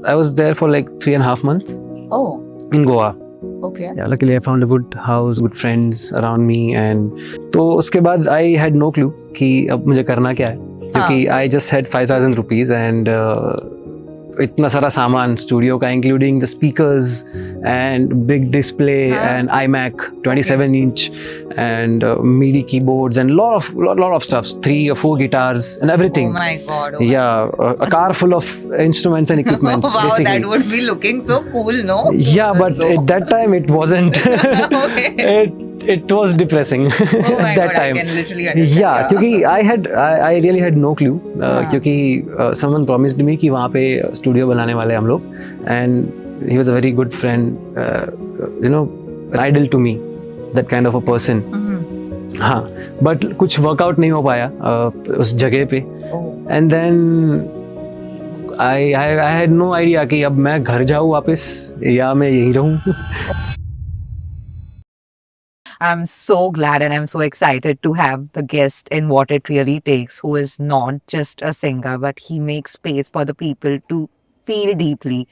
I was there for like 3.5 months Oh, in Goa. okay. Yeah, luckily I found a good house, good friends around me, and तो उसके बाद I had no clue कि अब मुझे करना क्या है, क्योंकि I just had 5,000 rupees and इतना सारा सामान स्टूडियो का, including the speakers and big display and iMac 27 inch and MIDI keyboards and lot of stuff, 3 or 4 guitars and everything. Oh my God. Oh my Yeah, a car full of instruments and equipments. Wow, basically. that would be looking so cool, no? Yeah, but at that time it wasn't. Okay. It was depressing Oh my at that God, I time. can literally understand. Yeah, क्योंकि I really had no clue, क्योंकि someone promised me कि वहाँ पे studio बनाने वाले हम लोग, and he was a very good friend, you know, idol to me, that kind of a person. हाँ, but कुछ वर्कआउट नहीं हो पाया उस जगह पे, Oh. and then I had no idea कि अब मैं घर जाऊँ वापस या मैं यहीं रहूँ. I'm so glad and I'm so excited to have the guest in What It Really Takes, who is not just a singer, but he makes space for the people to feel deeply.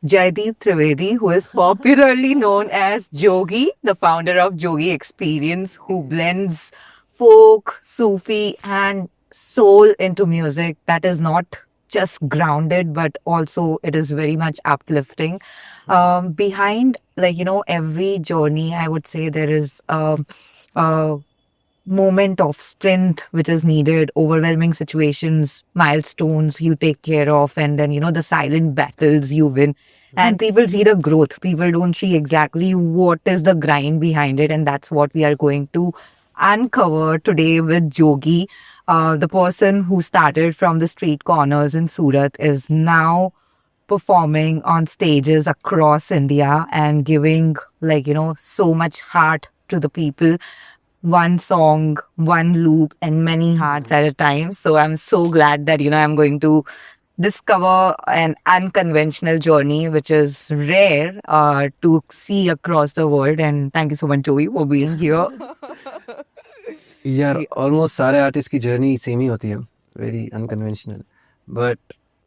Jaideep Trivedi, who is popularly known as Jogi, the founder of Jogi Experience, who blends folk, Sufi, and soul into music that is not just grounded, but also it is very much uplifting. Behind, like, every journey, I would say there is a moment of strength which is needed, overwhelming situations, milestones you take care of, and then the silent battles you win, and people see the growth. People don't see exactly what is the grind behind it, and that's what we are going to uncover today with Jogi. The person who started from the street corners in Surat is now performing on stages across India and giving, so much heart to the people. One song, one loop, and many hearts at a time. So I'm so glad that, I'm going to discover an unconventional journey, which is rare to see across the world. And thank you so much, Joey, for being here. यार almost सारे artist की journey same ही होती है, very unconventional, but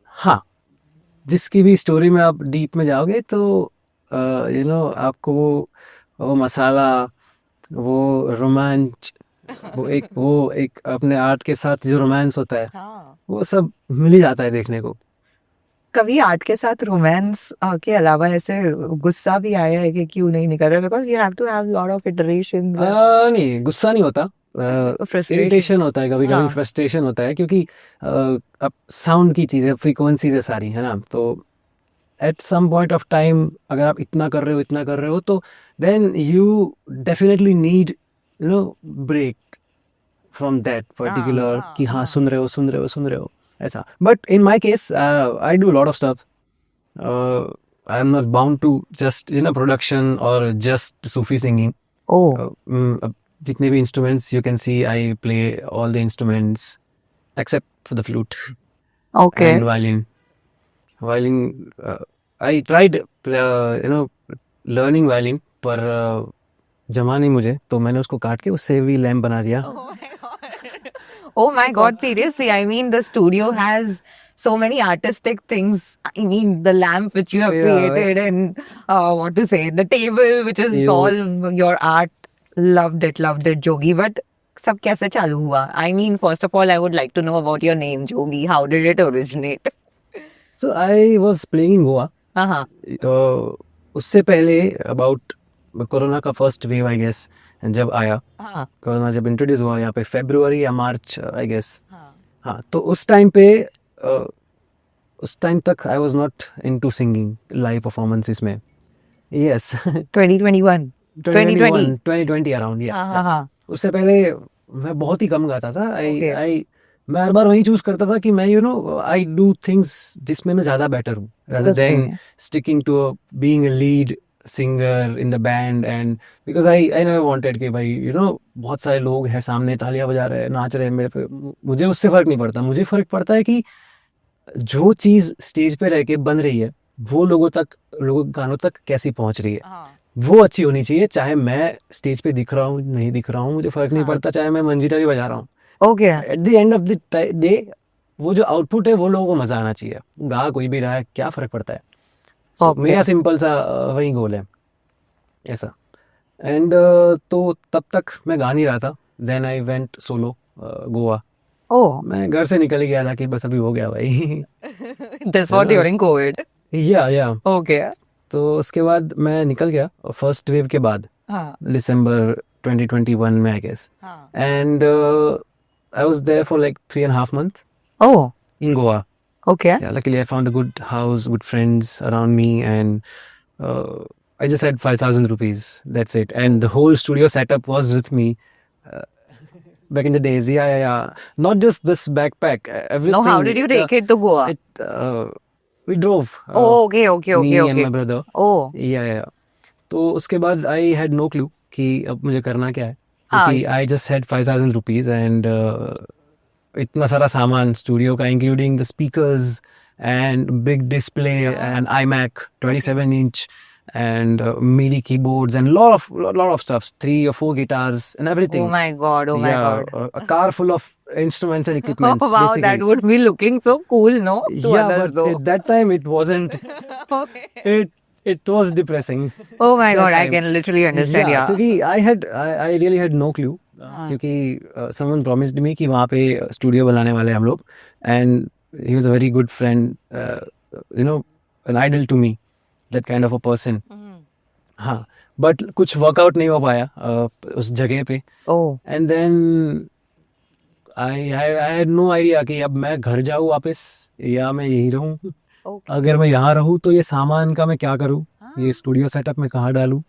हाँ, जिसकी भी story में आप डीप में जाओगे तो आपको वो मसाला, वो रोमांच, वो एक अपने आर्ट के साथ जो रोमांस होता है, वो सब मिल ही जाता है देखने को. कभी आर्ट के साथ रोमांस के अलावा ऐसे गुस्सा भी आया है कि क्यों नहीं निकल रहा? Because you have to have lot of iteration. नहीं, गुस्सा नहीं होता, इरिटेशन होता है, कभी कभी हाँ. फ्रस्ट्रेशन होता है, क्योंकि अब साउंड की चीज़ें, फ्रीक्वेंसीज है सारी, है ना, तो at some point of time अगर आप इतना कर रहे हो तो then you definitely need break from that particular, कि हाँ सुन रहे हो ऐसा. But in my case I do lot of stuff. I am not bound to just production और जस्ट सूफी सिंगिंग. जितने भी instruments you can see, I play all the instruments except for the flute and violin. I tried learning violin, पर जमा नहीं मुझे, तो मैंने उसको काट के उससे भी लैम्प बना दिया. Oh my God, seriously. I mean, the studio has so many artistic things. I mean, the lamp which you have created, and what to say, the table which is all your art. Loved it, Jogi. But सब कैसे चालू हुआ? I mean, first of all, I would like to know about your name, Jogi. How did it originate? So I was playing in Goa. तो उससे पहले about corona का first wave I guess जब आया, कोरोना जब introduce हुआ यहाँ पे फरवरी या मार्च आई गेस. हाँ, तो उस टाइम तक I was not into singing live performances में. यस. 2020 अराउंड. या उससे पहले मैं बहुत ही कम गाता था. मैं हर बार वही चूज करता था कि मैं आई डू थिंग्स जिसमें मैं ज्यादा बेटर हूँ, rather than sticking to being a lead singer in the band. And because I never wanted कि भाई बहुत सारे लोग हैं सामने, तालियां बजा रहे हैं, नाच रहे हैं, मेरे पे मुझे उससे फर्क नहीं पड़ता. मुझे फर्क पड़ता है कि जो चीज स्टेज पे रह के बन रही है वो लोगों गानों तक कैसी पहुंच रही है, वो अच्छी होनी चाहिए. चाहे मैं स्टेज पे दिख रहा हूँ, नहीं दिख रहा हूँ, मुझे फर्क नहीं पड़ता. चाहे मैं मंजीरा भी बजा रहा हूँ. At the end of the day वो जो आउटपुट है वो लोगों को मजा आना चाहिए, गा कोई भी रहा है क्या फर्क पड़ता है। So, Okay. मेरा सिंपल सा वही गोल है ऐसा। एंड तो तब तक मैं गा नहीं रहा था, then I went solo Goa. Oh, मैं घर से निकल ही गया था कि बस अभी हो गया भाई। this was during COVID. या Okay. तो उसके बाद मैं निकल गया फर्स्ट वेव के बाद, हाँ दिसंबर 2021 में आई गेस। हाँ. And I was there for like 3.5 months Oh, in Goa. okay. Yeah, luckily I found a good house, good friends around me, and I just had 5,000 rupees. That's it. And the whole studio setup was with me. Uh, Back in the days, yeah. Not just this backpack, everything. No, how did you take it to Goa? We drove. Oh, okay. Me and Okay. my brother. Oh, Yeah. तो उसके बाद I had no clue कि अब मुझे करना क्या है, हाँ. क्योंकि I just had 5,000 rupees and इतना सारा सामान स्टूडियो का, including the speakers and big display and iMac 27 inch and MIDI keyboards and lot of stuff, 3 or 4 guitars and everything. Oh my God. A car full of instruments and equipments. Oh, wow, basically. that would be looking so cool, no? To Yeah, others, but though. at that time it wasn't. Okay. It was depressing. Oh my that God, I time. can literally understand. Yeah. क्योंकि I really had no clue. क्योंकि someone promised me कि वहाँ पे studio बनाने वाले हम लोग, and he was a very good friend, an idol to me, that kind of a person. हाँ, but कुछ वर्कआउट नहीं हो पाया उस जगह पे। Oh. And then I had no idea कि अब मैं घर जाऊँ वापस या मैं यहीं रहूँ। Okay. अगर मैं यहाँ रहूँ तो ये सामान का मैं क्या करूँ, ये स्टूडियो सेटअप में कहाँ डालूँ।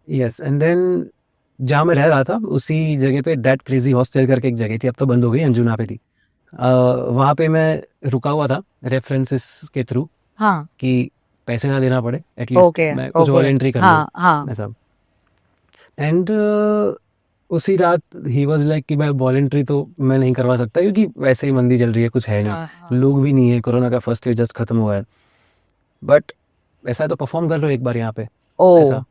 यस, एंड देन जहाँ मैं रह रहा था उसी जगह पे दैट क्रेजी हॉस्टल करके एक जगह थी, अब तो बंद हो गई, अंजुना पे थी। वहाँ पे मैं रुका हुआ था रेफरेंसेस के थ्रू, हाँ. कि पैसे ना देना पड़े, एटलीस्ट Okay. मैं कुछ Okay. वॉलेंट्री कर हाँ. लूँ हाँ. ऐसा। एंड उसी रात ही वाज लाइक कि मैं वॉलेंट्री तो मैं नहीं करवा सकता, क्योंकि वैसे ही मंदी चल रही है, कुछ है नहीं, लोग भी नहीं है, कोरोना का फर्स्ट वेव जस्ट खत्म हुआ है, बट ऐसा है तो परफॉर्म कर लो एक बार यहाँ पे Oh. ऐसा।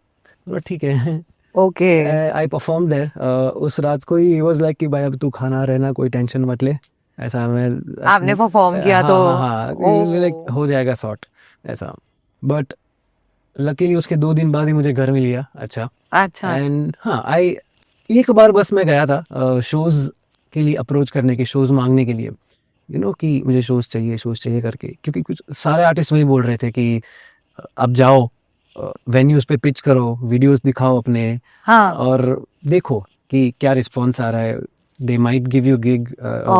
तो ठीक है, Okay. I perform there. उस रात को ही वाज लाइक कि भाई अब तू खाना रहना, कोई टेंशन मत ले ऐसा। मैं आपने परफॉर्म किया तो हाँ Oh. लाइक हो जाएगा सॉर्ट ऐसा। बट लकीली उसके 2 दिन बाद ही मुझे घर मिल गया। अच्छा। अच्छा. एंड हाँ, एक बार बस मैं गया था शोज के लिए अप्रोच करने के, शोज मांगने के लिए, कि मुझे शोज चाहिए करके, क्योंकि कुछ सारे आर्टिस्ट वही बोल रहे थे कि अब जाओ वेन्यूज पे पिच करो, वीडियोस दिखाओ अपने, हाँ. और देखो कि क्या रिस्पॉन्स आ रहा है, they might give you gig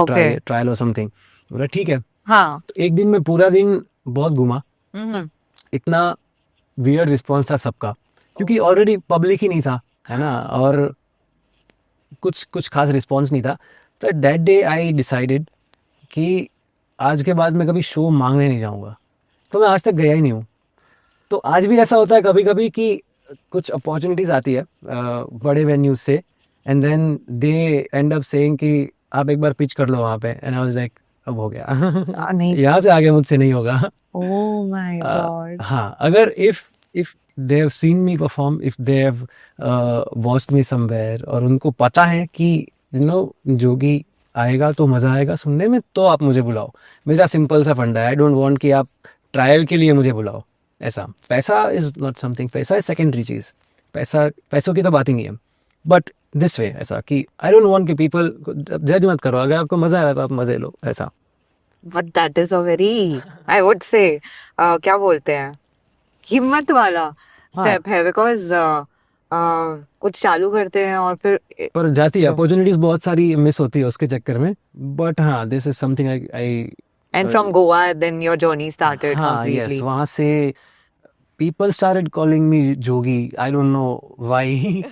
Okay. Trial और समथिंग। बोला ठीक है। हाँ. तो एक दिन में पूरा दिन बहुत घूमा, हम्म. इतना वियर्ड रिस्पॉन्स था सबका, क्योंकि ऑलरेडी पब्लिक ही नहीं था, है ना, और कुछ खास रिस्पॉन्स नहीं था। तो दैट डे आई डिसाइडेड कि आज के बाद मैं कभी शो मांगने नहीं जाऊंगा। तो मैं आज तक गया ही नहीं हूँ। तो आज भी ऐसा होता है कभी कभी कि कुछ अपॉर्चुनिटीज आती है बड़े वेन्यूज से, and then they end up saying कि आप एक बार पिच कर लो वहाँ पे, एंड आई वाज लाइक अब हो गया। नहीं. यहाँ से आगे मुझसे नहीं होगा। Oh my God. हाँ, अगर if they have seen me perform, if they have watched me somewhere, और उनको पता है कि जोगी आएगा तो मजा आएगा सुनने में, तो आप मुझे बुलाओ। मेरा सिंपल सा फंडा है, आई डोंट वांट कि आप ट्रायल के लिए मुझे बुलाओ ऐसा। पैसा इज नॉट समथिंग, पैसा इज सेकेंडरी चीज, पैसों की तो बात ही नहीं है। बट दिस वे ऐसा कि आई डोंट वांट कि पीपल जज मत करो, अगर आपको मजा आ रहा है तो आप मजे लो ऐसा। But that is a very, I would say, क्या बोलते हैं, हिम्मत वाला स्टेप है, बिकॉज कुछ चालू करते हैं और फिर पर जाती है, अपॉर्चुनिटीज बहुत सारी मिस होती है उसके चक्कर में। बट हाँ, this is something I and from Goa then your journey started हाँ, कंप्लीटली। यस, वहाँ से people started calling me Jogi. I don't know why.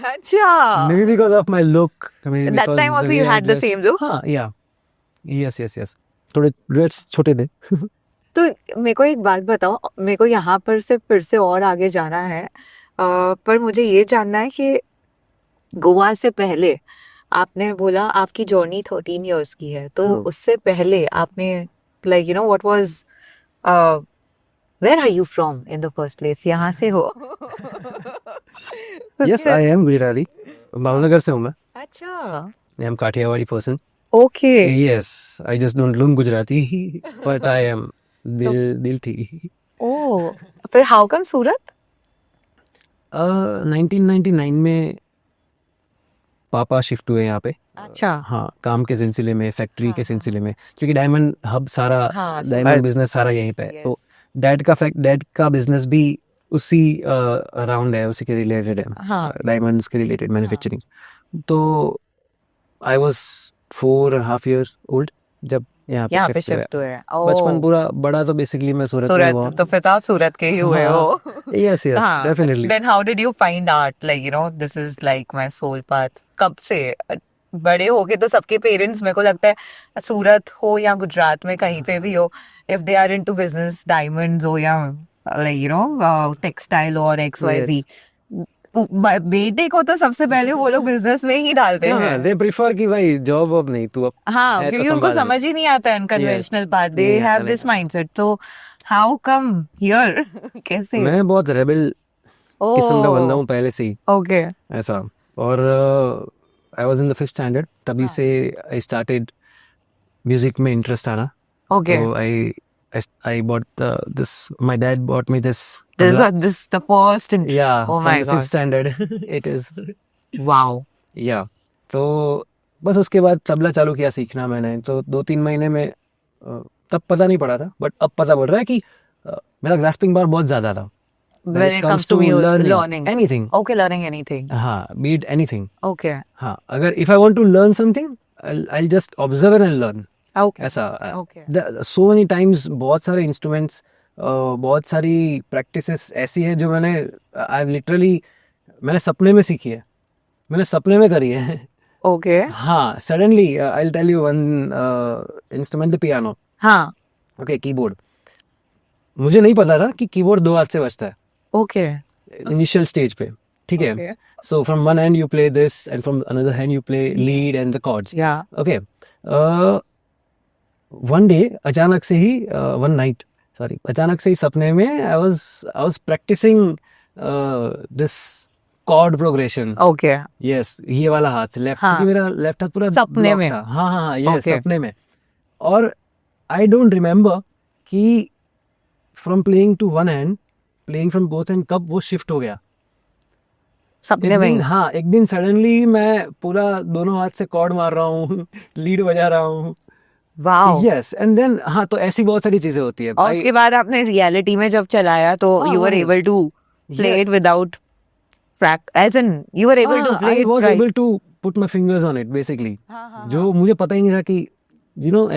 अच्छा. Maybe because of my look. Maybe That because time the also way you I had the dressed. same look? हाँ, yeah. Yes. थोड़े dreads छोटे थे। तो मेरे को एक बात बताओ, मेरे को यहाँ पर से फिर से और आगे जाना है, पर मुझे ये जानना है कि गोवा से पहले आपने बोला आपकी जर्नी 13 इयर्स की है, तो उससे पहले आपने like what was where are you from in the first place? यहाँ से हो? Yes, I am Virali. Bhavnagar से हूँ मैं। अच्छा. I am Kathiawadi person. Okay. Yes, I just don't learn Gujarati, but I am दिल थी. Oh. फिर how come सूरत? 1999 में पापा शिफ्ट हुए यहाँ पे. अच्छा. हाँ, काम के सिलसिले में, फैक्ट्री हाँ, के हाँ, सिलसिले में, क्योंकि डायमंड हब सारा, हाँ, डायमंड सूरत. बिजनेस सारा यहीं पे है. Yes. तो डैड का बिजनेस भी उसी अराउंड है, उसी के रिलेटेड है, हाँ. डायमंड्स के रिलेटेड मैन्युफैक्चरिंग. तो आई वॉज 4.5 years ओल्ड जब यहाँ यहाँ पे शिफ्ट हुआ. शिफ्ट हुए. बचपन Oh. पूरा बड़ा तो बेसिकली मैं सूरत में हुआ. सूरत तो फिर तो आप सूरत के ही हुए हो. यस यस हाँ. Definitely. Then how did you find art? Like, you know, this is like my soul path. कब से? बड़े हो के तो सबके पेरेंट्स मेरे को लगता है सूरत हो या गुजरात में कहीं पे भी हो, if they are into business, diamonds हो या like, you know, textile और XYZ, बेटे को तो सबसे पहले वो लोग बिजनेस में ही डालते हैं. दे प्रेफर कि भाई जॉब अब नहीं, तू अब हाँ, है तो क्योंकि उनको संभाल ले. समझ ही नहीं आता अनकन्वेंशनल पाथ. दे नहीं आता, हैव नहीं दिस माइंडसेट. तो हाउ कम हियर? कैसे? मैं बहुत रेबल किस्म का बंदा हूँ पहले से ही, ओके. ऐसा. और I was in the 5th standard, तभी से आई स्टार्टेड म्यूजिक में इंटरेस्ट आना. ओके. तो I bought this. My dad bought me this. This tabla. this the first. Yeah, Oh from my the 5th God. standard. It is. Wow. Yeah. तो बस उसके बाद तबला चालू किया सीखना मैंने. तो 2-3 महीने में तब पता नहीं पड़ा था, बट अब पता पड़ रहा है कि मेरा ग्रास्पिंग पावर बहुत ज़्यादा था. When it comes to learning. anything. Okay, learning anything. हाँ, be it anything. Okay. हाँ, अगर if I want to learn something, I'll just observe and learn. Okay. ऐसा. Okay. So many times बहुत सारे instruments, बहुत सारी प्रैक्टिसेस ऐसी है जो मैंने सपने में सीखी है, मैंने सपने में करी है. Okay. हाँ, suddenly I will tell you one instrument, the piano. हाँ. Okay, keyboard. मुझे नहीं पता था कि कीबोर्ड 2 हाथ से बजता है Okay. इनिशियल स्टेज पे. ठीक है. Okay. So from one hand you play this and from another hand you play lead and the chords. Yeah. Okay. One day अचानक से ही अचानक से ही सपने में I was practicing this chord progression. Okay. Yes, ये वाला हाथ लेफ्ट, हाँ. क्योंकि मेरा लेफ्ट हाथ पूरा सपने block में. था. हाँ, यस, Okay. सपने में. और आई डोंट रिमेम्बर कि from playing to one hand, playing from both hand, कब वो शिफ्ट हो गया. सपने में. हाँ, एक दिन सडनली मैं पूरा दोनों हाथ से कॉर्ड मार रहा हूँ, लीड बजा रहा हूँ. Wow. यस, एंड देन हाँ, तो ऐसी बहुत सारी चीजें होती है. और उसके बाद आपने रियलिटी में जब चलाया तो हाँ, you were वही. able to play Yes. it without as in you were able to play I it was right. able to put my fingers on it basically. हाँ. जो मुझे पता ही नहीं था कि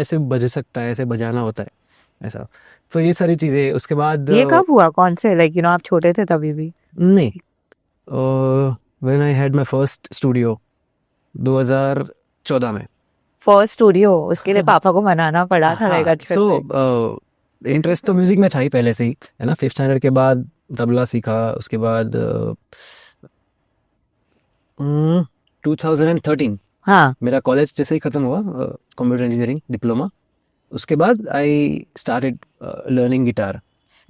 ऐसे बज सकता है, ऐसे बजाना होता है, ऐसा. तो ये सारी चीजें. उसके बाद ये कब हुआ? कौन से आप छोटे थे तभी भी? नहीं, when I had my first studio 2014 में. फर्स्ट स्टूडियो, उसके लिए पापा को मनाना पड़ा था लाइक अच्छे से. सो इंटरेस्ट तो म्यूजिक में था ही पहले से ही, है ना. 5th स्टैंडर्ड के बाद तबला सीखा. उसके बाद 2013 हाँ. मेरा कॉलेज जैसे ही खत्म हुआ, कंप्यूटर इंजीनियरिंग डिप्लोमा. उसके बाद आई स्टार्टेड लर्निंग गिटार.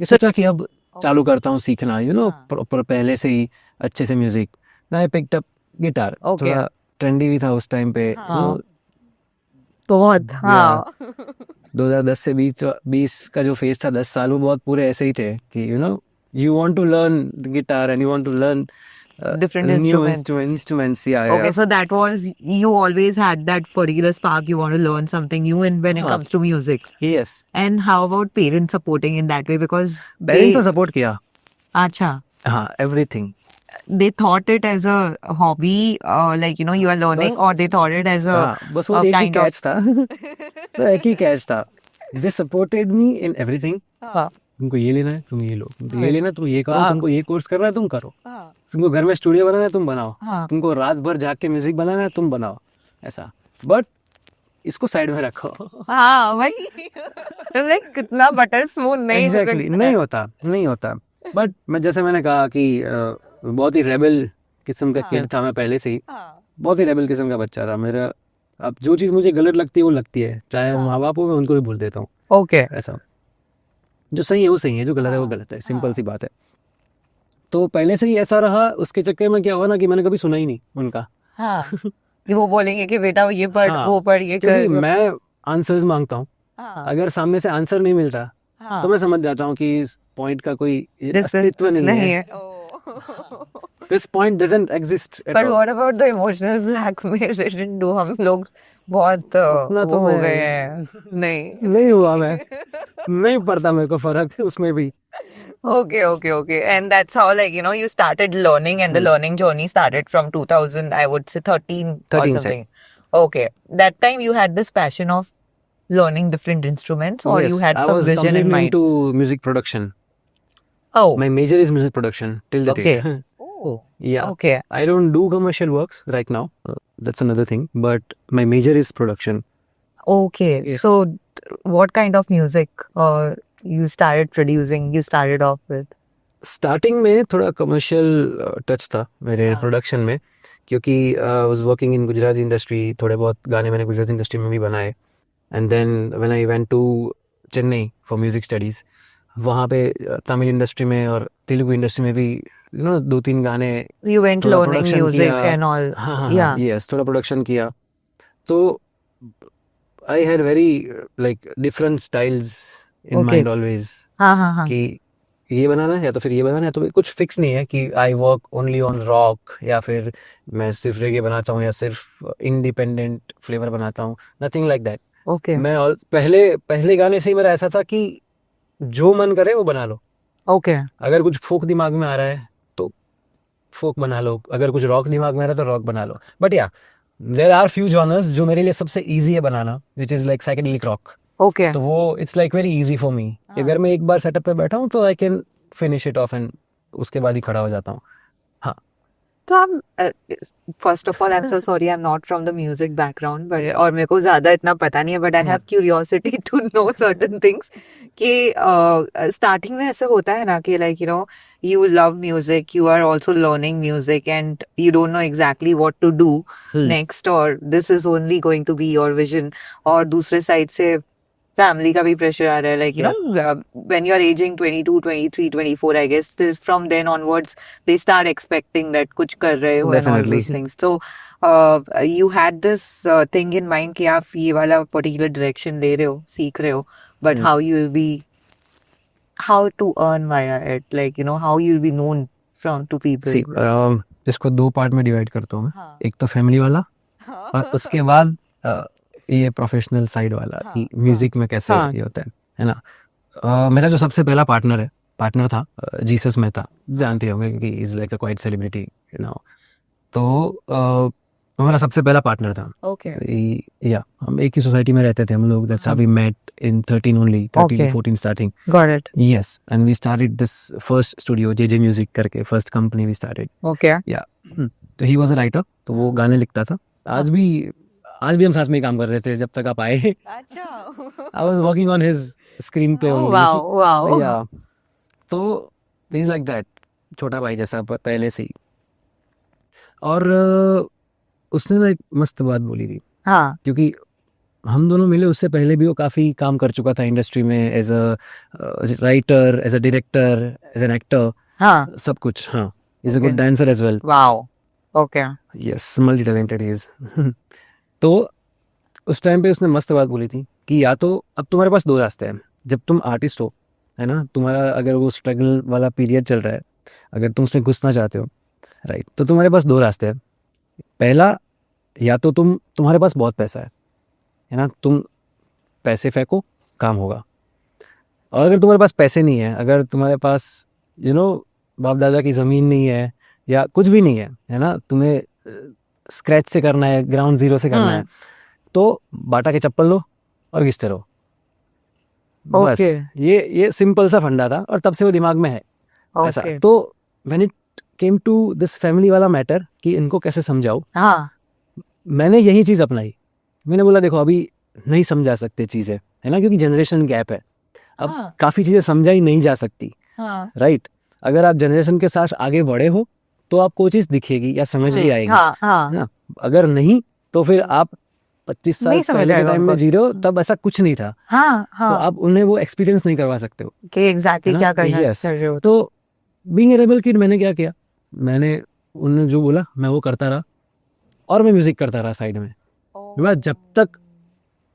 ये सोचा कि अब चालू करता हूँ सीखना, प्रॉपर पहले से ही अच्छे से music. I picked up guitar. Okay. थोड़ा ट्रेंडी भी था उस टाइम पे. हाँ. बहुत. हाँ. 2010 से 20 का जो फेज था, 10 साल, वो बहुत पूरे ऐसे ही थे कि you want to learn guitar and you want to learn Different new instruments. Yeah. Okay, so that was, you always had that particular spark, you want to learn something new and when it हाँ. comes to music. Yes. And how about parents supporting in that way? Because Parents ने support किया. अच्छा. हाँ, everything. They thought it as a hobby, like you are learning, बस- or they thought it as a हाँ, बस वो एक ही kind of. Catch था. तो एक ही कैच था. They supported me in everything. हाँ. तुमको ये लेना है, तुम ये लो. तुमको ये लेना है, तुम ये करो. हाँ. तुमको ये कोर्स करना है, तुम करो. हाँ. तुमको घर में स्टूडियो बनाना है, तुम बनाओ. हाँ. तुमको रात भर जाग के म्यूजिक बनाना है, तुम बनाओ. ऐसा. बट इसको साइड में रखो. हाँ वही. Like कितना बटर स्मूथ नहीं एग्जैक्टली नहीं होता. बट जैसे मैंने कहा कि बहुत ही रेबल किस्म का किड था मैं पहले से ही. हाँ. बहुत ही रेबल किस्म का बच्चा था मेरा. अब जो चीज़ मुझे गलत लगती है वो लगती है, चाहे माँ बाप हो, मैं उनको भी बोल देता हूँ. ओके. ऐसा. जो सही है वो सही है, जो गलत है वो गलत है. सिंपल सी बात है. तो पहले से ही ऐसा रहा. उसके चक्कर में क्या हुआ ना कि मैंने कभी सुना ही नहीं उनका. हाँ. कि वो बोलेंगे कि बेटा ये पढ़ हाँ, वो पढ़ ये क्योंकि कर। मैं आंसर्स मांगता हूँ, हाँ अगर सामने से आंसर नहीं मिलता हाँ तो मैं समझ जाता हूँ कि इस पॉइंट का कोई This is- अस्तित्व नहीं नहीं है, है। This point doesn't exist at पर all. What about the emotional blackmail do हम लोग बहुत उतना वो तो हो मैं गए हैं नहीं नहीं हुआ, मैं नहीं पड़ता मेरे को फर्क उसमें भी। okay and that's how like you started learning and the learning journey started from 2000 I would say 13 or 13 से। something. Okay, that time you had this passion of learning different instruments or Yes, you had I some was vision in completely mind? into music production. Oh, My major is music production till the okay. date. Oh, Yeah, okay. I don't do commercial works right now. That's another thing. But my major is production. Okay. Yeah. So, what kind of music you started producing? You started off with? Starting में थोड़ा commercial touch था मेरे हाँ. Production में, क्योंकि I was working in Gujarati industry, थोड़े बहुत गाने मैंने गुजराती इंडस्ट्री में भी बनाए। And then when I went to Chennai for music studies, वहाँ पे तमिल इंडस्ट्री में और तेलुगु इंडस्ट्री में भी 2-3 गाने You went थोड़ा learning प्रोडक्शन music किया। and all. हाँ हाँ हाँ, Yeah. यस, थोड़ा प्रोडक्शन किया। तो I had very like different styles in Okay. Mind always, हाँ. कि ये बनाना है या तो फिर ये बनाना है, तो कुछ फिक्स नहीं है कि I work only on rock या फिर मैं सिर्फ रेगे बनाता हूँ या सिर्फ इंडिपेंडेंट फ्लेवर बनाता हूँ, नथिंग लाइक दैट। Okay. मैं पहले गाने से ही मेरा ऐसा था कि जो मन करे वो बना लो। Okay. अगर कुछ फोक दिमाग में आ रहा है तो फोक बना लो, अगर कुछ रॉक दिमाग में आ रहा है तो रॉक बना लो। But yeah there are few genres जो मेरे लिए सबसे ईजी है बनाना, which is like psychedelic rock. Okay. तो वो it's like very easy for me. अगर मैं एक बार सेटअप पे बैठा हूँ तो I can finish it off and उसके बाद ही खड़ा हो जाता हूँ। हाँ, तो आप first of all I am so sorry I am not from the music background but और मेरे को ज्यादा इतना पता नहीं है but I have curiosity to know certain things कि स्टार्टिंग में ऐसे होता है ना कि like you love music, you are also learning music and you don't know exactly what to do next or this is only going to be your vision, और दूसरे side से फैमिली का भी प्रेशर आ रहा है like when you're aging 22 23 24 I guess from then onwards they start expecting that कुछ कर रहे हो and all Definitely. those things. So you had this thing in mind कि आप ये वाला particular direction ले रहे हो, सीख रहे हो, but how you will be, how to earn via it, like how you'll be known from to people. See, इसको 2 पार्ट में डिवाइड करता हूँ मैं। हाँ. एक तो फैमिली वाला और उसके बाद ये प्रोफेशनल साइड वाला कि म्यूजिक में कैसे हाँ. ये होता है ना। मेरा जो सबसे पहला पार्टनर था जीसस मेहता, जानते होंगे क्योंकि is like a quite celebrity you know. तो वो मेरा सबसे पहला पार्टनर था। Okay. या हम एक ही सोसाइटी में रहते थे हम लोग। That's how we met in 13 only, 13 Okay. 14 स्टार्टिंग। Got it. Yes, and we started this first studio, JJ Music करके first company we started. Okay. तो he was a writer, तो वो गाने लिखता था। आज भी हम साथ में ही काम कर रहे थे जब तक आप आए। अच्छा. I was working on his screenplay Oh, only. wow. Yeah. तो things like that, छोटा भाई जैसा पहले से ही। और उसने ना एक मस्त बात बोली थी, हाँ. क्योंकि हम दोनों मिले उससे पहले भी वो काफ़ी काम कर चुका था इंडस्ट्री में, as a writer, as a director, as an actor, हाँ. सब कुछ। हाँ, is a Okay. Good dancer as well. Wow. Okay. Yes, multi talented is. तो उस टाइम पे उसने मस्त बात बोली थी कि या तो अब तुम्हारे पास 2 रास्ते हैं, जब तुम आर्टिस्ट हो, है ना, तुम्हारा अगर वो स्ट्रगल वाला पीरियड चल रहा है, अगर तुम उसमें घुसना चाहते हो, राइट, तो तुम्हारे पास 2 रास्ते हैं। पहला, या तो तुम्हारे पास बहुत पैसा है ना, तुम पैसे फेंको, काम होगा। और अगर तुम्हारे पास पैसे नहीं है, अगर तुम्हारे पास बाप दादा की ज़मीन नहीं है या कुछ भी नहीं है ना, तुम्हें स्क्रैच से करना है, ग्राउंड जीरो से करना है, तो बाटा के चप्पल लो और घिसते रहो। बस Okay. ये सिंपल सा फंडा था और तब से वो दिमाग में है ऐसा। Okay. तो when it came to this family वाला मैटर कि इनको कैसे समझाओ, हाँ. मैंने यही चीज़ अपनाई। मैंने बोला देखो अभी नहीं समझा सकते चीज़ें, है ना, क्योंकि जनरेशन गैप है, अब हाँ. काफ़ी चीज़ें समझाई नहीं जा सकती, हाँ. राइट। अगर आप जनरेशन के साथ आगे बढ़े हो तो आपको वो चीज़ दिखेगी या समझ भी आएगी, हाँ. है ना। अगर नहीं तो फिर आप 25 साल नहीं समझ पहले के आएगा टाइम में उनको। जी रहे हो, तब ऐसा कुछ नहीं था, हाँ. तो आप उन्हें वो एक्सपीरियंस नहीं करवा सकते हो, कि एग्जैक्टली है ना? क्या करना Yes. कर रहे हो. तो बीइंग ए रेबल किड मैंने क्या किया, मैंने उन्होंने जो बोला मैं वो करता रहा। और मैं म्यूजिक करता रहा साइड में। बस जब तक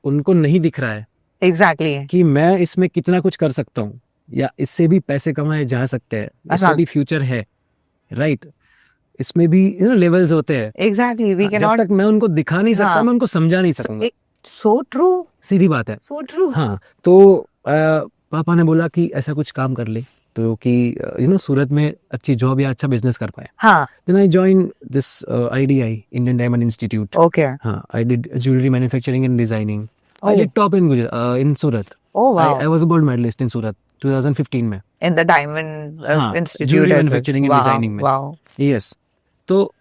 उनको नहीं दिख रहा है एग्जैक्टली कि मैं इसमें कितना कुछ कर सकता हूँ या इससे भी पैसे कमाए जा सकते हैं, इसमें भी फ्यूचर है, राइट, इसमें भी लेवल्स होते हैं, एग्जैक्टली वी जब कैन नॉट तक मैं उनको दिखा नहीं सकता, हाँ। मैं उनको समझा नहीं सकूंगा। सो ट्रू सीधी बात है। सो ट्रू हाँ, तो पापा ने बोला कि ऐसा कुछ काम कर ले तो कि सूरत में अच्छी जॉब या अच्छा बिजनेस कर पाए। हाँ then I join this IDI, Indian diamond institute. Okay हाँ, I did jewellery manufacturing and designing. I Oh. Did top in Surat. Oh wow I was a gold medalist in Surat 2015 में। इन द डायमंड हाँ, institute jewelry manufacturing and designing में। Wow yes, तो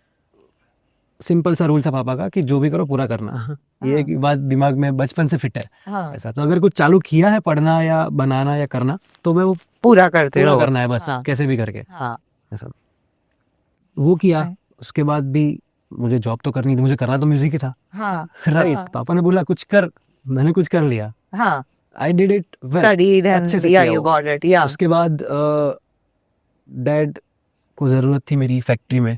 simple सा rule था पापा का कि जो भी करो पूरा करना। ये एक बात दिमाग में बचपन से फिट है हाँ ऐसा। तो अगर कुछ चालू किया है पढ़ना या बनाना या करना तो मैं वो पूरा करते पूरा रहो करना है बस, हाँ। कैसे भी करके हाँ ऐसा। वो किया, Right. उसके बाद भी मुझे जॉब तो करनी थी, मुझे करना तो म्यूजिक ही था, हाँ राइट। पापा ने बोला कुछ कर, मैंने कुछ कर लिया। हाँ I did it well, studied अच्छे and से yeah किया you वो। got it yeah उसके बाद डैड को ज़रूरत थी मेरी फैक्ट्री में,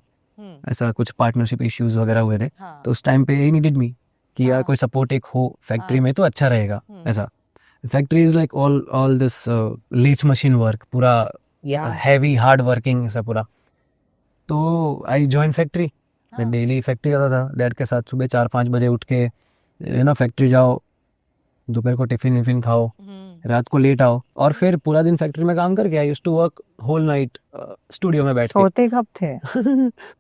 ऐसा कुछ पार्टनरशिप इश्यूज वगैरह हुए थे, हाँ तो उस टाइम पे ही नीडेड मी कि यार हाँ। कोई सपोर्ट एक हो फैक्ट्री में तो अच्छा रहेगा ऐसा। Factory is like all this leech machine work, पूरा yeah हैवी हार्ड वर्किंग ऐसा पूरा। तो आई जॉइन फैक्ट्री। मैं डेली फैक्ट्री जाता था डैड के साथ, सुबह 4-5 बजे उठ के फैक्ट्री जाओ, दोपहर को टिफिन विफिन खाओ, रात को लेट आओ, और फिर पूरा दिन फैक्ट्री में काम करके I used to work whole night studio में बैठ के। सोते कब थे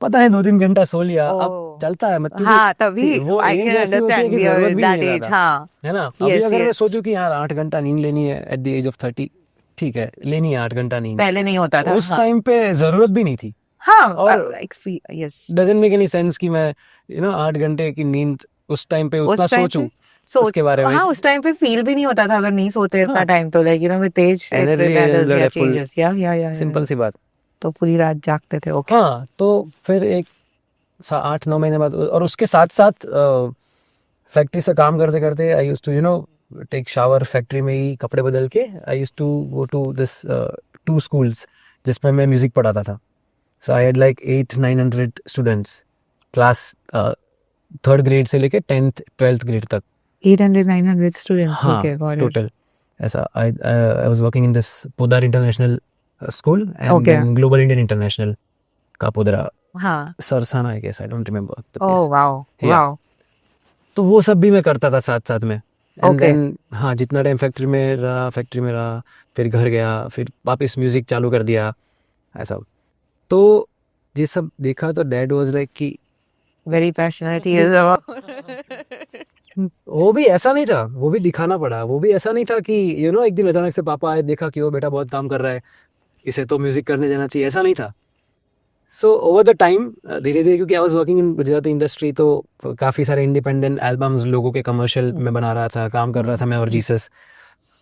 पता है 2-3 घंटा सो लिया, अब Oh. चलता है मतलब हाँ तभी वो I एज can ऐसी होती है understand कि जरूरत भी that नहीं है age ज्यादा, हाँ है ना। अभी Yes, अगर मैं yes. सोचूं कि यार 8 घंटा नींद लेनी है एट द एज ऑफ 30, ठीक है लेनी है 8 घंटा नींद, पहले नहीं होता था उस हाँ टाइम पे जरूरत भी नहीं थी। हाँ और yes doesn't make any sense कि मैं 8 घंटे की नींद उस टाइम पे उतना उस टाइम सोचूं सोच उसके बारे में। हाँ उस टाइम पे फील भी नहीं होता था अगर नहीं सोते इतना हाँ। टाइम तो like with as Energy matters level या है full. चेंजेस या सिंपल सी बात। तो पूरी रात जागते थे ओके हाँ, तो फिर 8-9 महीने बाद, और उसके साथ साथ फैक्ट्री से काम करते करते I used to take shower factory में ही, कपड़े बदल के। I used to go to this 2 schools जिसमें मैं म्यूजिक पढ़ाता था। So I had like 800-900 students, class 3rd grade से लेके 10th 12th ग्रेड तक। 800-900 स्टूडेंट्स हाँ, ओके गॉट इट टोटल ऐसा। I was working in this Podar international school and Okay. Then global Indian international का पोदरा, हाँ Sarsana I guess, I don't remember the oh place. Wow Yeah. Wow तो वो सब भी मैं करता था साथ साथ में। And Okay. देन हाँ, जितना टाइम फैक्ट्री में रहा, फिर घर गया, फिर वापस म्यूजिक चालू कर दिया ऐसा। तो ये सब देखा तो डैड वाज लाइक कि वेरी पैशनेट ही इज वो भी ऐसा नहीं था, वो भी दिखाना पड़ा। वो भी ऐसा नहीं था कि एक दिन अचानक से पापा आए, देखा कि वो बेटा बहुत काम कर रहा है, इसे तो म्यूजिक करने देना चाहिए, ऐसा नहीं था। सो ओवर द टाइम धीरे धीरे, क्योंकि I was working in Gujarati industry, तो काफ़ी सारे इंडिपेंडेंट एल्बम्स लोगों के कमर्शियल में बना रहा था, काम कर रहा था मैं और जीसस।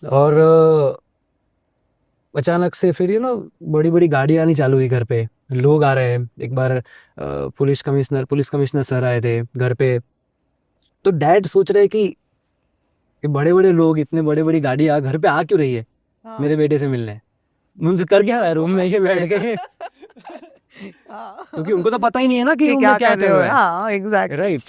और अचानक से फिर बड़ी बड़ी गाड़ियाँ आनी चालू हुई घर पे, लोग आ रहे हैं। एक बार पुलिस कमिश्नर सर आए थे घर पे। तो डैड सोच रहे कि ये बड़े बड़े लोग, इतने बड़ी बड़ी गाड़ियाँ घर पे आ क्यों रही है मेरे बेटे से मिलने, मुझे कर क्या रहा है रूम में ये बैठ के। क्योंकि उनको तो पता ही नहीं है ना कि रूम में क्या कर रहा है, हाँ एग्जैक्ट राइट।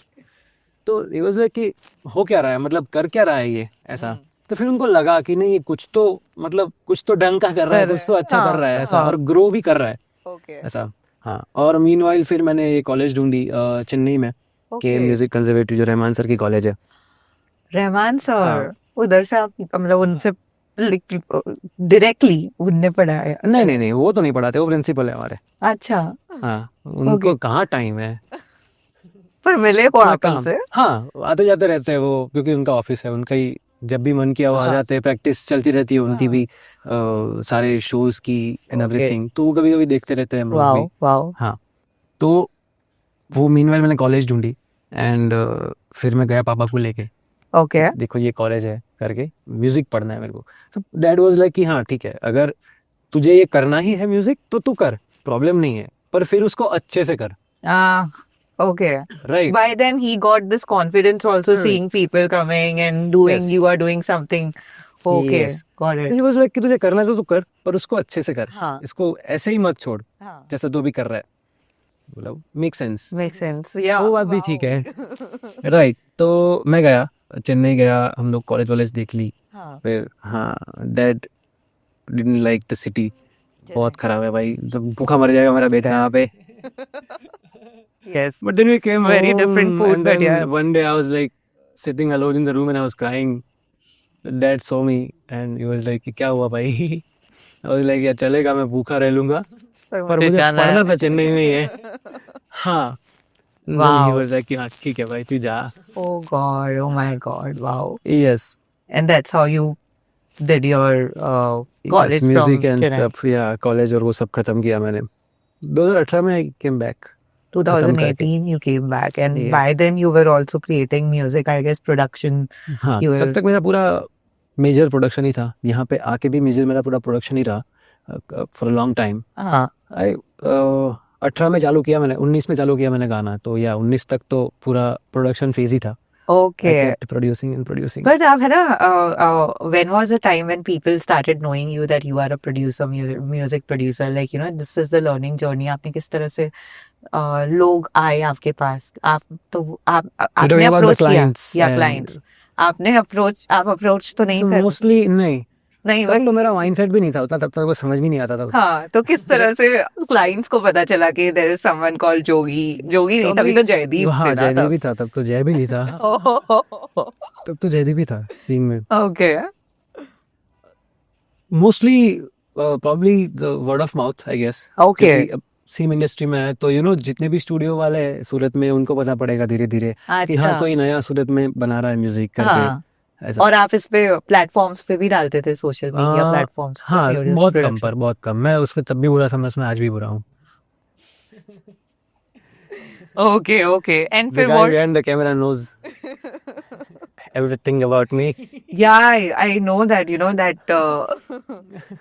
तो it was like कि हो क्या रहा है, मतलब कर क्या रहा है ये ऐसा। तो फिर उनको लगा कि नहीं, कुछ तो मतलब कुछ तो ढंग का कर रहा है, कुछ तो अच्छा कर रहा है ऐसा, और ग्रो भी कर रहा है ओके ऐसा। हाँ, और मीनवाइल फिर मैंने ये कॉलेज ढूंढी चेन्नई में, के म्यूजिक कंजर्वेटिव, जो रहमान सर की कॉलेज है। रहमान सर उधर से आप मतलब उनसे डायरेक्टली उनने पढ़ाया नहीं, वो तो नहीं पढ़ाते, वो प्रिंसिपल है हमारे। अच्छा हाँ, उनको कहाँ टाइम है, पर मिले को अपना आप काम। उनसे हाँ, आते जाते रहते हैं वो, क्योंकि उनका ऑफिस है, उनका ही जब भी मन किया वो आ जाते हैं। प्रैक्टिस चलती रहती है उनकी भी, सारे शोज की एंड एवरीथिंग, तो वो कभी कभी देखते रहते हैं हम लोग भी। वाओ हाँ, तो वो मीनवाइल मैंने कॉलेज ढूंढी एंड फिर मैं गया पापा को लेके, ओके देखो ये कॉलेज है करके, म्यूजिक पढ़ना है मेरे को। तो डैड वाज लाइक कि हाँ ठीक है, अगर तुझे ये करना ही है म्यूजिक तो तू कर, प्रॉब्लम नहीं है, पर फिर उसको अच्छे से कर, okay right. by then he got this confidence also seeing people coming and doing Yes. you are doing something okay Yes. got it he was like कि तुझे करना है तो तू कर, पर उसको अच्छे से कर, हाँ इसको ऐसे ही मत छोड़ हाँ जैसा तू भी कर रहा है। मतलब make sense, Makes sense. Yeah. वो बात भी ठीक है, राइट। तो मैं गया, चेन्नई गया, हम लोग कॉलेज वॉलेज देख ली, हाँ. फिर हाँ, dad didn't like the city, बहुत खराब है भाई, तो भूखा मर जाएगा मेरा बेटा यहाँ पे। Yes. But then we came Very different home, food, and but then yeah. one day I was like sitting alone in the room and I was crying. Dad saw me and he was like, क्या हुआ भाई? I was like, यार चलेगा, मैं भूखा रह लूंगा, पर मुझे जाना पढ़ना है. था चेन्नई में ही है। हाँ, then he Wow. was like, हाँ ठीक है भाई, तू जा। Oh God. Oh my God. Wow. Yes, And that's how you did your college yes, music from and Chennai. stuff, yeah, college और वो सब खत्म किया मैंने। 2018 में I came back, खत्म करके। 2018 you came back, and Yes. by then you were also creating music, I guess, production. हाँ, You तब were तक मेरा पूरा मेजर प्रोडक्शन ही था, यहाँ पे आके भी मेजर मेरा पूरा प्रोडक्शन ही रहा फॉर अ लॉन्ग टाइम। हाँ. आई 18 में चालू किया मैंने, 19 में चालू किया मैंने गाना, तो या 19 तक तो पूरा प्रोडक्शन फेज ही था। Okay. Producing and producing. But आप है ना, when was the time when people started knowing you that you are a producer, music producer? Like, you know, this is the learning journey. आपने किस तरह से लोग आए आपके पास? आपने talking about the अप्रोच किया clients या and- क्लाइंट्स? आपने अप्रोच तो नहीं कर मोस्टली नहीं, नहीं तब तो मेरा माइंडसेट भी नहीं था उतना, तब तक वो समझ भी नहीं आता था। हाँ, तो किस तरह से क्लाइंट्स को पता चला कि देयर इज समवन कॉल्ड जोगी? जोगी नहीं, तभी तो जयदीप हाँ, थे ना जयदीप तब। भी था, तब तो जय भी नहीं था, तब तो जयदीप भी था टीम में। Okay. Mostly probably the word of mouth, I guess. Okay. Same industry में है तो जितने भी स्टूडियो वाले हैं सूरत में, उनको पता पड़ेगा धीरे धीरे कि हाँ, अच्छा. कोई नया सूरत में बना रहा है म्यूजिक करके, हाँ. ऐसा। और आप इस पे प्लेटफॉर्म्स पे भी डालते थे, सोशल मीडिया प्लेटफॉर्म्स पे? हाँ, video बहुत कम production? पर, बहुत कम। मैं उस पर तब भी बुरा था, मैं उसमें आज भी बुरा हूँ। Okay, okay. And The फिर guy what? behind the camera knows everything about me. Yeah, I know that, you know that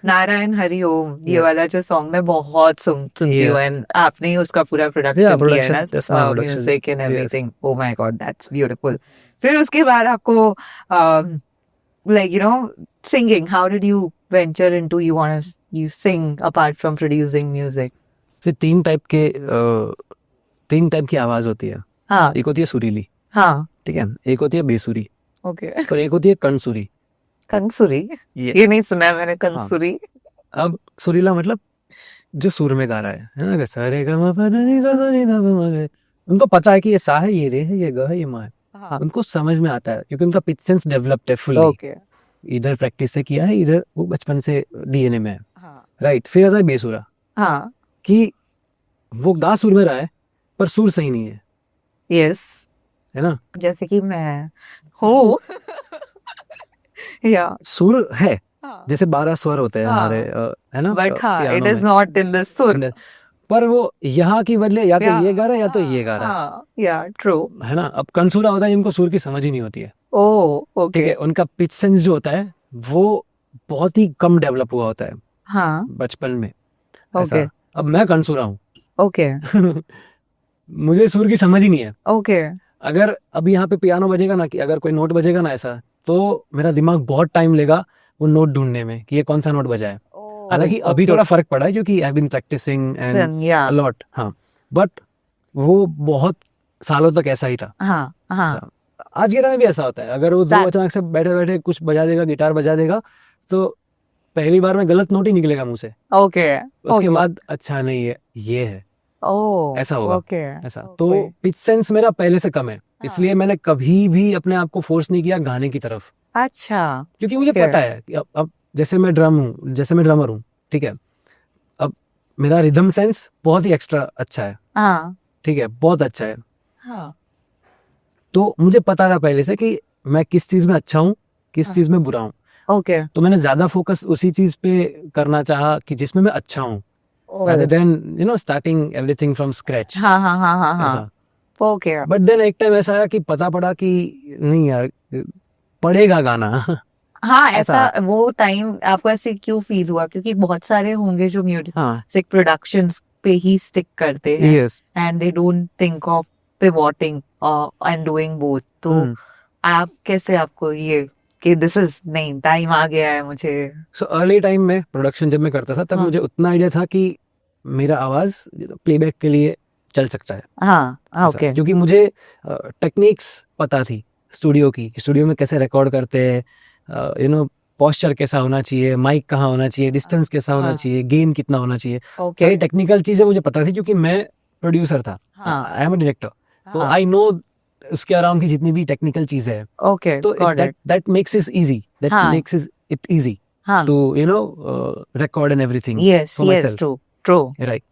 Narayan Hari ओम, ये Yeah. वाला जो सॉन्ग मैं बहुत सुनती हूँ, Yeah. एंड आपने ही उसका पूरा Yeah, प्रोडक्शन किया है production, ना, that's my production. Music and Yes. Everything. Oh my God, that's beautiful. फिर उसके बाद आपको like, you no, singing, how did you venture into, you sing apart from producing music? से तीन टाइप की आवाज होती है। हाँ. एक होती है सुरीली, हाँ. ठीक है, एक होती है बेसुरी, ओके. और एक होती है कंसुरी। कंसुरी? ये ये नहीं सुना है मैंने, कंसुरी. अब सुरीला मतलब जो सुर में गा रहा है ना, सारे गा मा पा धा नी सा सा नी धा पा मा गा। उनको पता है कि ये सा है, ये रे है, ये ग है, ये मा है, हाँ. उनको समझ में आता है क्योंकि उनका पिच सेंस डेवलप्ड है फुली। ओके. इधर प्रैक्टिस से किया है, इधर वो बचपन से डीएनए में है, हाँ. राइट। फिर आता है बेसुरा, हाँ. कि वो गा सुर में रहा है पर सुर सही नहीं है, यस. है ना। जैसे कि मैं हूँ. या. सुर है, हाँ. जैसे 12 स्वर होते हैं हाँ. हमारे, है ना, बट हाँ, पियानो इट इज में। नॉट इन द सुर. पर वो यहाँ की बदले या तो ये गा रहा है या तो ये गा रहा है, हाँ, या ट्रू. है ना। अब कंसूरा होता है जिनको सुर की समझ ही नहीं होती है, ओ, ठीक ओके. है, उनका पिच सेंस जो होता है वो बहुत ही कम डेवलप हुआ होता है हाँ. बचपन में, ओके. ऐसा। अब मैं कंसूरा हूँ, ओके. मुझे सुर की समझ ही नहीं है। ओके. अगर अब यहाँ पे पियानो बजेगा ना, कि अगर कोई नोट बजेगा ना ऐसा, तो मेरा दिमाग बहुत टाइम लेगा वो नोट ढूंढने में कि ये कौन सा नोट बजा है। हालांकि अभी थोड़ा फर्क पड़ा है क्योंकि I have been practising and yeah. A lot, हाँ, बट वो बहुत सालों तक ऐसा ही था। हाँ. हाँ. ऐसा। आज के टाइम में भी ऐसा होता है, अगर वो दो That- अचानक से बैठे बैठे कुछ बजा देगा, गिटार बजा देगा, तो पहली बार में गलत नोट ही निकलेगा मुंह से, ओके. उसके बाद अच्छा नहीं है, ये है, ओ, ऐसा होगा। ओके. ऐसा। तो पिच सेंस मेरा पहले से कम है, इसलिए मैंने कभी भी अपने आप को फोर्स नहीं किया गाने की तरफ, अच्छा. क्योंकि मुझे Okay. पता है कि अब जैसे मैं ड्रमर हूँ, ठीक है, अब मेरा रिदम सेंस बहुत ही एक्स्ट्रा अच्छा है, हाँ. ठीक है, बहुत अच्छा है। हाँ. तो मुझे पता था पहले से कि मैं किस चीज में अच्छा हूँ, किस चीज में बुरा हूँ, ओके. तो मैंने ज्यादा फोकस उसी चीज पे करना चाहा कि जिसमें मैं अच्छा हूँ, rather than starting everything from scratch, हाँ. हाँ. हाँ. हाँ. हाँ. ऐसा। ओके. बट देन एक टाइम ऐसा आया कि पता पड़ा कि नहीं यार, पड़ेगा गाना। हाँ, ऐसा ऐसा। वो टाइम आपको ऐसे क्यों फील हुआ? क्योंकि बहुत सारे होंगे जो म्यूजिक हाँ, प्रोडक्शंस पे ही स्टिक करते हैं, yes, and they don't think of pivoting and doing both. तो आप कैसे, आपको ये कि दिस इज नहीं, टाइम आ गया है मुझे? सो अर्ली टाइम में प्रोडक्शन जब मैं करता था, तब हाँ. मुझे उतना आइडिया था कि मेरा आवाज प्लेबैक के लिए चल सकता है हाँ ऐसा। ओके क्योंकि मुझे टेक्निक्स पता थी स्टूडियो की, स्टूडियो में कैसे रिकॉर्ड करते हैं, यू नो पोस्चर कैसा होना चाहिए, माइक कहाँ होना चाहिए, डिस्टेंस कैसा होना हाँ। चाहिए, गेन कितना होना चाहिए, ओके सारी टेक्निकल चीज़ें मुझे पता थी क्योंकि मैं प्रोड्यूसर था, हाँ। आई एम अ डायरेक्टर, तो हाँ। आई नो उसके अराउंड की जितनी भी टेक्निकल चीज़ें हैं, ओके तो got it that makes that हाँ। मेक्स इट इजी हाँ to you know record and everything yes for my yes self, true true right.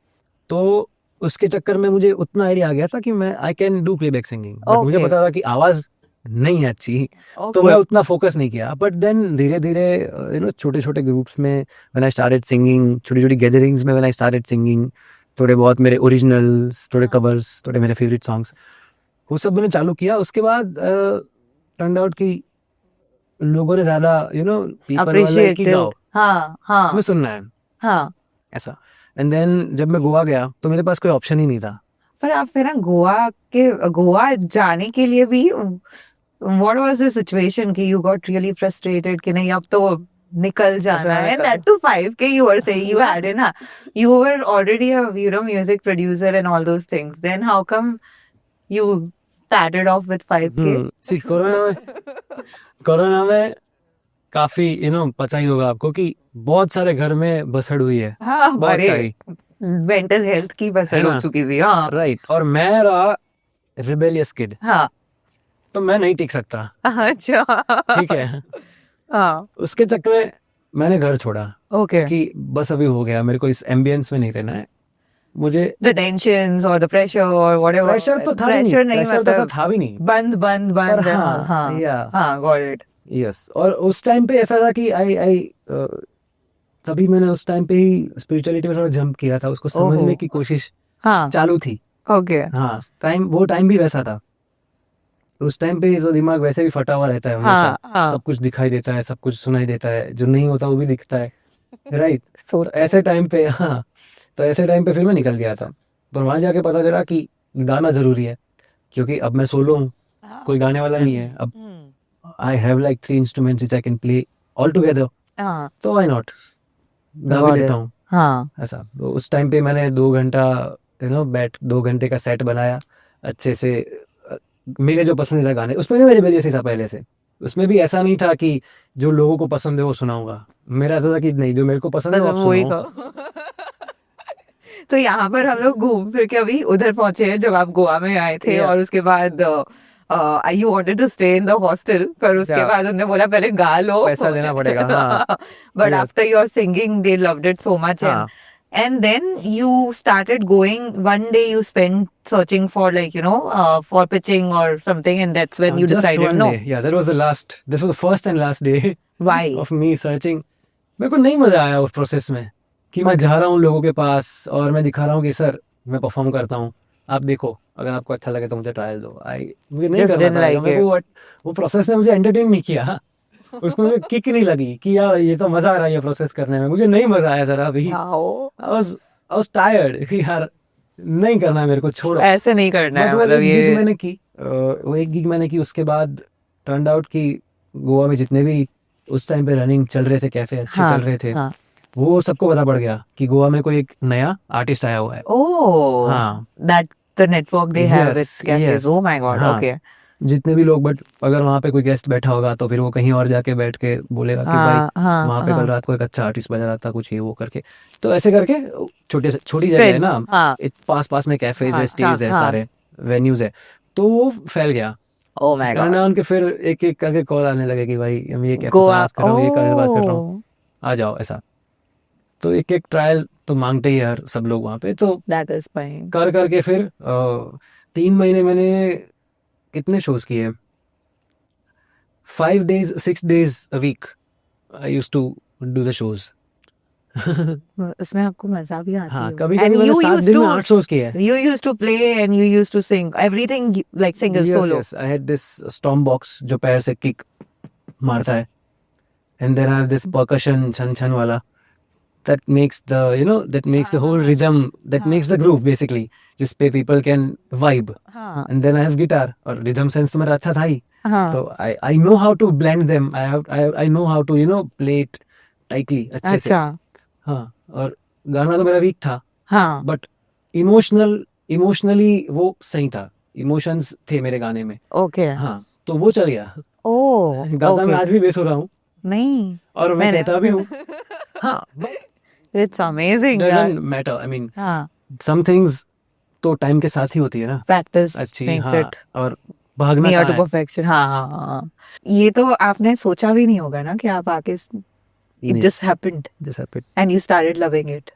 तो उसके चक्कर में मुझे उतना आइडिया आ गया था कि मैं I can do playback singing, but मुझे Okay. पता था कि आवाज़ नहीं है अच्छी, तो मैं उतना फोकस नहीं किया। बट देन धीरे धीरे यू नो छोटे छोटे ग्रुप्स में व्हेन आई स्टार्टेड सिंगिंग, छोटी छोटी गैदरिंग्स में व्हेन आई स्टार्टेड सिंगिंग, थोड़े बहुत मेरे ओरिजिनल्स, थोड़े कवर्स, थोड़े मेरे फेवरेट सॉन्ग्स, वो सब मैंने चालू किया। उसके बाद टर्न आउट कि लोगों ने ज़्यादा यू नो पीपल वाला की गाओ, हाँ हाँ हमें सुनना है हाँ ऐसा। एंड देन जब मैं गोवा गया तो मेरे पास कोई ऑप्शन ही नहीं था। पर आप फिर ना गोवा जाने के लिए भी व्हाट वाज द सिचुएशन कि यू गॉट रियली फ्रस्ट्रेटेड कि नहीं अब तो निकल जाना है, and that to 5K you were saying you had in you were already a music producer and all those things, then how come you started off with 5K? See corona में काफी you know पता ही होगा आपको कि बहुत सारे घर में बसड़ हुई है, हाँ बहुत अरे सारी, मेंटल हेल्थ की बसर है हो ना? चुकी थी हाँ राइट। और मैं रहा रिबेलियस किड, हाँ तो मैं नहीं टिक सकता, अच्छा ठीक है। हाँ उसके चक्कर में मैंने घर छोड़ा ओके कि बस अभी हो गया, मेरे को इस एम्बियंस में नहीं रहना है। मुझे the tensions or the pressure or whatever pressure तो था भी नहीं, pressure नहीं प्रेशर तो ऐसा मतलब था भी नहीं, बंद बंद पर बंद हाँ, हाँ या हाँ got it यस। और उस टाइम पे ऐसा था कि आई तभी मैंने उस टाइम पे ही स्पिरिचुअलिटी में थोड़ा जंप किया था, उसको समझने ओहो। की कोशिश हाँ चालू थी। ओके हाँ, वो टाइम भी वैसा था। उस टाइम पे जो दिमाग वैसे भी फटा हुआ रहता है हमेशा, हाँ हाँ सब कुछ दिखाई देता है, सब कुछ सुनाई देता है, जो नहीं होता वो भी दिखता है, राइट। So- तो ऐसे टाइम पे हाँ, तो ऐसे टाइम पे फिर मैं निकल गया था। पर वहां जाके पता चला कि गाना जरूरी है, क्योंकि अब मैं सोलो हूँ, कोई गाने वाला नहीं है। अब I have like 3 instruments which I can play all together, हाँ तो व्हाई नॉट, गा Got भी it. लेता हूँ हाँ ऐसा। तो उस टाइम पे मैंने 2 घंटा यू नो 2 घंटे का सेट बनाया अच्छे से। मेरे जो पसंदीदा गाने, उसमें भी मेरे वजह से था पहले से, उसमें भी ऐसा नहीं था कि जो लोगों को पसंद है वो सुनाऊंगा। मेरा ऐसा था कि नहीं, जो मेरे को पसंद है वो मतलब आप वही सुनाओ। का तो यहाँ पर हम लोग घूम फिर के अभी उधर पहुंचे हैं जब आप गोवा में आए थे Yeah. और उसके बाद you wanted to stay in the hostel, पर उसके Yeah. बाद उन्होंने बोला पहले गा लो पैसा देना पड़ेगा, हाँ। But Yes. After your singing they loved it so much हाँ। and then you started going, one day you spent searching for like for pitching or something, and that's when you Just decided one no day. Yeah, that was the last. This was the first and last day why of me searching. मेरे को नहीं मजा आया उस process में कि मैं जा रहा हूँ लोगों के पास और मैं दिखा रहा हूँ कि सर मैं परफॉर्म करता हूँ, आप देखो, अगर आपको अच्छा लगे तो मुझे ट्रायल दो। मुझे नहीं Just करना didn't था like मेरे को। वो प्रोसेस ने मुझे एंटरटेन नहीं किया, उसमें मुझे किक नहीं लगी कि यार ये तो मजा आ रहा है ये प्रोसेस करने में, मुझे नहीं मजा आया जरा भी। How? I was tired कि यार नहीं करना है मेरे को, छोड़ो। ऐसे नहीं करना है बट वो मतलब एक गिग ये मैंने की, वो एक गिग मैंने की, उसके बाद टर्न आउट कि गोवा में जितने भी उस टाइम पे रनिंग चल रहे थे, कैफे अच्छे हाँ, चल रहे थे, हाँ. वो सबको पता पड़ गया कि गोवा में कोई एक नया आर्टिस्ट आया हुआ है। Oh, हाँ। that the network they have with Yes, cafes. yes. Oh my God. हाँ। Okay. जितने भी लोग, बट अगर वहाँ पे कोई गेस्ट बैठा होगा तो फिर वो कहीं और जाके बैठ के बोलेगा कि भाई हाँ, वहाँ पे हाँ. कल रात को एक अच्छा आर्टिस्ट बजा रहा था, कुछ ये वो करके। तो ऐसे करके छोटी जगह है ना, हाँ. पास में कैफेज हाँ, है, स्टेज है, हाँ. सारे वेन्यूज है, तो वो फैल गया। Oh my God. उनके फिर एक एक करके कॉल आने लगे कि भाई हम ये कैफे Goa. बात कर रहा हूँ, ये कैफे बात कर रहा हूँ, Oh, आ जाओ ऐसा। तो एक एक ट्रायल तो मांगते ही यार सब लोग वहाँ पे। तो that is fine. कर करके फिर 3 महीने मैंने कितने शोज किए, 5 days 6 days a week I used to do the shows। इसमें आपको मजा भी आती हाँ, है. कभी And कभी मैंने you 7 used दिन में to 8 शोज किए हैं। you used to play and you used to sing everything like single solo. Yes, I had this storm box जो पैर से किक मारता है, and then I have this percussion छन छन वाला that makes the whole rhythm, that makes the groove basically, जिस पे people can vibe। हाँ. And then I have guitar, और rhythm sense तो मेरा अच्छा था ही, हाँ. so I know how to blend them, I know how to play it tightly अच्छे से। अच्छा. हाँ, और गाना तो मेरा वीक था, हाँ. बट इमोशनल इमोशनली वो सही था, इमोशंस थे मेरे गाने में। ओके। हाँ, तो वो चल गया। ओह, गाता मैं ओके। आज भी बेसुरा रहा हूँ नहीं, और मैं मैंने कहता भी हूँ। हाँ, बट इट्स अमेजिंग यार। डजंट मैटर, आई मीन हाँ, सम थिंग्स तो टाइम के साथ ही होती है ना प्रैक्टिस अच्छी। मेक्स हाँ, इट और भागना नियर कहाँ टू है। परफेक्शन। हाँ, हाँ, हाँ। ये तो आपने सोचा भी नहीं होगा ना कि आप आके, इट नहीं, जस्ट हैपेंड जैसा पे and you started loving it.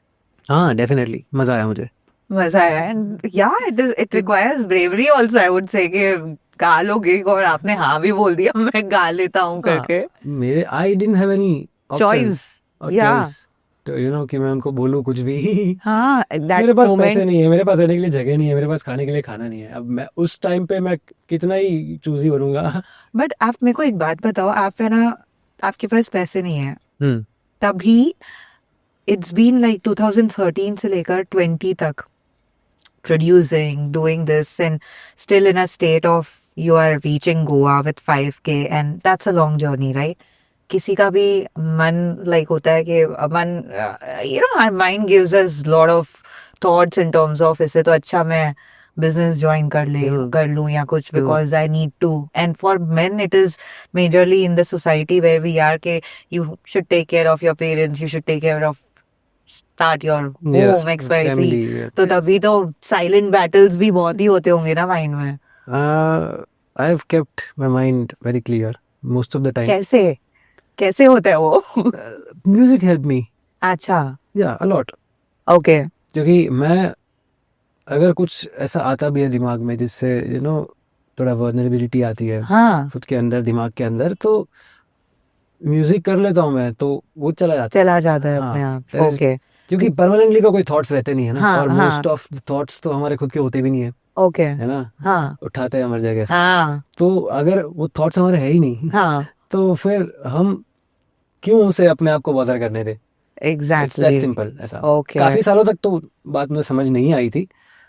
हाँ, डेफिनेटली मजा आया मुझे। मजा आया। एंड या it requires bravery also, I would say कि गा लोगे और आपने हाँ भी बोल दिया मैं गा लेता हूँ हाँ, करके। मेरे I didn't have any option choice. और या, चॉइस, तो कि मैं उनको बोलूँ कुछ भी। हाँ, दैट मेरे पास पैसे मोमेंट। नहीं है, मेरे पास रहने के लिए जगह नहीं है, मेरे पास खाने के लिए खाना नहीं है। अब मैं उस टाइम पे मैं कितना ही चूजी बनूंगा। बट आप मेरे को एक बात बताओ, आप है ना, आपके पास पैसे नहीं है हम्म, तभी, इट्स बीन लाइक 2013 से लेकर 20 तक producing, doing this, and still in a state of you are reaching Goa with 5K, and that's a long journey, right? किसी का भी मन like होता है कि मन, our mind gives us lot of thoughts in terms of इससे तो अच्छा मैं business join कर लूँ या कुछ, because I need to. And for men it is majorly in the society where we are कि you should take care of your parents, you should take care of start your Yes, home XYZ। family, yes. तो तभी तो silent battles भी बहुत ही होते होंगे ना mind में। I have kept my mind very clear most of the time. कैसे कैसे होता है वो? Music helped me, अच्छा, yeah, a lot. ओके। क्योंकि मैं अगर कुछ ऐसा आता भी है दिमाग में जिससे थोड़ा वर्नरेबिलिटी आती है हाँ, खुद के अंदर, दिमाग के अंदर, तो म्यूजिक कर लेता हूँ मैं, तो वो चला जाता चला जाता है हाँ, अपने आप। there is- ओके, क्योंकि परमानेंटली तो कोई थॉट्स रहते नहीं है ना, हाँ, और हाँ। मोस्ट ऑफ थॉट्स तो हमारे खुद के होते भी नहीं है, ओके, है ना, हाँ, उठाते हैं हर जगह से। हाँ, तो अगर वो थॉट्स हमारे है ही नहीं, हाँ, तो फिर हम क्यों उसे अपने आप को बॉदर करने दे। It's that exactly. simple, ऐसा। ओके, काफी सालों तक तो बात मुझे समझ नहीं आई थी,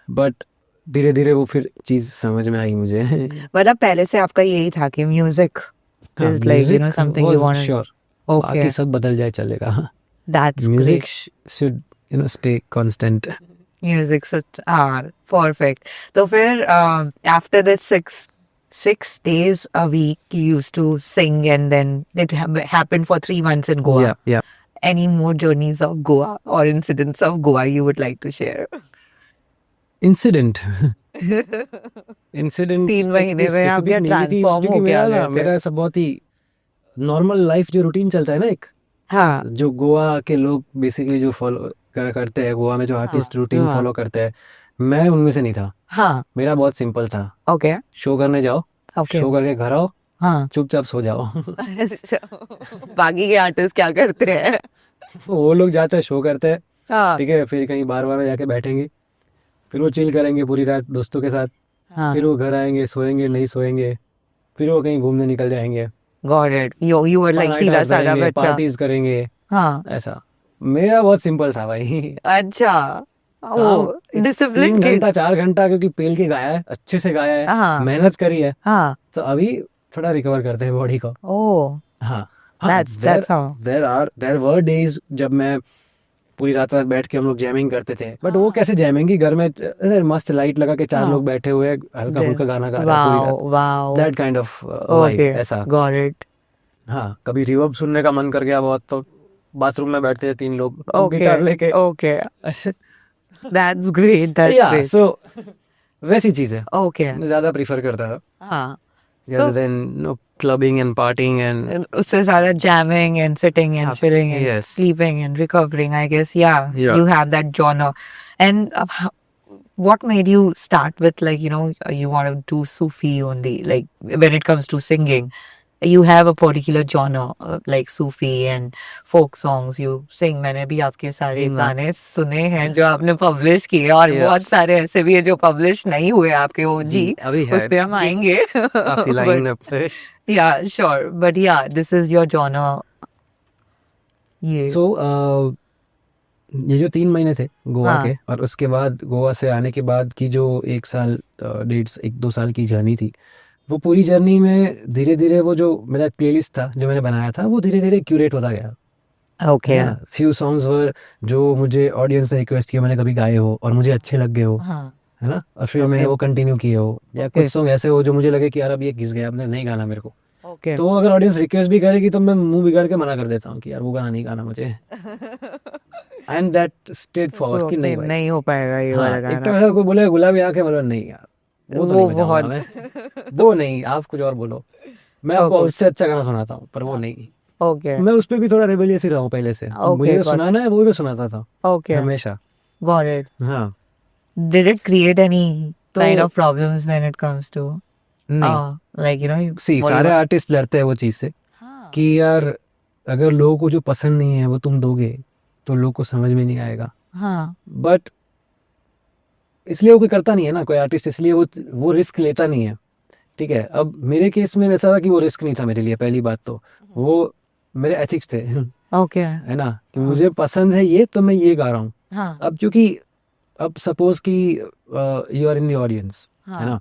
बट धीरे धीरे वो फिर चीज समझ में आई मुझे। मतलब पहले से आपका यही था कि म्यूजिक हाँ, is like music something you want. Sure, okay, बाकी सब बदल जाए चलेगा। That's music great. Should stay constant. Music are perfect. तो फिर after that 6 days a week you used to sing, and then it happened for 3 months in Goa. या Any more journeys of Goa or incidents of Goa you would like to share? Incident incident 3 महीने में आप क्या transform क्योंकि होके आ गए थे? मेरा ऐसा बहुत ही नॉर्मल लाइफ जो रूटीन चलता है ना, एक हाँ, जो गोवा के लोग बेसिकली जो फॉलो करते हैं, गोवा में जो आर्टिस्ट रूटीन हाँ। फॉलो करते हैं, मैं उनमें से नहीं था। हाँ, मेरा बहुत सिंपल था, ओके, शो करने जाओ, ओके, शो करके घर आओ, हाँ। चुपचाप सो जाओ। बाकी के आर्टिस्ट क्या करते हैं? वो लोग जाते हैं, शो करते हैं, हाँ, ठीक है, फिर कहीं बार बार में जाके बैठेंगे, फिर वो चिल करेंगे पूरी रात दोस्तों के साथ, हाँ, फिर वो घर आएंगे, सोएंगे नहीं सोएंगे, फिर वो कहीं घूमने निकल जाएंगे, got it. You were like सीधा साधा बच्चा। पार्टीज करेंगे, हाँ, ऐसा। मेरा बहुत सिंपल था भाई। अच्छा, वो डिसिप्लिन 3 किड। घंटा 4 घंटा क्योंकि पेल के गाया है, अच्छे से गाया है, हाँ, मेहनत करी है, हाँ, तो अभी थोड़ा रिकवर करते हैं बॉडी को। ओह, हाँ, that's how। There were days जब मैं पूरी रात रात बैठ के हम लोग जैमिंग करते थे, बट वो कैसे जैमिंग की, घर में मस्त लाइट लगा के 4 हाँ। लोग बैठे हुए हल्का फुल्का गाना गा रहे हैं पूरी रात, wow, that kind of vibe, okay, ऐसा। Got it. हाँ, कभी रिवर्ब सुनने का मन कर गया बहुत, तो बाथरूम में बैठते थे 3 लोग ओके, गिटार लेके, ओके, ऐसे। दैट्स ग्रेट, दैट्स या ग्रेट। सो वैसी चीज है, ओके, मैं ज्यादा प्रीफर करता था हाँ। rather than clubbing and partying and उससे ज्यादा jamming and sitting and हाँ, chilling and yes. sleeping and recovering, I guess. Yeah, Yeah. you have that genre. And what made you start with, like, you want to do Sufi only, like when it comes to singing? You have a particular genre, like Sufi and folk songs you sing. मैंने भी आपके सारे गाने सुने हैं जो आपने publish किए, और Yes. बहुत सारे ऐसे भी है जो पब्लिश नहीं हुए आपके ओजी, अभी है उस पे हम आएंगे। काफी लाइन अप पे। Yeah, sure. But yeah, this is your genre. ये सो ये जो 3 महीने थे गोवा हाँ। के, और उसके बाद गोवा से आने के बाद की जो 1 साल 1.5 2 साल की जर्नी थी, वो पूरी जर्नी में धीरे धीरे वो जो मेरा प्लेलिस्ट था जो मैंने बनाया था, वो धीरे धीरे क्यूरेट होता गया। okay. फ्यू सॉन्ग्स वर जो मुझे ऑडियंस ने रिक्वेस्ट किया, मैंने कभी गाए हो और मुझे अच्छे लग गए हो, हाँ, है ना, और फिर मैंने वो कंटिन्यू किए हो, या कुछ Okay. सॉन्ग ऐसे हो जो मुझे लगे कि यार अब ये घिस गया, अब नहीं गाना मेरे को, Okay. तो अगर ऑडियंस रिक्वेस्ट भी करेगी तो मैं मुंह बिगाड़ के मना कर देता हूँ कि यार वो गाना नहीं गाना मुझे, एंड दैट स्ट्रेट फॉरवर्ड कि नहीं भाई। नहीं हो पाएगा ये वाला हाँ, एक गाना। टाइम ऐसा कोई बोले गुलाबी आंखें, बोला नहीं यार वो तो वो नहीं बजाऊंगा मैं, वो नहीं, आप कुछ और बोलो, मैं आपको Okay. उससे अच्छा गाना सुनाता हूँ, पर वो नहीं। Okay. मैं उस पर भी थोड़ा रेबेलियस ही रहा हूँ पहले से, मुझे Okay, जो got सुनाना है वो भी सुनाता था Okay. हमेशा। Got it. हाँ, Did it create any kind तो of problems when it comes to नहीं, like you know see what सारे you आर्टिस्ट लड़ते हैं वो चीज़ से हाँ कि यार अगर लोगों को जो पसंद नहीं है वो तुम दोगे तो लोग को समझ में नहीं आएगा, हाँ बट इसलिए वो कोई करता नहीं है ना, कोई आर्टिस्ट, इसलिए वो रिस्क लेता नहीं है। ठीक है, अब मेरे केस में वैसा था कि वो रिस्क नहीं था मेरे लिए, पहली बात तो वो मेरे एथिक्स थे Okay. है ना, कि हाँ। मुझे पसंद है ये तो मैं ये गा रहा हूँ। हाँ अब क्योंकि अब सपोज कि you are in the audience, है हाँ ना,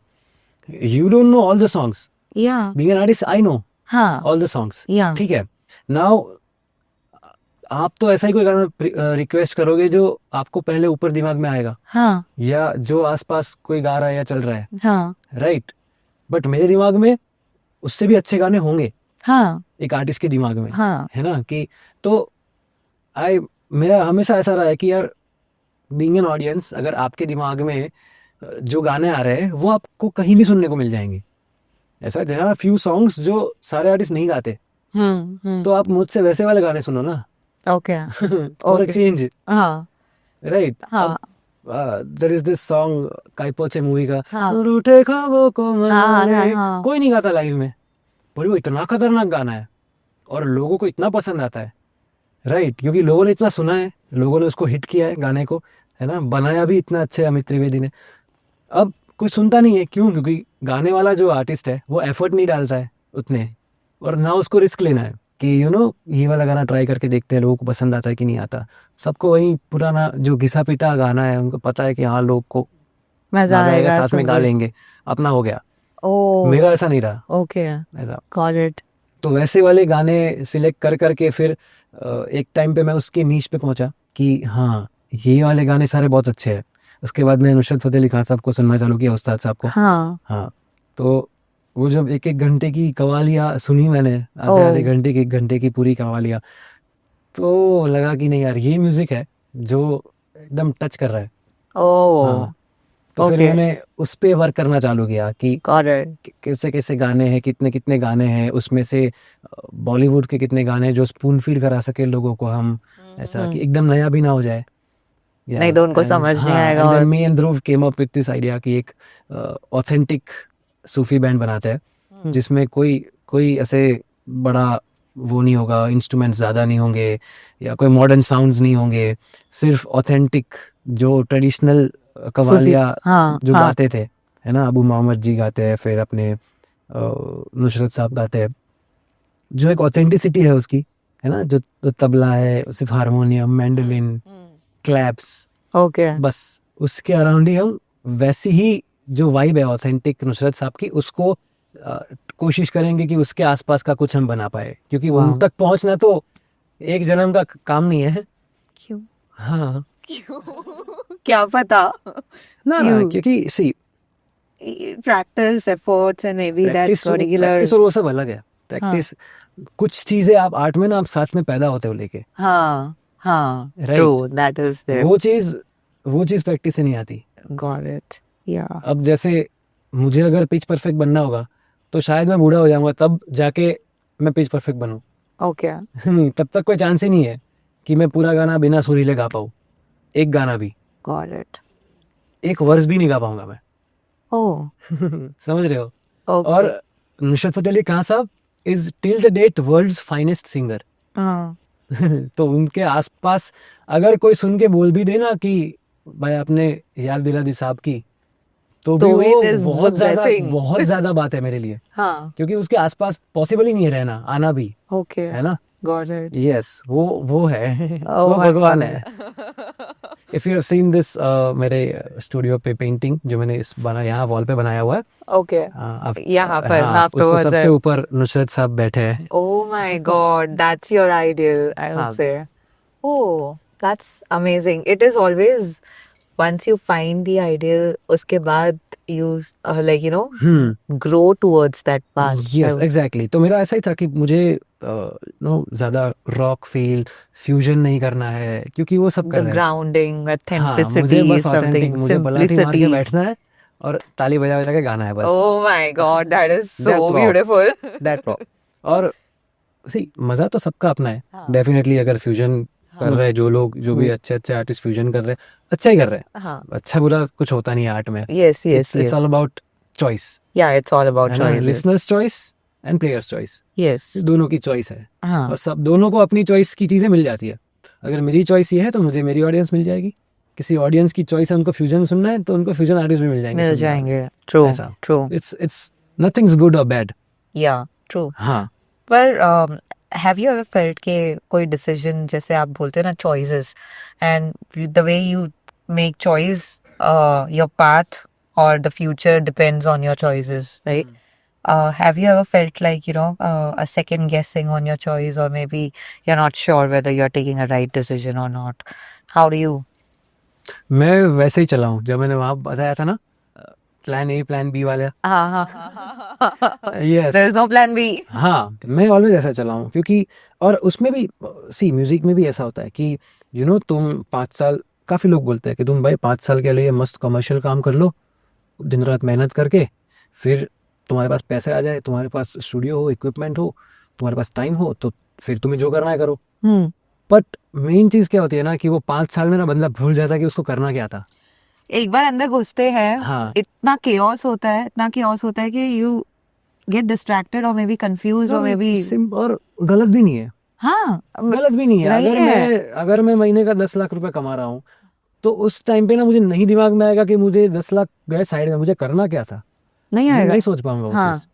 you don't know all the songs, yeah being an artist I know हाँ ऑल द सॉन्ग्स, yeah ठीक है। नाउ आप तो ऐसा ही कोई गाना रिक्वेस्ट करोगे जो आपको पहले ऊपर दिमाग में आएगा, हाँ या जो आसपास कोई गा रहा है या चल रहा है, हाँ राइट, बट मेरे दिमाग में उससे भी अच्छे गाने होंगे हाँ एक आर्टिस्ट के दिमाग में, हाँ है ना, कि तो आई मेरा हमेशा ऐसा रहा है कि यार बीइंग एन ऑडियंस, अगर आपके दिमाग में जो गाने आ रहे हैं वो आपको कहीं भी सुनने को मिल जाएंगे। ऐसा देयर आर फ्यू सॉन्ग्स जो सारे आर्टिस्ट नहीं गाते, तो आप मुझसे वैसे वाले गाने सुनो ना okay for a Okay. Change, हाँ राइट। हाँ there is this song Kai Po Che movie का, हाँ रूठे ख्वाबों को हाँ मनाने, हाँ कोई नहीं गाता लाइव में, पर वो इतना खतरनाक गाना है और लोगों को इतना पसंद आता है, राइट, क्योंकि लोगों ने इतना सुना है, लोगों ने उसको हिट किया है गाने को, है ना, बनाया भी इतना अच्छा है अमित त्रिवेदी ने। अब कोई सुनता नहीं है, क्यों? क्योंकि गाने वाला जो आर्टिस्ट है वो एफर्ट नहीं डालता है उतने, और ना उसको रिस्क लेना है कि ये वाला गाना ट्राई करके देखते हैं लोगों को पसंद आता है कि नहीं आता। सबको वही पुराना जो घिसा पिटा गाना है, उनको पता है कि हाँ लोग को मजा मजा आएगा, आएगा साथ में गा सुनकर लेंगे, अपना हो गया। oh मेरा ऐसा नहीं रहा, okay ऐसा। got it तो वैसे वाले गाने सिलेक्ट कर करके फिर एक टाइम पे मैं उसके नीच पे पहुंचा कि हाँ ये वाले गाने सारे बहुत अच्छे हैं। उसके बाद मैं नुसरत फतेह अली खान साहब को सुनना चालू किया, उस्ताद साहब को। हाँ हाँ, तो वो जब एक एक घंटे की कवालियाँ सुनी मैंने, आधे आधे Oh. घंटे की, एक घंटे की पूरी कवालियाँ, तो लगा कि नहीं यार ये म्यूजिक है जो एकदम टच कर रहा है। oh हाँ, तो फिर Okay. मैंने उस पे वर्क करना चालू किया कि got it कैसे कैसे गाने हैं, कितने कितने गाने हैं उसमें से, बॉलीवुड के कितने गाने हैं जो स्पून फीड करा सके लोगों को हम, ऐसा कि एकदम नया भी ना हो जाए। नहीं तो उनको समझ नहीं आएगा। और और me and Dhruv came up with this idea कि एक ऑथेंटिक सूफी बैंड बनाते हैं जिसमें कोई कोई ऐसे बड़ा वो नहीं होगा, इंस्ट्रूमेंट्स ज़्यादा नहीं होंगे या कोई मॉडर्न साउंड्स नहीं होंगे, सिर्फ ऑथेंटिक जो ट्रेडिशनल कवालियाँ हाँ जो हाँ गाते थे, है ना, अबू मोहम्मद जी गाते हैं, फिर अपने नुसरत साहब गाते हैं, जो एक ऑथेंटिसिटी है उसकी, है ना, जो तबला है, सिर्फ हारमोनियम, मैंडोलिन, क्लैप्स, okay बस उसके अराउंड ही हम वैसी ही जो वाइब है ऑथेंटिक नुसरत साहब की, उसको कोशिश करेंगे कि उसके आसपास का कुछ हम बना पाए, क्योंकि उन Wow. तक पहुंचना तो एक जन्म का काम नहीं है। क्यों हाँ, क्या पता ना क्यों? क्योंकि सी practice efforts and maybe that practice particular practice और वो सब अलग है। प्रैक्टिस कुछ चीजें आप आर्ट में ना आप साथ में पैदा होते हो लेके, हाँ हाँ Right. true that is there वो चीज प्रैक्टिस से नहीं आती। got it yeah अब जैसे मुझे अगर पिच परफेक्ट बनना होगा तो शायद मैं बूढ़ा हो जाऊंगा तब जाके मैं पिच परफेक्ट बनूं। okay तब तक कोई चांस ही नहीं है कि मैं पूरा गाना बिना सुरीले गा पाऊँ, एक गाना भी, got it एक वर्स भी नहीं गा पाऊंगा मैं। oh समझ रहे हो? okay और Nusrat Fateh Ali Khan Sahab is till the date world's finest singer. हाँ तो उनके आसपास अगर कोई सुन के बोल भी देना कि भाई आपने याद दिला दी साहब की, तो भी तो वो it is blessing. बहुत ज्यादा बात है मेरे लिए, हाँ क्योंकि उसके आसपास पॉसिबल ही नहीं है रहना, आना भी, okay है ना। got it यस, वो है Oh वो my भगवान God. है। If you have seen this, मेरे स्टूडियो पे पेंटिंग जो मैंने इस बना यहाँ वॉल पे बनाया हुआ है, okay यहाँ पर हाँ, उसको afterwards सबसे ऊपर नुसरत साहब बैठे हैं। oh my god that's your ideal I would हाँ। say oh that's amazing it is always once you find the ideal, उसके बाद you like grow towards that path. Yes exactly, तो मेरा ऐसा ही था कि मुझे ज़्यादा रॉक फील फ्यूजन नहीं करना है, क्योंकि वो सब कर The रहे हैं। grounding, हाँ, मुझे authenticity, बस ऑथेंटिक, something, मुझे पलाठी मार के simplicity. बैठना है और ताली बजा बजा के गाना है बस। Oh my God, that is so That rock. beautiful. That rock. और सी मज़ा तो सबका अपना है हाँ। डेफिनेटली। अगर फ्यूजन कर रहे हैं जो लोग, जो भी अच्छे अच्छे आर्टिस्ट फ्यूजन कर रहे हैं, अच्छा ही कर रहे हैं। हाँ. अच्छा बुरा कुछ होता नहीं है आर्ट में। Yes, yes, it's yes. All about choice, Yeah, it's all about है ना? choices. Listeners choice and players choice, Yes. दोनों की चॉइस है। हाँ. और सब दोनों को अपनी चॉइस की चीज़ें मिल जाती है। अगर मेरी चॉइस ये है तो मुझे मेरी ऑडियंस मिल जाएगी। किसी ऑडियंस की चॉइस है, उनको फ्यूजन सुनना है तो उनको फ्यूजन आर्टिस्ट भी मिल जाएंगे। मिल जाएंगे. True. ऐसा। True. इट्स नथिंग्स गुड और बैड। Yeah. True. हाँ, पर have you ever felt कि कोई decision, जैसे आप बोलते हैं ना choices, and the way you make choice, your path or the future depends on your choices, right? Have you ever felt like a second guessing on your choice, or maybe you're not sure whether you're taking a right decision or not? How do you? मैं वैसे ही चला हूँ। जब मैंने वहाँ बताया था ना, प्लान ए प्लान बी वाला, yes, There is no plan B. हाँ, मैं ऑलवेज ऐसा चला हूँ। क्योंकि और उसमें भी सी म्यूजिक में भी ऐसा होता है कि तुम 5 साल, काफ़ी लोग बोलते हैं कि तुम भाई 5 साल के लिए मस्त कमर्शियल काम कर लो, दिन रात मेहनत करके, फिर तुम्हारे पास पैसे आ जाए, तुम्हारे पास स्टूडियो हो, इक्विपमेंट हो, तुम्हारे पास टाइम हो, तो फिर तुम्हें जो करना है करो। बट मेन चीज़ क्या होती है ना कि वो 5 साल में ना बंदा भूल जाता है कि उसको करना क्या था। एक बार अंदर घुसते हैं, हाँ। इतना chaos होता है कि you get distracted or maybe confused or maybe और गलत भी नहीं है। हाँ, गलत भी नहीं है। नहीं है। अगर मैं महीने का 10 लाख रुपए कमा रहा हूँ, तो उस टाइम पे ना मुझे नहीं दिमाग में आएगा कि मुझे 10 लाख गए साइड में, मुझे करना क्या था, नहीं मैं आएगा। नहीं सोच पाऊंगा वो हाँ। चीज़।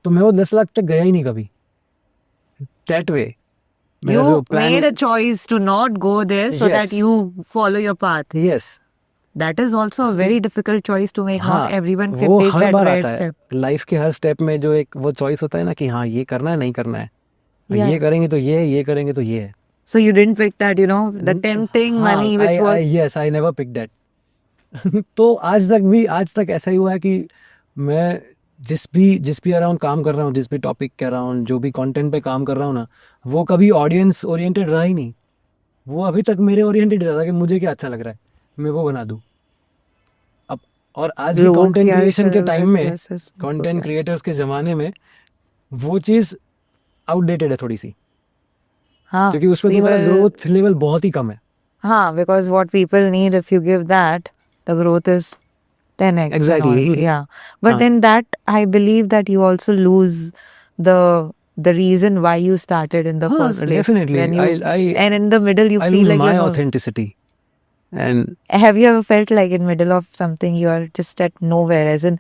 तो मैं वो 10 लाख तक गया ही नहीं कभी। That way You made a choice to not go there so that Yes. you follow your path. Yes, That is also a very difficult choice to make. हाँ, Not everyone can वो take her that bar right आता है step. Life के हर step में। जो एक वो choice होता है ना कि हाँ ये करना है, नहीं करना है, Yeah. ये करेंगे तो ये करेंगे तो ये है। So you didn't pick that, the tempting money which was. Yes, I never pick that. तो आज तक ऐसा ही हुआ है कि मैं जिस भी अराउंड काम कर रहा हूँ, जिस भी टॉपिक के अराउंड, जो भी कंटेंट पे काम कर रहा हूँ ना, वो कभी ऑडियंस ओरिएंटेड रहा ही नहीं। वो अभी तक मेरे ओरिएंटेड रहा था कि मुझे क्या अच्छा लग रहा है, मैं वो बना दूँ। अब और आज भी लोगों कंटेंट की क्रिएशन के ऐसे टाइम में, process- कंटेंट क्रिएटर्स के ज़माने में वो चीज़ आउटडेटेड है थोड़ी सी, हाँ, क्योंकि उसमें तुम्हारा people- ग्रोथ लेवल बहुत ही कम है। हाँ, because what people need, if you give that, the growth is 10x. and Exactly. all. Yeah. But हाँ. then that, I believe that you also lose the reason why you started in the हाँ, first place. definitely. When you, I and in the middle you I feel lose like my you're no- authenticity. And Have you ever felt like in middle of something you are just at nowhere, as in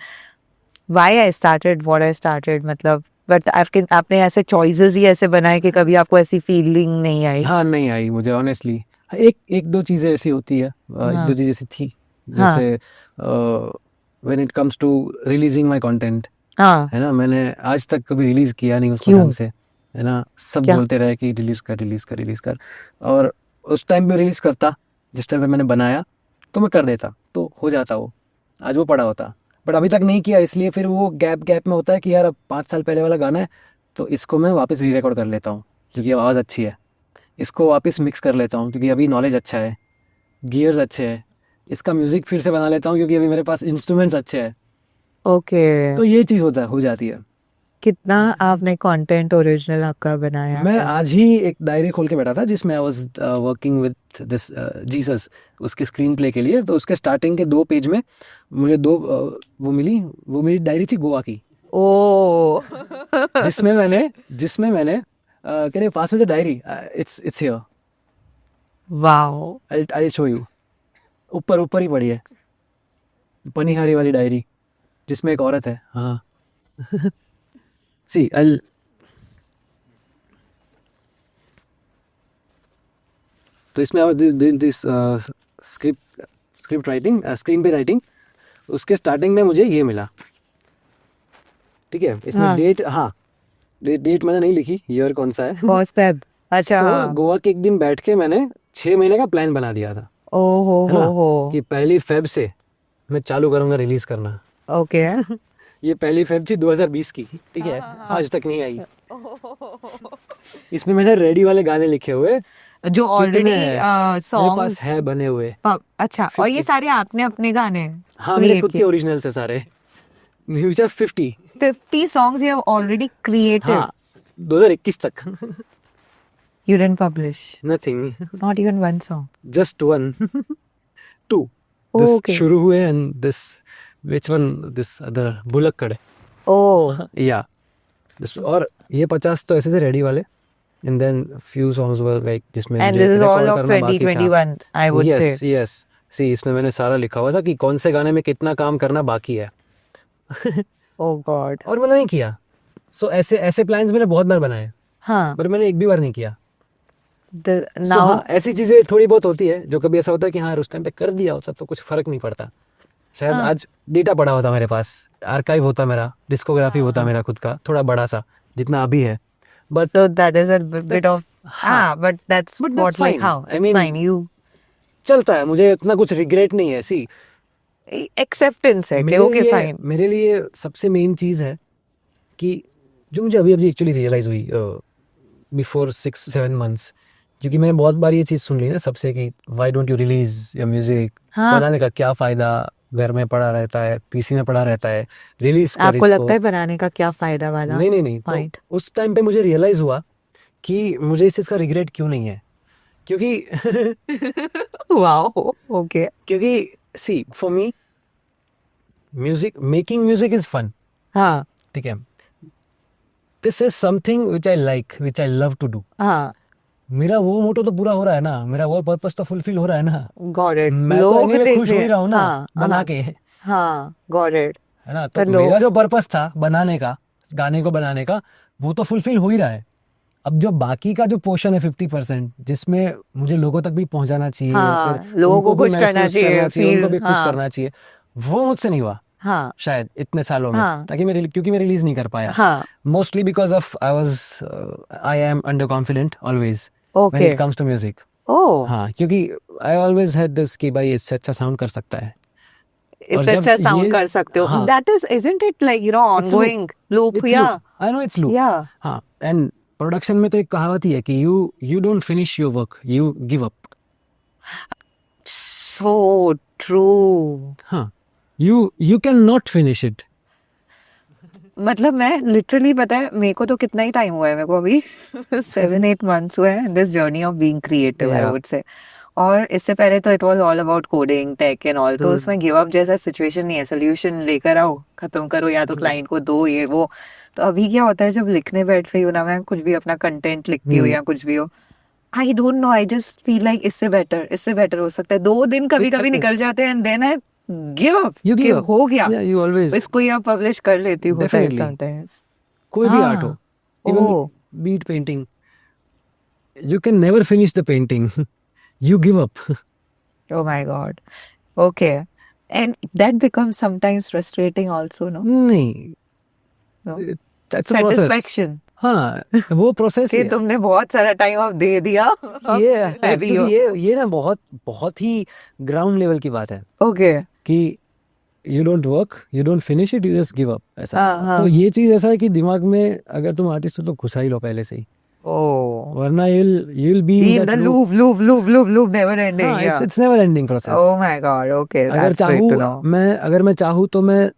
why I started what I started, मतलब but आपने ऐसे choices ही ऐसे बनाए कि कभी आपको ऐसी feeling नहीं आई? हाँ, नहीं आई मुझे ऑनेस्टली। एक दो चीज़ें ऐसी होती है, एक दो चीज़ें ऐसी थी, जैसे when it comes to releasing my content, हाँ, है ना, मैंने आज तक कभी रिलीज किया नहीं उसको क्यों? ढंग से, है ना। सब क्या? बोलते रहे कि रिलीज कर। और उस टाइम पे रिलीज करता, जिस टाइम पे मैंने बनाया तो मैं कर देता, तो हो जाता वो, आज वो पड़ा होता। बट अभी तक नहीं किया, इसलिए फिर वो गैप में होता है कि यार अब 5 साल पहले वाला गाना है, तो इसको मैं वापस री रिकॉर्ड कर लेता हूँ क्योंकि आवाज़ अच्छी है, इसको वापस मिक्स कर लेता हूँ क्योंकि अभी नॉलेज अच्छा है, गियर्स अच्छे हैं, इसका म्यूज़िक फिर से बना लेता हूँ क्योंकि अभी मेरे पास इंस्ट्रूमेंट्स अच्छे हैं। Okay. तो ये चीज़ हो जाती है। कितना आपने कंटेंट ओरिजिनल आपका बनाया? मैं आज ही एक डायरी खोल के बैठा था जिसमें आई was working with this Jesus, उसके स्क्रीन प्ले के लिए। तो उसके स्टार्टिंग के 2 पेज में मुझे वो मेरी डायरी थी गोवा की, ओ जिसमें मैंने can you pass me the diary, it's here, wow, I show you. ऊपर ही पड़ी है, पनिहारी वाली डायरी जिसमें एक औरत है। हाँ सी आई, तो इसमें दिस स्क्रिप्ट राइटिंग, स्क्रीन पे राइटिंग, उसके स्टार्टिंग में मुझे ये मिला, ठीक है। इसमें हाँ। डेट मैंने नहीं लिखी, ईयर कौन सा है। First Feb. अच्छा, So, गोवा के एक दिन बैठ के मैंने 6 महीने का प्लान बना दिया था। Oh है ना, ho कि 1 फेब से मैं चालू करूंगा रिलीज करना। ho. Okay. ये 1 फेब थी 2020 की, ठीक है, आज तक नहीं आई। इसमें मैंने रेडी वाले गाने लिखे हुए जो कितने ऑलरेडी हैं मेरे पास सॉन्ग्स है बने हुए। अच्छा, और ये 50 सारे आपने अपने गाने हाँ, मेरे create खुद के किए? ओरिजिनल से सारे, which are 50। 50 songs you have already created. हाँ, 2021 तक। You didn't publish nothing, not even one song. Just one, two. Oh, this okay. शुरू हुए and this, which one, this other बुलक्कड़, Oh, या दिस। और ये 50 तो ऐसे थे रेडी वाले, and then few songs were like जिसमें and मुझे this is all record of करना बाकी था। 2021, I would say. Yes yes, see इसमें मैंने सारा लिखा हुआ था कि कौन से गाने में कितना काम करना बाकी है। Oh God. और मैंने नहीं किया। सो ऐसे ऐसे प्लान्स मैंने बहुत बार बनाए, हाँ. पर मैंने एक भी बार नहीं किया। The, So, now हाँ, ऐसी चीजें थोड़ी बहुत होती है जो कभी ऐसा होता है कि हाँ उस टाइम पे कर दिया होता तो कुछ फर्क नहीं पड़ता। शायद हाँ. आज डेटा पड़ा होता मेरे पास, आर्काइव होता मेरा, डिस्कोग्राफी होता मेरा खुद का, थोड़ा बड़ा सा जितना अभी है। But so that is a bit of but that's But that's what like fine. how I it's mean- fine. You चलता है, मुझे इतना कुछ रिग्रेट नहीं है। सी acceptance है कि okay fine. मेरे लिए सबसे मेन चीज है कि जो मुझे अभी अभी एक्चुअली रियलाइज हुई बिफोर 6-7 months, क्योंकि मैंने बहुत बार ये चीज़ सुन ली ना सबसे कि why don't you release your music, हाँ. बनाने का क्या फायदा, घर में पड़ा रहता है, पीसी में पड़ा रहता है, रिलीज कर आपको इसको। लगता है बनाने का क्या फायदा वाला? नहीं point. तो उस टाइम पे मुझे रियलाइज हुआ कि मुझे इस चीज़ का रिग्रेट क्यों नहीं है, क्योंकि Wow. Okay. क्योंकि see for me music, making music is fun, हाँ. ठीक है, this is something which I like, which I love to do. हाँ. मेरा वो मोटो तो पूरा हो रहा है ना, मेरा वो पर्पस तो फुलफिल हो रहा है ना, Got it. मैं तो लोग anyway देख खुश हो ही रहे- रहा हूँ ना हाँ, बना हाँ, के, हाँ. Got it. है ना। पर तो लोग- मेरा जो पर्पस था बनाने का, गाने को बनाने का, वो तो फुलफिल हो ही रहा है। अब जो बाकी का जो पोर्शन है 50%, जिसमें मुझे लोगों तक भी पहुंचाना चाहिए, हाँ, फिर लोगों उनको को भी खुश करना महसूस चाहिए, उनको भी feel- खुश हाँ. करना चाहिए, वो मुझसे नहीं हुआ हाँ. शायद इतने सालों में, हाँ. ताकि क्योंकि मैं रिलीज नहीं कर पाया, हाँ. Mostly because of I am under confident always when Okay. It comes to music. Oh. हाँ, क्योंकि आई ऑलवेज हैड दिस कि भाई इससे अच्छा साउंड कर सकता है। और It's जब अच्छा साउंड ये- कर सकते हो. हाँ, That is, isn't it like, you know, It's loop. ongoing loop? it's Yeah. loop. I know it's loop. Yeah. हाँ, एंड प्रोडक्शन में तो एक कहावत ही है कि you don't finish your work, you give up. So true. हाँ, you can not finish it. मतलब मैं लिटरली, पता है मेरे को तो कितना ही टाइम हुआ है, मेरे को अभी 7-8 months हुए हैं this journey of being creative, I Yeah. Would say. और इससे पहले तो it was all about coding, tech and all, तो Hmm. उसमें गिव अप जैसा सिचुएशन नहीं है, सोल्यूशन लेकर आओ, खत्म करो, या तो क्लाइंट को दो, ये वो। तो अभी क्या होता है जब लिखने बैठ रही हूँ ना, मैं कुछ भी अपना कंटेंट लिखती हूँ या कुछ भी हो, I don't know, I just feel like इससे बेटर हो सकता है। 2 दिन कभी कभी निकल जाते हैं and then I give up, You give up. हो गया, यू ऑलवेज, इसको या पब्लिश कर लेती हूँ Definitely. समटाइम्स। कोई भी आर्ट हो, हाँ. Even Oh. Beat painting, you can never finish the painting, you give up. Oh my God. Okay. And that becomes sometimes frustrating also, no? नहीं, No. that's a process. Satisfaction. हाँ, वो process कि तुमने बहुत सारा time अब दे दिया, अब ये मैं भी हूँ। क्योंकि ये ना बहुत ही ग्राउंड लेवल की बात है Okay. कि you don't work, you don't finish it, you just give up, ऐसा। हाँ. तो ये चीज ऐसा है कि दिमाग में अगर तुम आर्टिस्ट हो तो घुसा ही लो पहले से ही, Oh. वरना you'll be Be in in that the loop. loop, never ending. हाँ, Yeah. it's never ending process. Oh my God. Okay. अगर That's great to know. अगर मैं चाहूँ तो मैं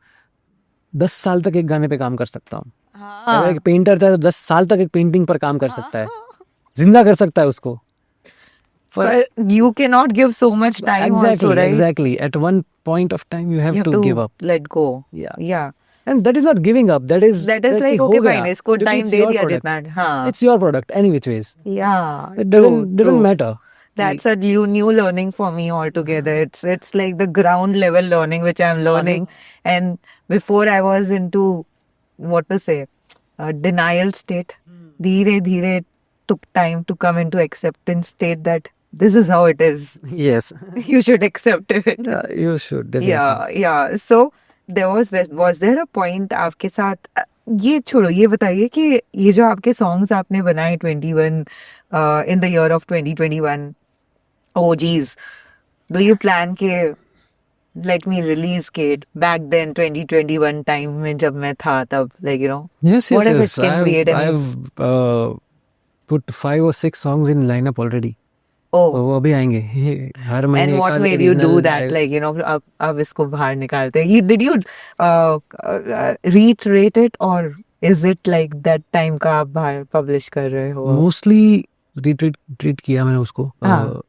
10 साल तक एक गाने पे काम कर सकता हूँ। अगर हाँ. एक पेंटर चाहे तो 10 साल तक एक पेंटिंग पर काम कर सकता है, जिंदा कर सकता है उसको। But you cannot give so much time Exactly, also, right? exactly. At one point of time, you have You have to give up. let go. Yeah. Yeah. And that is not giving up. That is That is like, हो okay, गया, fine, इसको क्योंकि time it's they your दिया product. जितना, हाँ. It's your product, any which ways. Yeah. It true, doesn't true. matter. That's a new learning for me altogether. It's like the ground level learning which I'm learning. And before I was into, what to say, a denial state. धीरे धीरे took time to come into acceptance state that this is how it is. Yes. You should accept it. Yeah, you should definitely. Yeah. So there was there a point आपके साथ, ये छोड़ो, ये बताइए कि ये जो आपके सॉन्ग्स आपने बनाए 21 in the year of 2021, oh geez, Do you plan के let me release Kate back then 2021 time में जब मैं था तब, like you know, Yes, what yes, if yes. it can create any? I've put 5 or 6 songs in lineup already. Oh, वो अभी आएंगे हर महीने and एक what आध made you do original that? Like you know, अब इसको बाहर निकालते हैं. Did you reiterate it or is it like that time का आप बाहर publish कर रहे हो? मोस्टली ट्रीट किया मैंने उसको, हाँ.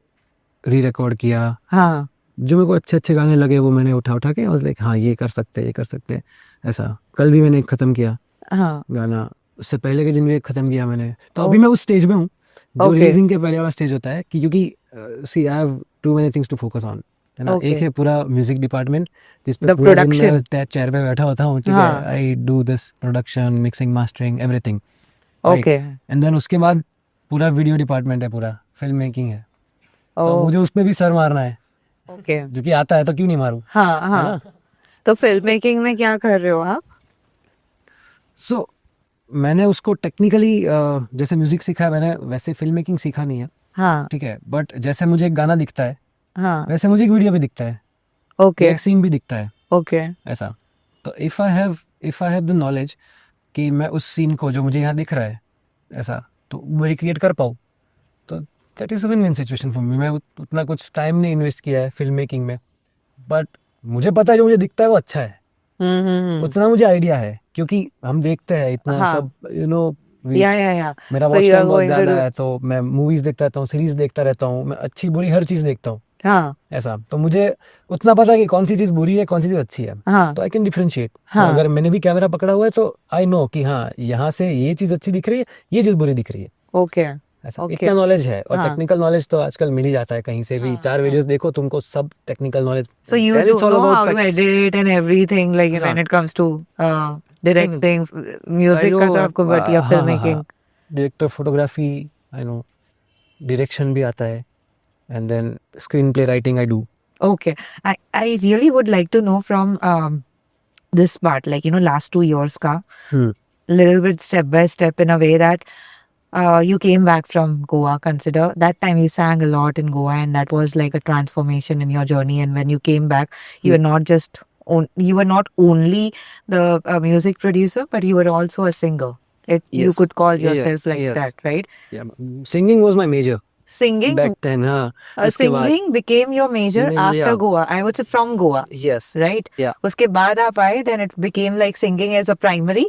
री रिकॉर्ड किया, हाँ. जो मेरे को अच्छे अच्छे गाने लगे वो मैंने उठा उठा के, लाइक हाँ ये कर सकते हैं, ये कर सकते हैं। ऐसा कल भी मैंने एक ख़त्म किया हाँ. गाना, उससे पहले के दिन भी एक ख़त्म किया मैंने। तो अभी मैं उस स्टेज में हूँ जो Okay. रिलीजिंग के पहले वाला स्टेज होता है कि क्योंकि see I have too many things to focus on, है ना। Okay. एक है पूरा म्यूजिक डिपार्टमेंट जिस पे The पूरा दिन production. मैं चेयर पे बैठा होता हूँ, ठीक है, हाँ. I do this production, mixing, mastering, everything, Okay. And then उसके बाद पूरा वीडियो डिपार्टमेंट है, पूरा फिल्म मेकिंग है। तो Oh. मुझे उसमें भी सर मारना है, Okay. जो कि आता है तो क्यों नहीं मारूं, हाँ. है हाँ. ना। तो फिल्म मेकिंग में क्या कर रहे हो आप? सो मैंने उसको टेक्निकली जैसे म्यूजिक सीखा है मैंने, वैसे फिल्म मेकिंग सीखा नहीं है, हाँ. ठीक है, बट जैसे मुझे एक गाना दिखता है हाँ. वैसे मुझे एक वीडियो भी दिखता है, Okay. एक सीन भी दिखता है, Okay. ऐसा। तो if I have the knowledge कि मैं उस सीन को जो मुझे यहाँ दिख रहा है ऐसा, तो वो रिक्रिएट कर पाऊँ, तो that is a win win situation for me. मैं उतना कुछ टाइम नहीं इन्वेस्ट किया है फिल्म मेकिंग में, बट मुझे पता है जो मुझे दिखता है वो अच्छा है, उतना मुझे आइडिया है, क्योंकि हम देखते हैं इतना हाँ. सब, यू नो, Yeah. मेरा So watch you are time बहुत going to ज़्यादा do. है, तो मैं मूवीज़ देखता रहता हूँ, सीरीज़ देखता रहता हूँ, मैं अच्छी बुरी हर चीज़ देखता हूँ, हाँ. ऐसा। तो मुझे उतना पता है कि कौन सी चीज़ बुरी है, कौन सी चीज़ अच्छी है, हाँ. तो आई कैन डिफ्रेंशिएट। हाँ. अगर मैंने भी कैमरा पकड़ा हुआ है तो आई नो कि हाँ यहाँ से ये चीज़ अच्छी दिख रही है, ये चीज़ बुरी दिख रही है, Okay. ऐसा। Okay. इतना नॉलेज है, और हाँ. टेक्निकल नॉलेज तो आजकल मिल ही जाता है कहीं से भी, हाँ, 4 हाँ. वीडियोस देखो तुमको सब technical knowledge, So you and do it's all know about how to practice. edit and everything, like when हाँ, it comes to directing, music का तो आपको बढ़िया हाँ फिल्म हाँ मेकिंग. हाँ, director photography I know, direction भी आता है, and then screenplay writing I do. Okay. I really would like to know from this part, like you know, last 2 years ka, little bit step by step in a way that you came back from Goa. Consider that time you sang a lot in Goa, and that was like a transformation in your journey. And when you came back, you were not just you were not only the music producer, but you were also a singer. You Yes. could call Yeah, yourself like yes. that, right? Yeah, singing was my major Singing, back then, हाँ। उसके बाद singing became your major after yeah, Goa. I would say from Goa, yes, right? yeah, उसके बाद आप आए, then it became like singing as a primary,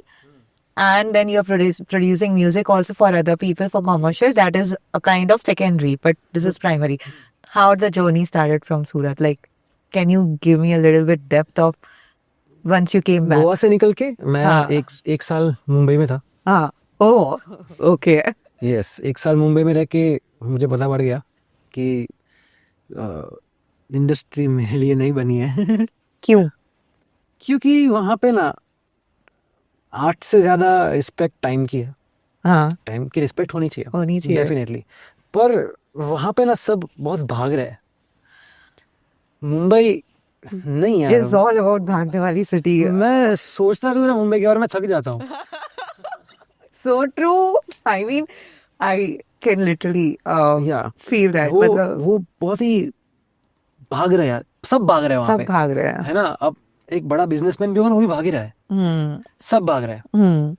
and then you're producing music also for other people for commercial. That is a kind of secondary, but this is primary. How the journey started from Surat? Like, can you give me a little bit depth of once you came back? Goa से निकल के मैं हाँ. एक साल मुंबई में था। Ah, oh, okay. Yes, एक साल मुंबई में रह के मुझे पता पड़ गया कि इंडस्ट्री मेरे लिए नहीं बनी है क्यों? क्योंकि वहाँ पे ना आर्ट से ज़्यादा रिस्पेक्ट टाइम की है, हाँ, टाइम की रिस्पेक्ट होनी चाहिए, होनी चाहिए. डेफिनेटली, पर वहाँ पे ना सब बहुत भाग रहे हैं, मुंबई नहीं यार। It's all about भागने वाली city. मैं सोचता भी हूँ ना मुंबई के बारे में, थक जाता हूँ। So true. I mean, I can literally या feel that. वो मतलब वो बहुत ही भाग रहे हैं, सब भाग रहे हैं वहाँ सब पे, भाग रहे हैं. है ना। अब एक बड़ा बिजनेसमैन भी होगा ना, वो भी भाग ही रहा है, सब भाग रहे हैं।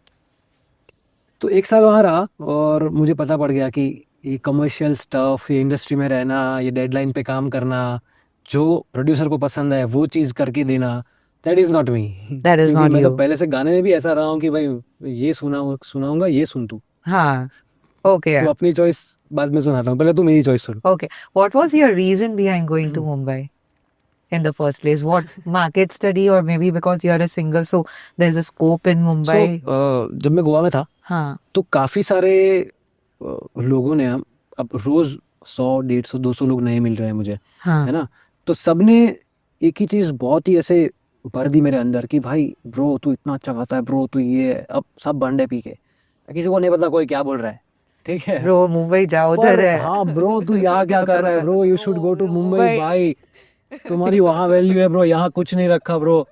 तो एक साल वहाँ रहा और मुझे पता पड़ गया कि ये कमर्शियल स्टफ, ये इंडस्ट्री में रहना, ये डेडलाइन पे काम करना, जो प्रोड्यूसर को पसंद है वो चीज़ करके देना, that is not me. That is not मैं तो you. पहले से गाने में भी ऐसा रहा हूँ कि भाई ये सुनाऊंगा, ये सुन तू, हाँ. Okay. तो अपनी चॉइस बाद में सुनाता हूँ, पहले तू मेरी choice soon. Okay. What was your reason behind going to Mumbai in the first place? What market study, or maybe because you are a singer, so there's a scope in Mumbai? जब मैं गोवा में था हाँ. तो काफ़ी सारे लोगों ने, अब रोज़ 100, 150, 200 लोग नए मिल रहे हैं मुझे, हाँ. है ना। तो सबने एक ही चीज़ बहुत ही ऐसे भर दी मेरे अंदर कि भाई ब्रो तू इतना अच्छा गाता है, ब्रो तू ये है। अब सब बंडे पी के, किसी को नहीं पता कोई क्या बोल रहा है, ठीक है। Bro, मुंबई जाओ, पर उधर है. हाँ ब्रो तू यहाँ क्या कर रहा है bro, you should go to Mumbai भाई, तुम्हारी वहाँ वैल्यू है ब्रो, यहाँ कुछ नहीं रखा ब्रो।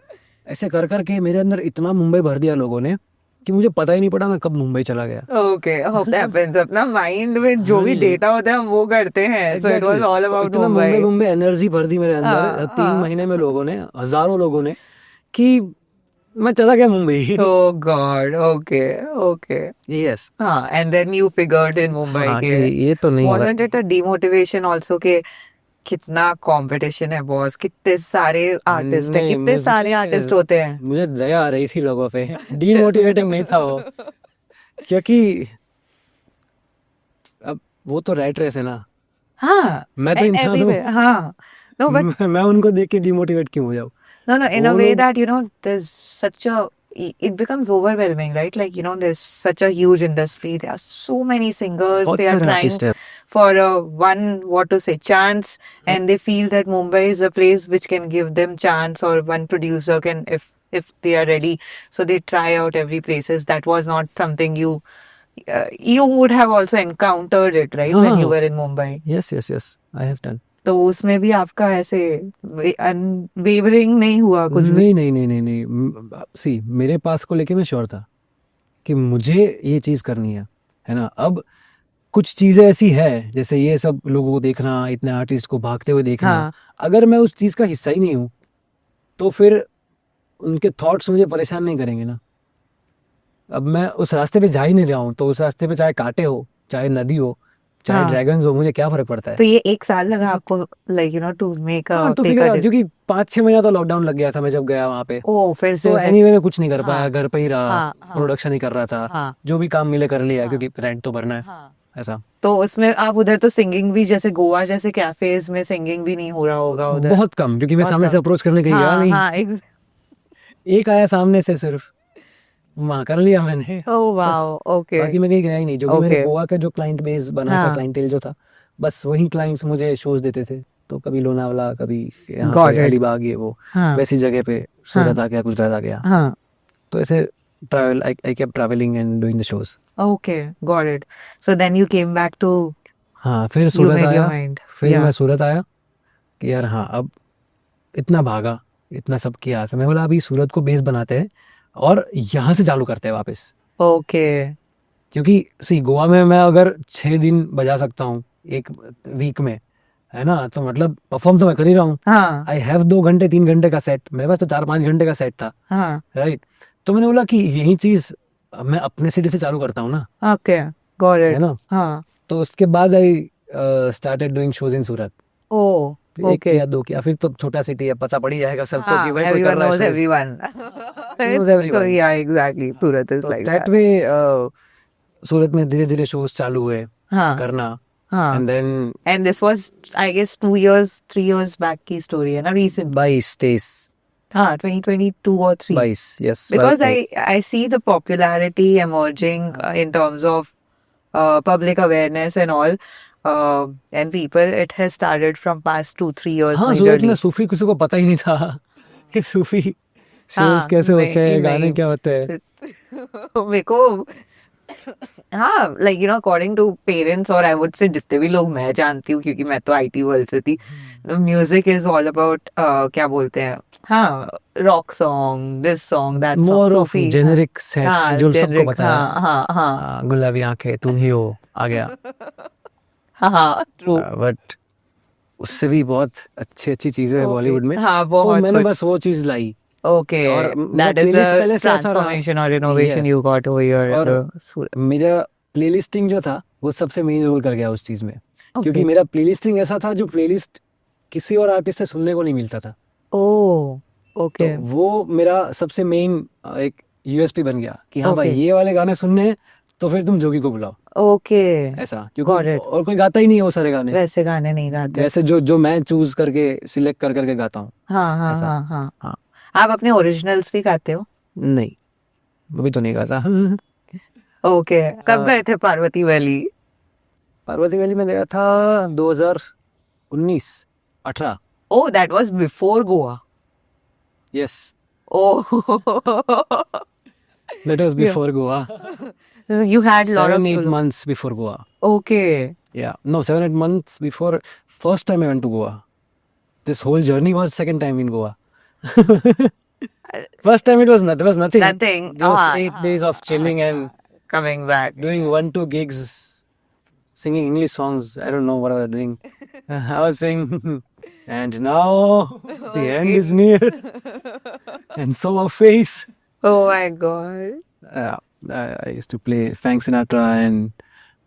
ऐसे कर करके मेरे अंदर इतना मुंबई भर दिया लोगों ने कि मुझे पता ही नहीं पड़ा मैं कब मुंबई चला गया. Okay, hope that happens. अपना माइंड में जो भी हाँ जी. डेटा होता है हम वो करते हैं. So it was Exactly. all तो about इतना मुंबई Mumbai. मुंबई एनर्जी भर दी मेरे अंदर 3 हाँ. महीने में लोगों ने, हजारों लोगों ने, कि मैं चला गया Mumbai. Oh God. Okay. Okay. Yes. हाँ, and then you figured in Mumbai हाँ कि के ये तो नहीं होगा. wasn't it a demotivation also के कितना कंपटीशन है बॉस, कितने सारे आर्टिस्ट हैं, नहीं, कितने सारे आर्टिस्ट होते हैं. मुझे दया आ रही थी लोगों पे. डीमोटिवेटिंग नहीं था वो, क्योंकि अब वो तो रैट रेस है ना. हाँ, मैं तो इंसान हूँ. everywhere. हाँ. No, but मैं उनको देख के डिमोटिवेट क्यों हो जाऊँ. no, in a वो way लोग- that, you know, there's such a, it becomes overwhelming, right? Like, you know, there's such a huge industry. There are so many singers. बहुत They are सारे trying artist हैं. for one, what to say, chance. And they feel that Mumbai is a place which can give them chance, or one producer can, if they are ready. So they try out every places. That was not something you would have also encountered it, right? When you हाँ. were in Mumbai. Yes, I have done. तो उसमें भी आपका ऐसे unwavering नहीं हुआ कुछ भी? नहीं. सी, मेरे पास को लेके मैं श्योर था कि मुझे ये चीज़ करनी है ना. अब कुछ चीज़ें ऐसी है, जैसे ये सब लोगों को देखना, इतने आर्टिस्ट को भागते हुए देखना. हाँ. अगर मैं उस चीज़ का हिस्सा ही नहीं हूँ तो फिर उनके थॉट्स मुझे परेशान नहीं करेंगे ना. अब मैं उस रास्ते पे जा ही नहीं रहा हूँ, तो उस रास्ते पे चाहे कांटे हो, चाहे नदी हो, चाहे हाँ. ड्रैगन्स हो, मुझे क्या फर्क पड़ता है. तो ये 1 साल लगा आपको, like you know, to make हाँ, तो फिगर आउट, क्योंकि 5-6 महीना तो लॉकडाउन लग गया था मैं जब गया वहाँ पे. ओ फिर से तो एनीवे मैं कुछ नहीं कर पाया, हाँ. घर पे ही रहा, हाँ, हाँ. प्रोडक्शन ही कर रहा था, हाँ. जो भी काम मिले कर लिया, हाँ. क्योंकि रेंट तो भरना है. हाँ. ऐसा तो उसमें आप उधर तो सिंगिंग भी, जैसे गोवा जैसे कैफेज में सिंगिंग भी नहीं हो रहा होगा उधर? बहुत कम, क्योंकि मैं बहुत सामने से कम. अप्रोच करने कहीं गया हाँ, नहीं. हाँ, एक आया सामने से, सिर्फ वहाँ कर लिया मैंने. Oh wow, okay. बाकी मैं कहीं गया ही नहीं. जो भी मैंने Okay. गोवा का जो क्लाइंट बेस बना था, हाँ. क्लाइंटेल जो था, बस वही क्लाइंट्स मुझे शोज देते थे. तो कभी लोनावला, कभी यहाँ Got पे it. अलीबाग, ये वो हाँ. वैसी जगह पे सूरत आ गया, गुजरात आ गया. हाँ. तो ऐसे travel, I kept travelling and doing the shows. Okay, got it. So then you came back to, हाँ, फिर you सूरत made your आया. mind. फिर Yeah. मैं सूरत आया कि यार हाँ, अब इतना भागा, इतना सब किया, तो मैं बोला अभी सूरत को बेस बनाते हैं और यहाँ से चालू करते हैं वापस. Okay. क्योंकि सी, गोवा में मैं अगर 6 दिन बजा सकता हूँ एक वीक में, है ना, तो मतलब परफॉर्म तो मैं कर ही रहा हूँ. हाँ. आई हैव 2 घंटे 3 घंटे का सेट, मेरे पास तो 4-5 घंटे का सेट था. हाँ. राइट. तो मैंने बोला कि यही चीज मैं अपने सिटी से चालू करता हूँ ना, Okay, got है it. ना. हाँ. तो उसके बाद I started doing shows in Surat. Oh, एक okay. या 2 किया, फिर तो छोटा सिटी है, पता पड़ ही जाएगा सबको कि हाँ, भाई कोई कर everyone रहा है knows shows. everyone. Knows everyone. So yeah, exactly. Surat is like that that. वे सूरत में धीरे धीरे शोज चालू हुए हाँ. करना. हाँ. And then And this was, I guess, 2 years, 3 years back की story है ना, recent. 22-23. हाँ, 2022 or 3. 22, yes. Because well, I see the popularity emerging in terms of public awareness and all. And people, it has started from past 2-3 years हाँ, सूरत में majorly. सूफी किसी को पता ही नहीं था कि सूफी शोज हाँ, कैसे होते नहीं, हैं, गाने नहीं. क्या होते हैं. मेरे को हाँ, like you know, according to parents, और आई वुड से जितने भी लोग मैं जानती हूँ, क्योंकि मैं तो आईटी वर्ल्ड से थी, म्यूजिक इज ऑल अबाउट, क्या बोलते हैं, हाँ, rock song, this song, that song, more of Sufi. Generic set हाँ, जो सबको generic, पता है. हाँ, हाँ, हाँ, हाँ, गुलाबी आंखें, तुम ही हो, आ गया. हाँ, ट्रू. बट उससे भी बहुत अच्छी चीजें हैं बॉलीवुड में. हाँ, तो बहुत मैंने कुछ. बस वो चीज लाई. Okay, और मेरा that is playlist the पहले से ऐसा रहा. transformation or innovation Yes. you got over here. और Surat. मेरा प्लेलिस्टिंग जो था वो सबसे मेन रोल कर गया उस चीज में. Okay. क्योंकि मेरा प्लेलिस्टिंग ऐसा था जो प्लेलिस्ट किसी और आर्टिस्ट से सुनने को नहीं मिलता था. Oh, okay. तो वो मेरा सबसे मेन एक यूएसपी बन गया कि हाँ भाई, Okay. ये वाले गाने सुनने हैं तो फिर तुम जोगी को बुलाओ. Okay. ऐसा, Got क्योंकि it. और कोई गाता ही नहीं है वो सारे गाने. वैसे गाने नहीं गाते. वैसे जो मैं चूज करके सिलेक्ट कर करके गाता हूँ. हाँ, हाँ, ऐसा. हाँ, हाँ. हाँ. आप अपने ओरिजिनल्स भी गाते हो? नहीं, वो भी तो नहीं गाता. ओके. कब गए थे पार्वती वैली? पार्वती वैली में गया था 2019-18. Oh, that was before Goa. Yes, Oh, that was before Goa. you had a lot of 7-8 solo. months before Goa. Okay. Yeah, no, 7-8 months before first time I went to Goa. This whole journey was second time in Goa. First time it was there was nothing. Nothing. Just 8 days of chilling and Coming back. doing 1-2 gigs, singing English songs. I don't know what I was doing. I was saying, and now the end is near, and so our face. Oh my god. I used to play Frank Sinatra and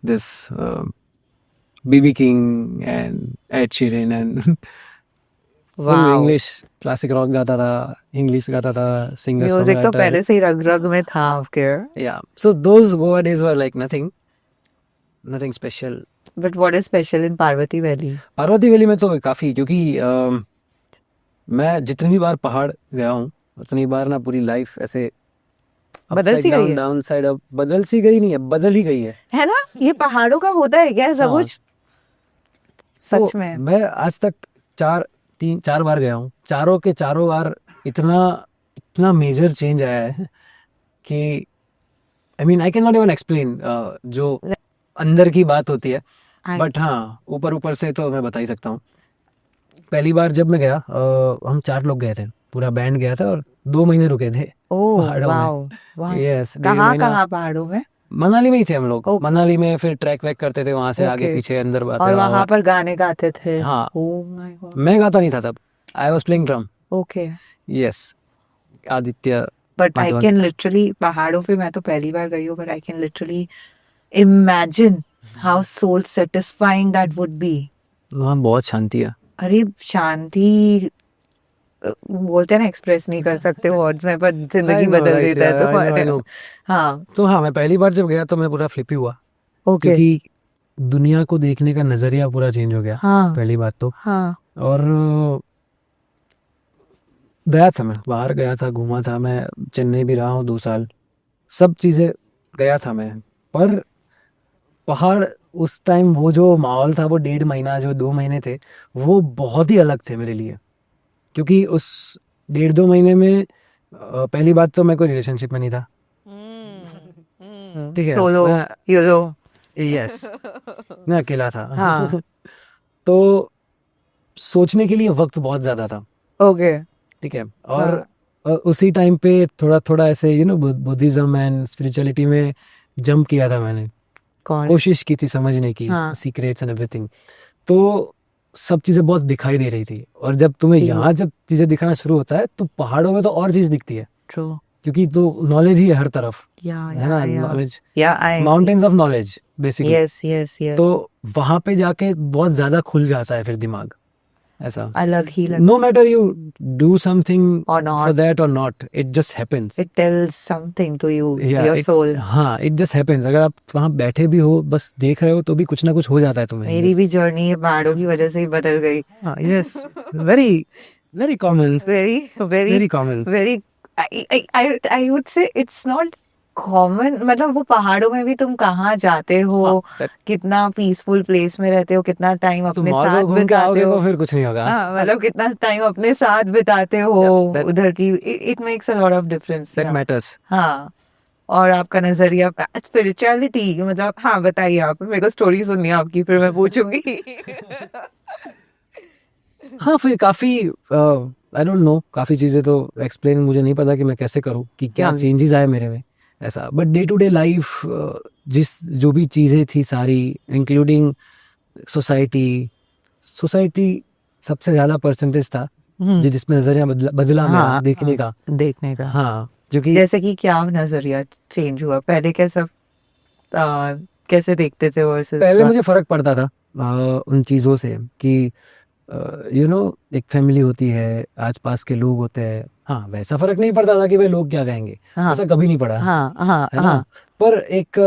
this BB King and Ed Sheeran and full Wow. English classic rock गाता था, English गाता था, singer music तो songwriter. पहले से ही रग रग में था आपके. Yeah, so those Goa days were like nothing special. But what is special in Parvati Valley? Parvati valley में तो काफी, क्योंकि मैं जितनी भी बार पहाड़ गया हूँ उतनी बार ना पूरी लाइफ ऐसे बदल सी गई है? डाउन साइड अप, बदल सी गई नहीं है, बदल ही गई है. है ना, ये पहाड़ों का होता है क्या ऐसा हाँ. कुछ? सच तो में. मैं आज तक 4 बार गया हूँ, चारों के चारों बार इतना मेजर चेंज आया है कि I mean I can not even explain जो अंदर की बात होती है. बट हाँ, ऊपर से तो मैं बता ही सकता हूँ. पहली बार जब मैं गया, हम 4 लोग गए थे, पूरा बैंड गया था और 2 महीने रुके थे ओह पहाड़ों में. Wow wow. यस, कहाँ पहाड़ों में? मनाली में ही थे हम लोग. Okay. मनाली में फिर ट्रैक वैक करते थे, वहां से आगे Okay. पीछे अंदर बातें. और वहां पर गाने गाते थे. हाँ. Oh my God. मैं गाता नहीं था तब, I was playing drum. Okay. Yes, Aditya. But I Madhavan. Can literally, पहाड़ों पे मैं तो पहली बार गई हूँ, but I can literally imagine how soul satisfying that would be. वहाँ बहुत शांति है. अरे शांति बोलते हैं ना, एक्सप्रेस नहीं कर सकते वर्ड्स में, पर जिंदगी I know, बदल right, देता है. I know, I तो know. हाँ. तो हाँ, मैं पहली बार जब गया तो मैं पूरा फ्लिप ही हुआ, ओके. क्योंकि दुनिया को देखने का नजरिया पूरा चेंज हो गया. हाँ. पहली बात तो. हाँ. और गया था, मैं बाहर गया था, घूमा था. मैं चेन्नई भी रहा हूँ 2 साल, सब चीज़ें गया था मैं. पर पहाड़ उस टाइम, वो जो माहौल था, वो 1.5 महीना जो 2 महीने थे, वो बहुत ही अलग थे मेरे लिए. क्योंकि उस 1.5-2 महीने में पहली बात तो मैं कोई रिलेशनशिप में नहीं था. ठीक है. सोलो मैं यूलो. यस, मैं अकेला था. हाँ. तो सोचने के लिए वक्त बहुत ज़्यादा था. ओके. ठीक है. और उसी टाइम पे थोड़ा ऐसे बुद्धिज्म एंड स्पिरिचुअलिटी में जंप किया था मैंने. कौन? कोशिश की थी समझने की, हाँ. Secrets and everything. तो सब चीज़ें बहुत दिखाई दे रही थी. और जब तुम्हें यहाँ जब चीज़ें दिखाना शुरू होता है, तो पहाड़ों में तो और चीज़ दिखती है, ट्रू. क्योंकि तो नॉलेज ही है हर तरफ, या है ना. Knowledge, yeah I mountains of knowledge basically. Yes yes yes. तो वहां पे जाके बहुत ज्यादा खुल जाता है फिर दिमाग, ऐसा. अलग ही लग. No matter you do something Or not. For that or not, it just happens. It tells something to you, Yeah, your soul. हाँ, इट जस्ट हैपेंस. अगर आप वहाँ बैठे भी हो, बस देख रहे हो, तो भी कुछ ना कुछ हो जाता है तुम्हें. मेरी भी जर्नी पहाड़ों की वजह से ही बदल गई. Yes, very very common, Very very common. very. I would say it's not common. मतलब वो पहाड़ों में भी तुम कहाँ जाते हो, कितना पीसफुल प्लेस में रहते हो, कितना टाइम तुम अपने मॉल साथ में घूम के बिताते आओगे हो. तो फिर कुछ नहीं होगा. हाँ, मतलब कितना टाइम अपने साथ बिताते हो Yeah, that- उधर की. It makes a lot of difference. That Yeah. Matters. हाँ. और आपका नजरिया स्पिरिचुअलिटी, मतलब हाँ बताइए आप, मेरे को स्टोरी सुननी है आपकी, फिर मैं पूछूंगी. हाँ, फिर काफी आई डोंट नो, काफी चीजें तो एक्सप्लेन मुझे नहीं पता कि मैं कैसे करूँ, कि क्या हाँ। चेंजेस आए मेरे में, ऐसा. But day to day life, जो भी चीजें थी सारी, इंक्लूडिंग सोसाइटी सबसे ज्यादा परसेंटेज था जिसमें नजरिया बदला मेरा हाँ, देखने का. देखने का. हाँ, जो कि जैसे कि क्या नजरिया चेंज हुआ? पहले कैसा कैसे देखते थे वर्सेस पहले मुझे फर्क पड़ता था उन चीजों से, कि एक फैमिली होती है, आस पास के लोग होते हैं. हाँ, वैसा फर्क नहीं पड़ता था कि भाई लोग क्या कहेंगे. हाँ. ऐसा कभी नहीं पड़ा. हाँ हाँ है ना. हाँ. पर एक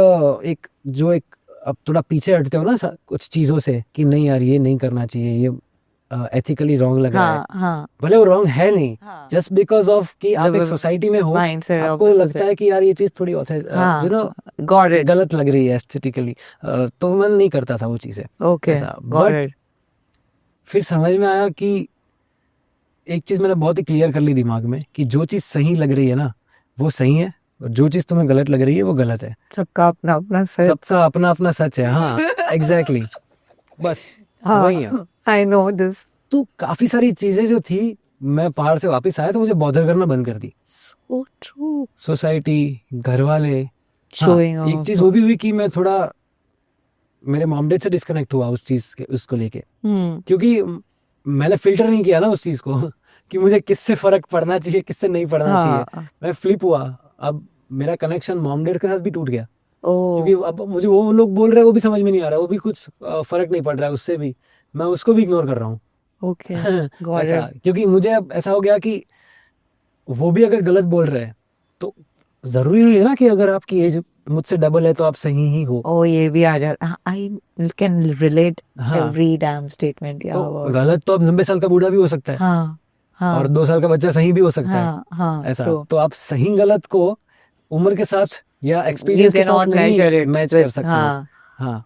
अब थोड़ा पीछे हटते हो ना कुछ चीजों से, कि नहीं यार ये नहीं करना चाहिए, ये एथिकली रॉन्ग लग रहा है. हाँ हाँ. भले वो रॉन्ग है नहीं, हाँ. जस्ट बिकॉज ऑफ कि आप एक The सोसाइटी में हो, Mindset of आपको the लगता है कि यार ये चीज थोड़ी हाँ. Got it. गलत लग रही है एस्थेटिकली, तो मन नहीं करता था वो चीजें. Okay. ऐसा. Got But it. फिर समझ में आया कि एक चीज मैंने बहुत ही क्लियर कर ली दिमाग में, कि जो चीज सही लग रही है ना, वो सही है, और जो चीज तुम्हें गलत लग रही है वो गलत है. सबका अपना अपना सच. सबका अपना अपना सच है. हाँ, एग्जैक्टली. बस हाँ. वही है. I know this. तो काफी सारी चीजें जो थी मैं पहाड़ से वापस आया तो मुझे बॉदर करना बंद कर दी So true. सोसाइटी, घर वाले। हाँ, Showing एक off. चीज वो भी हुई कि मैं थोड़ा मेरे मॉम डैड से डिस्कनेक्ट हुआ उस चीज के उसको लेके, क्योंकि मैंने फिल्टर नहीं किया ना उस चीज को कि मुझे किससे फर्क पड़ना चाहिए किससे नहीं पड़ना चाहिए। हाँ. मैं फ्लिप हुआ, अब मेरा कनेक्शन मॉम डैड के साथ भी टूट गया, Oh. क्योंकि अब मुझे वो लोग बोल रहे हैं वो भी समझ में नहीं आ रहा, वो भी कुछ फर्क नहीं पड़ रहा है उससे भी, मैं उसको भी इग्नोर कर रहा हूँ। Okay. Got ऐसा, it. क्योंकि मुझे अब ऐसा हो गया कि वो भी अगर गलत बोल रहे हैं तो जरूरी नहीं है ना कि अगर आपकी एज मुझसे डबल है तो आप सही ही हो। Oh, ये भी आ जाता. I can relate हाँ, every damn statement. Yeah. तो about गलत तो अब 90 साल का बूढ़ा भी हो सकता है हाँ. और हाँ. 2 साल का बच्चा सही भी हो सकता है। हाँ. हाँ. ऐसा, True. तो आप सही गलत को उम्र के साथ या You एक्सपीरियंस के साथ cannot measure नहीं it मैच कर with. सकते हो। हाँ. हाँ,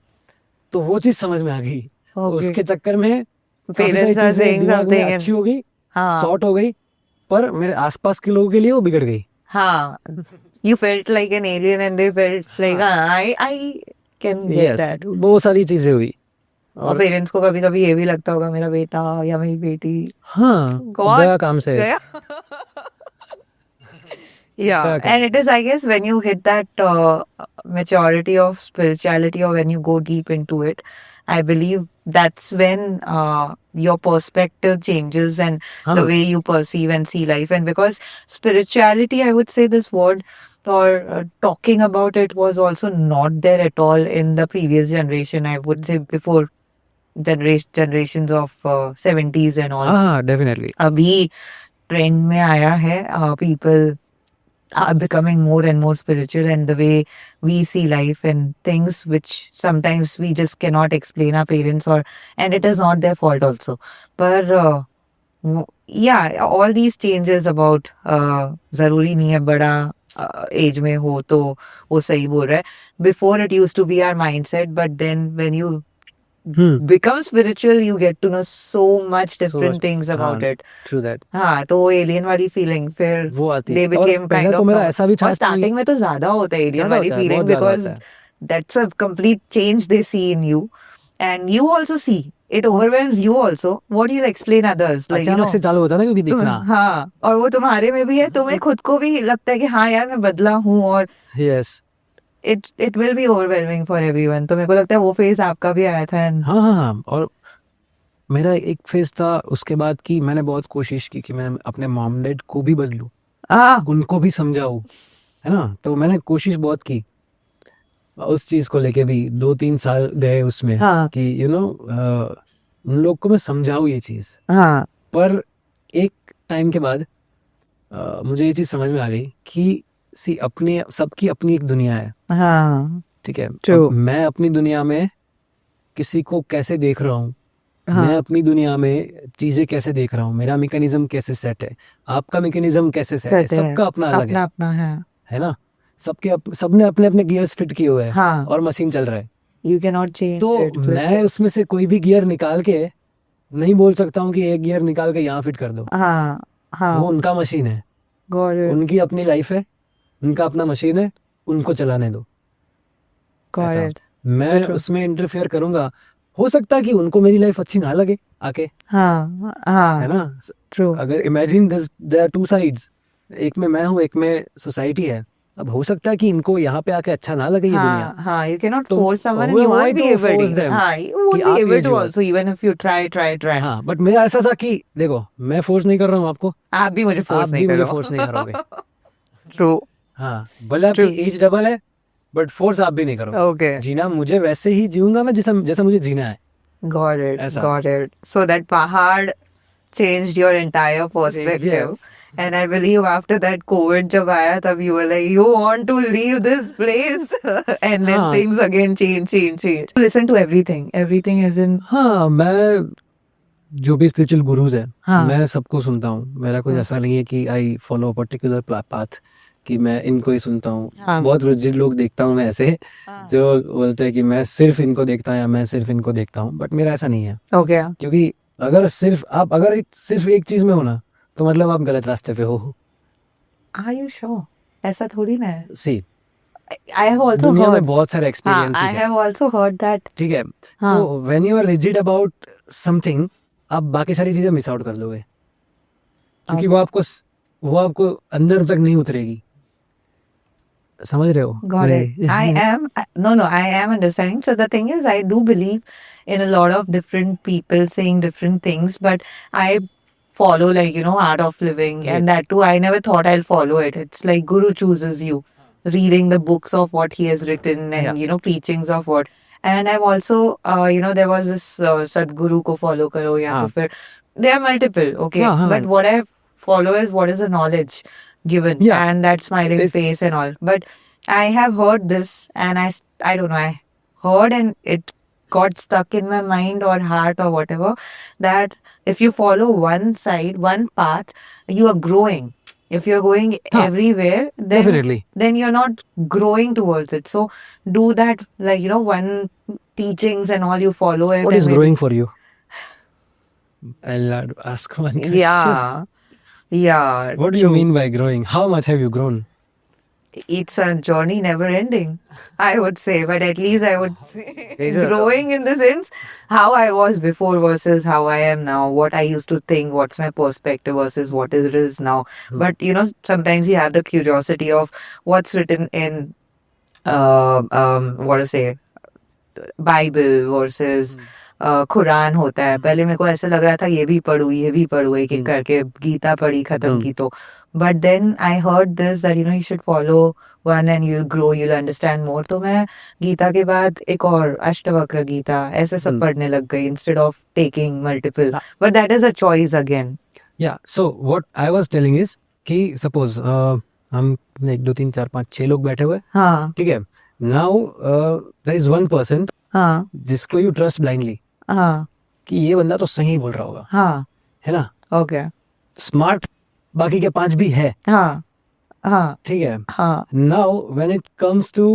तो वो चीज समझ में आ गई। Okay. उसके चक्कर में काफी सारी Parents are चीजें saying दिमाग में something अच्छी and हो गई, हाँ. सॉर्ट हो गई, पर मेरे आसपास के लोगों के लिए वो बिगड़ गई। हाँ. You felt like an alien and they felt like I can get yes, that. वो सारी चीजें हुई। और पेरेंट्स को कभी कभी ये भी लगता होगा मेरा बेटा या मेरी बेटी हाँ, God. गया काम से। गया. Yeah, गया काम and it is, I guess, when you hit that maturity of spirituality or when you go deep into it, I believe that's when your perspective changes and हाँ the ना, way you perceive and see life. And because spirituality, I would say this word or talking about it was also not there at all in the previous generation. I would say before generations of 70s and all. हाँ definitely. अभी trend में आया है, people are becoming more and more spiritual, and the way we see life and things which sometimes we just cannot explain our parents, or and it is not their fault also. But yeah, all these changes about जरूरी नहीं है बड़ा as में हो तो वो सही बोल रहा है. Before it used to be our mindset, but then when you become spiritual, you get to know so much different things about it. True that, हाँ, तो वो एलियन वाली फीलिंग फिर वो आती they है। और became पहले kind तो of मेरा normal. ऐसा भी था और कि स्टार्टिंग में तो ज्यादा होता है एलियन ज्यादा वाली होता है, फीलिंग, बहुत ज्यादा because होता है। that's a complete change they see in you, and you also see it overwhelms you also. What do you explain others, like you अचानक know से चालू होता है ना क्योंकि दिखना। हाँ, और वो तुम्हारे में भी है, तुम्हें खुद को भी लगता है कि हाँ यार मैं बदला हूँ, और yes, it will be overwhelming for everyone. तो मेरे को लगता है वो फेज आपका भी आया था and हाँ हाँ हाँ। और मेरा एक फेज था उसके बाद कि मैंने बहुत कोशिश की कि मैं अपने मॉम डैड को भी बदलूं, उनको भी समझाऊं, है ना। तो मैंने कोशिश बहुत की उस चीज को लेके भी, 2-3 साल गए उसमें हाँ. कि उन लोग को मैं समझाऊं ये चीज। हाँ. पर एक टाइम के बाद मुझे ये चीज समझ में आ गई कि अपने सबकी अपनी एक दुनिया है, हाँ. ठीक है। True. अब मैं अपनी दुनिया में किसी को कैसे देख रहा हूँ, हाँ. मैं अपनी दुनिया में चीजें कैसे देख रहा हूँ, मेरा मैकेनिज्म कैसे सेट है, आपका मैकेनिज्म कैसे सेट है, Set है. सबका अपना अलग अपना अपना है ना। सबने अपने अपने गियर्स फिट किए हुए हैं हाँ. और मशीन चल रहा है। You cannot change तो it. मैं उसमें से कोई भी गियर निकाल के नहीं बोल सकता हूँ कि एक गियर निकाल के यहाँ फिट कर दो। हाँ. हाँ. वो उनका मशीन है, Got it. उनकी अपनी लाइफ है, उनका अपना मशीन है, उनको चलाने दो। Got ऐसा, it. मैं True. उसमें इंटरफेयर करूंगा, हो सकता है कि उनको मेरी लाइफ अच्छी ना लगे आके, हाँ. है हाँ. ना। True. अगर इमेजिन देयर आर 2 साइड्स, एक में मैं हूँ एक में सोसाइटी है। अब हो सकता है कि इनको यहाँ पे आके अच्छा ना लगे ये दुनिया, हाँ. हाँ. You cannot तो force someone, who and you am I won't be to able force to. them हाँ. You कि won't be आप able ये to जो also, even if you try. हाँ, बट मेरा ऐसा था कि देखो मैं फोर्स नहीं कर रहा हूँ आपको, आप भी मुझे आप force भी नहीं मुझे करो. फोर्स नहीं करोगे। True. हाँ, भले आपकी एज डबल है बट फोर्स आप भी नहीं करोगे। Okay. जीना मुझे वैसे ही जीऊंगा मैं जैसा मुझे जीना है। Got it. ऐसा। Got it. So that pahad changed your entire perspective. Yes. And I believe after that COVID जब आया तब you were like, you want to leave this place. And then हाँ। things again change. Listen to everything. Everything is in. हाँ, मैं जो भी spiritual gurus है हाँ. मैं सबको सुनता हूँ। मेरा कोई हाँ. ऐसा नहीं है कि आई फॉलो पर्टिकुलर पाथ कि मैं इनको ही सुनता हूँ। हाँ. बहुत रिजिड लोग देखता हूँ मैं ऐसे, हाँ. जो बोलते हैं कि मैं सिर्फ इनको देखता हूँ या मैं सिर्फ इनको देखता हूँ, बट मेरा ऐसा नहीं है। Okay. क्योंकि अगर सिर्फ एक चीज में हो ना तो मतलब आप गलत रास्ते पे हो। Are you sure? ऐसा थोड़ी ना है. सी I have also दुनिया में heard. बहुत सारे हाँ, एक्सपीरियंसेस I हैं, have also heard that. ठीक है। हाँ. तो when you are rigid about something, आप बाकी सारी चीजें मिस आउट कर दोगे। क्योंकि वो आपको अंदर तक नहीं उतरेगी, समझ रहे हो? Got it. I am understanding. So the thing is, I do believe in a lot of different people saying different things, but I follow like, art of living, Yeah. and that too, I never thought I'll follow it. It's like Guru chooses you, reading the books of what he has written and, teachings of what. And I've also, there was this Sadguru ko follow karo, ya to हाँ. fir. There are multiple, okay. हाँ, हाँ. But what I follow is what is the knowledge given Yeah. and that smiling It's- face and all. But I have heard this and I don't know, I heard and it got stuck in my mind or heart or whatever that if you follow one side, one path, you are growing. If you're going Huh. everywhere, Definitely. then you're not growing towards it. So do that, like, one teachings and all you follow it. What and is maybe- growing for you? I'll ask one question. Yeah. Yeah. What do you true. mean by growing? How much have you grown? It's a journey never ending, I would say, but at least I would growing in the sense how I was before versus how I am now, what I used to think, what's my perspective versus what it is now. But sometimes you have the curiosity of what's written in what to say, Bible versus Quran होता है. पहले मेरे को ऐसा लग रहा था ये भी पढ़ूं एक एक करके गीता पढ़ी खत्म की तो. But then I heard this that you should follow one and you'll grow, you'll understand more. तो मैं गीता के बाद एक और अष्टवक्र गीता ऐसे सब पढ़ने लग गई instead of taking multiple. But that is a choice again. Yeah. So what I was telling is कि suppose हम 1 2 3 4 5 6 लोग बैठे हुए, हाँ ठीक है. Now there is one person हाँ जिसको you trust blindly हाँ कि ये बंदा तो सही बोल रहा होगा, हाँ है ना. okay स्मार्ट बाकी के 5 भी है, हाँ हाँ ठीक है. हाँ Now when it comes to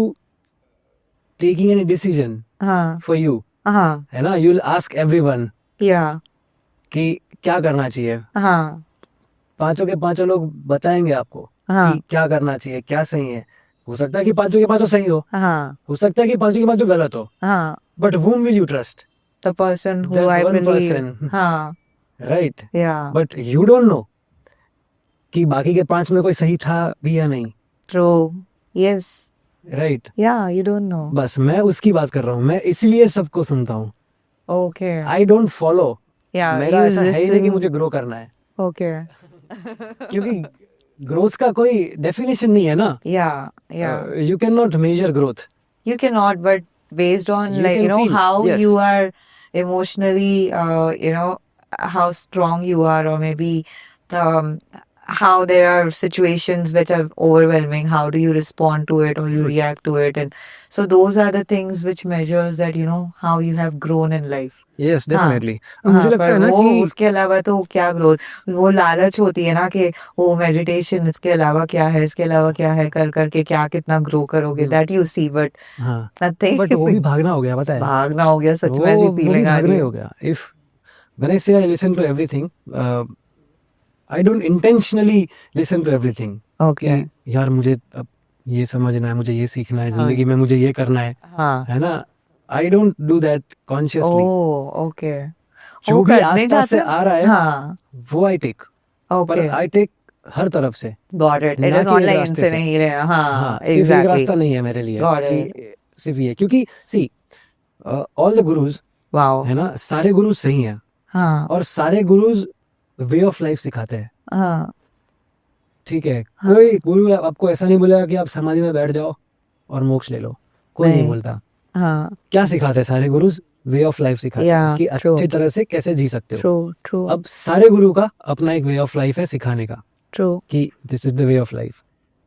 taking any decision हाँ for you, हाँ है ना, you'll ask everyone yeah कि क्या करना चाहिए. हाँ पांचों के पांचों लोग बताएंगे आपको हाँ कि क्या करना चाहिए, क्या सही है. हो सकता है कि पांचों के पांचों सही हो, हाँ हो सकता है कि पांचों के पांचों गलत हो. हाँ But whom will you trust? the person who That I one believe. person. हाँ Right? yeah But you don't know कि बाकी के 5 में कोई सही था भी या नहीं. true yes Right? yeah you don't know. बस मैं उसकी बात कर रहा हूँ. मैं इसलिए सबको सुनता हूँ. Okay I don't follow. yeah मेरा you ऐसा है ही नहीं कि listen. मुझे ग्रो करना है, Okay क्योंकि ग्रोथ का कोई डेफिनेशन नहीं है ना. yeah You cannot measure growth. you cannot but based on You like can feel, how yes. you are emotionally how strong you are or maybe how there are situations which are overwhelming, how do you respond to it or you react to it, and so those are the things which measures that how you have grown in life. Yes, हाँ, definitely. मुझे हाँ, लगता पर है ना वो कि उसके अलावा तो क्या ग्रोथ, वो लालच होती है ना कि वो मेडिटेशन इसके अलावा क्या है, इसके अलावा क्या है, कर करके क्या कितना ग्रो करोगे, दैट यू सी बट हाँ, नथिंग. बट वो भी भागना हो गया, पता है. भागना हो गया सच में, वो ऐसी भी फीलिंग आ भागना रही ही है. हो गया. If when I say I listen to everything, I don't intentionally listen to everything. Okay कि यार मुझे अब ये समझना है, मुझे ये सीखना है, जिंदगी में मुझे ये करना हाँ है ना. I don't do that consciously. Oh okay जो भी आसपास से आ रहा है हाँ वो I take. पर ओके I take हर तरफ से. Got it. इट ना इज कि नॉट एक लाइक रास्ते इनसे से. नहीं रहे. हाँ हाँ, सिर्फ एक एग्जैक्टली. रास्ता नहीं है मेरे लिए Got कि सिर्फ ये, क्योंकि see all the gurus wow. है ना, सारे गुरुज सही हैं हाँ और सारे गुरुज वे ऑफ लाइफ सिखाते हैं. हाँ ठीक है. कोई गुरु आपको ऐसा नहीं बोलेगा कि आप समाधि में बैठ जाओ और मोक्ष ले लो. कोई नहीं नहीं. बोलता. हाँ क्या सिखाते हैं सारे गुरुज? वे ऑफ लाइफ सिखाते हैं Yeah, कि true. अच्छी तरह से कैसे जी सकते हो. ट्रू ट्रू अब सारे गुरु का अपना एक वे ऑफ लाइफ है सिखाने का ट्रू. कि this is the way of life,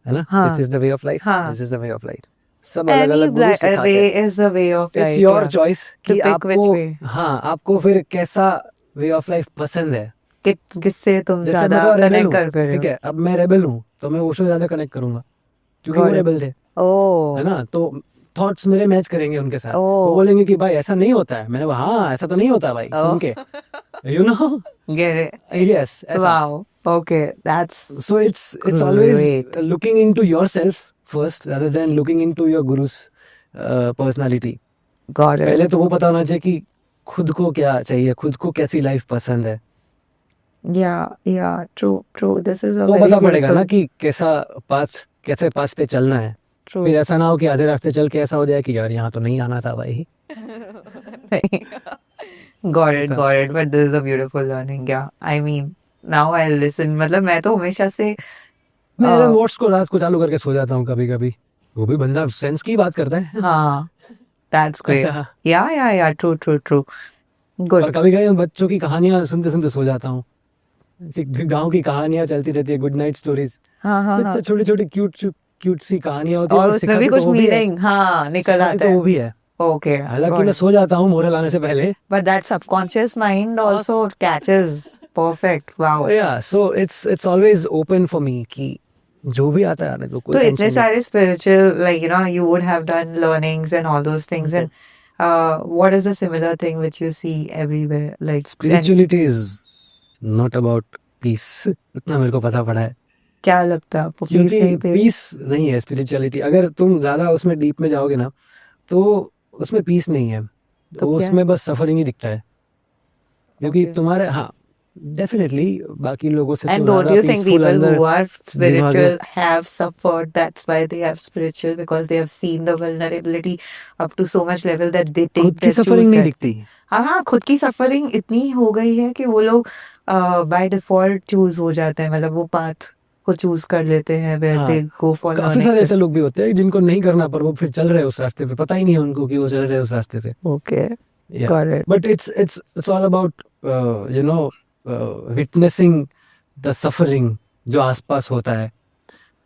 है ना. हाँ. This is the way of life, हाँ. This is the way of life. सब अलग अलग गुरु Any सिखाते way हैं. is the way of it's life. Your yeah. Choice कि pick which आपको, way. हाँ, आपको फिर कैसा वे ऑफ लाइफ पसंद है. किससे तुम जैसे ज्यादा मैं तो रेबल कनेक्ट हूँ, कर पा रहे ठीक है. अब मैं रेबल हूँ तो मैं ओशो ज्यादा कनेक्ट करूंगा क्योंकि वो Got it. रेबल थे, हो. ओह है ना. तो थॉट्स मेरे मैच करेंगे उनके साथ. Oh. वो बोलेंगे कि भाई ऐसा नहीं होता है. मैंने बोला हाँ ऐसा तो नहीं होता भाई, सुन के you know. get it. Yes, ऐसा. Wow. Okay, that's So it's always Great. looking into yourself first rather than looking into your guru's personality. got it. पहले तो वो पता होना चाहिए कि खुद को क्या चाहिए, खुद को कैसी लाइफ पसंद है. Yeah, true. This is a तो very पता पड़ेगा ना beautiful, कि कैसे पाथ पे चलना है। फिर true. ऐसा ना हो कि आधे रास्ते चल के ऐसा हो जाए कि यार यहाँ तो नहीं आना था भाई। Got it, ऐसा got it. But this is a beautiful learning. Yeah, I mean, now I listen. मतलब मैं तो हमेशा से मैं एलन uh, वॉट्स को रात को चालू करके सो जाता हूँ कभी कभी। वो भी बंदा सेंस की बात करता है। हाँ, that's great. ऐसा। Yeah. True. Good. और कभी कभी मैं बच्चों की कहानियां सुनते सुनते सो जाता हूँ। गांव की कहानियां चलती रहती है, गुड नाइट स्टोरीज। हाँ. तो छोटी छोटी क्यूट सी कहानियां होती है और और उसमें भी सिखाती तो कुछ वो भी है। मीनिंग हाँ निकल सिखाती आता तो है. वो भी है। Okay, हालांकि got मैं it. सो जाता हूँ मोरल आने से पहले। But that subconscious mind also catches. Perfect. Wow. या so it's always open for me कि जो भी आता है आने दो, कोई तो इतने टेंशन नहीं। सारे spiritual, like, you know, you would have done learnings and all those things. And what is a similar thing which you see everywhere? Like, and spirituality is not about piece, इतना मेरे को पता पड़ा है। क्या लगता है आपको, पीस क्योंकि नहीं थे? पीस नहीं है स्पिरिचुअलिटी। अगर तुम ज्यादा उसमें डीप में जाओगे ना तो उसमें पीस नहीं है। तो क्या? उसमें बस सफरिंग ही दिखता है। क्योंकि Okay. तुम्हारे हाँ डेफिनेटली बाकी लोगों से And तो don't ज्यादा you think पीसफुल people अंदर who are दिमाग में। spiritual have suffered? That's why they have spiritual, because they have seen the vulnerability up to so much level that they खुद take की that, सफरिंग choose नहीं that. दिखती। हाँ, खुद की सफरिंग इतनी हो गई है कि वो लोग बाय डिफॉल्ट चूज हो जाते हैं, मतलब वो पाथ को चूज कर लेते हैं where हाँ they go for काफी learning. सारे ऐसे लोग भी होते हैं जिनको नहीं करना पर वो फिर चल रहे हैं उस रास्ते पे, पता ही नहीं है उनको कि वो चल रहे हैं उस रास्ते पे। Okay, या got it. But it's all about you know witnessing the suffering जो आसपास होता है।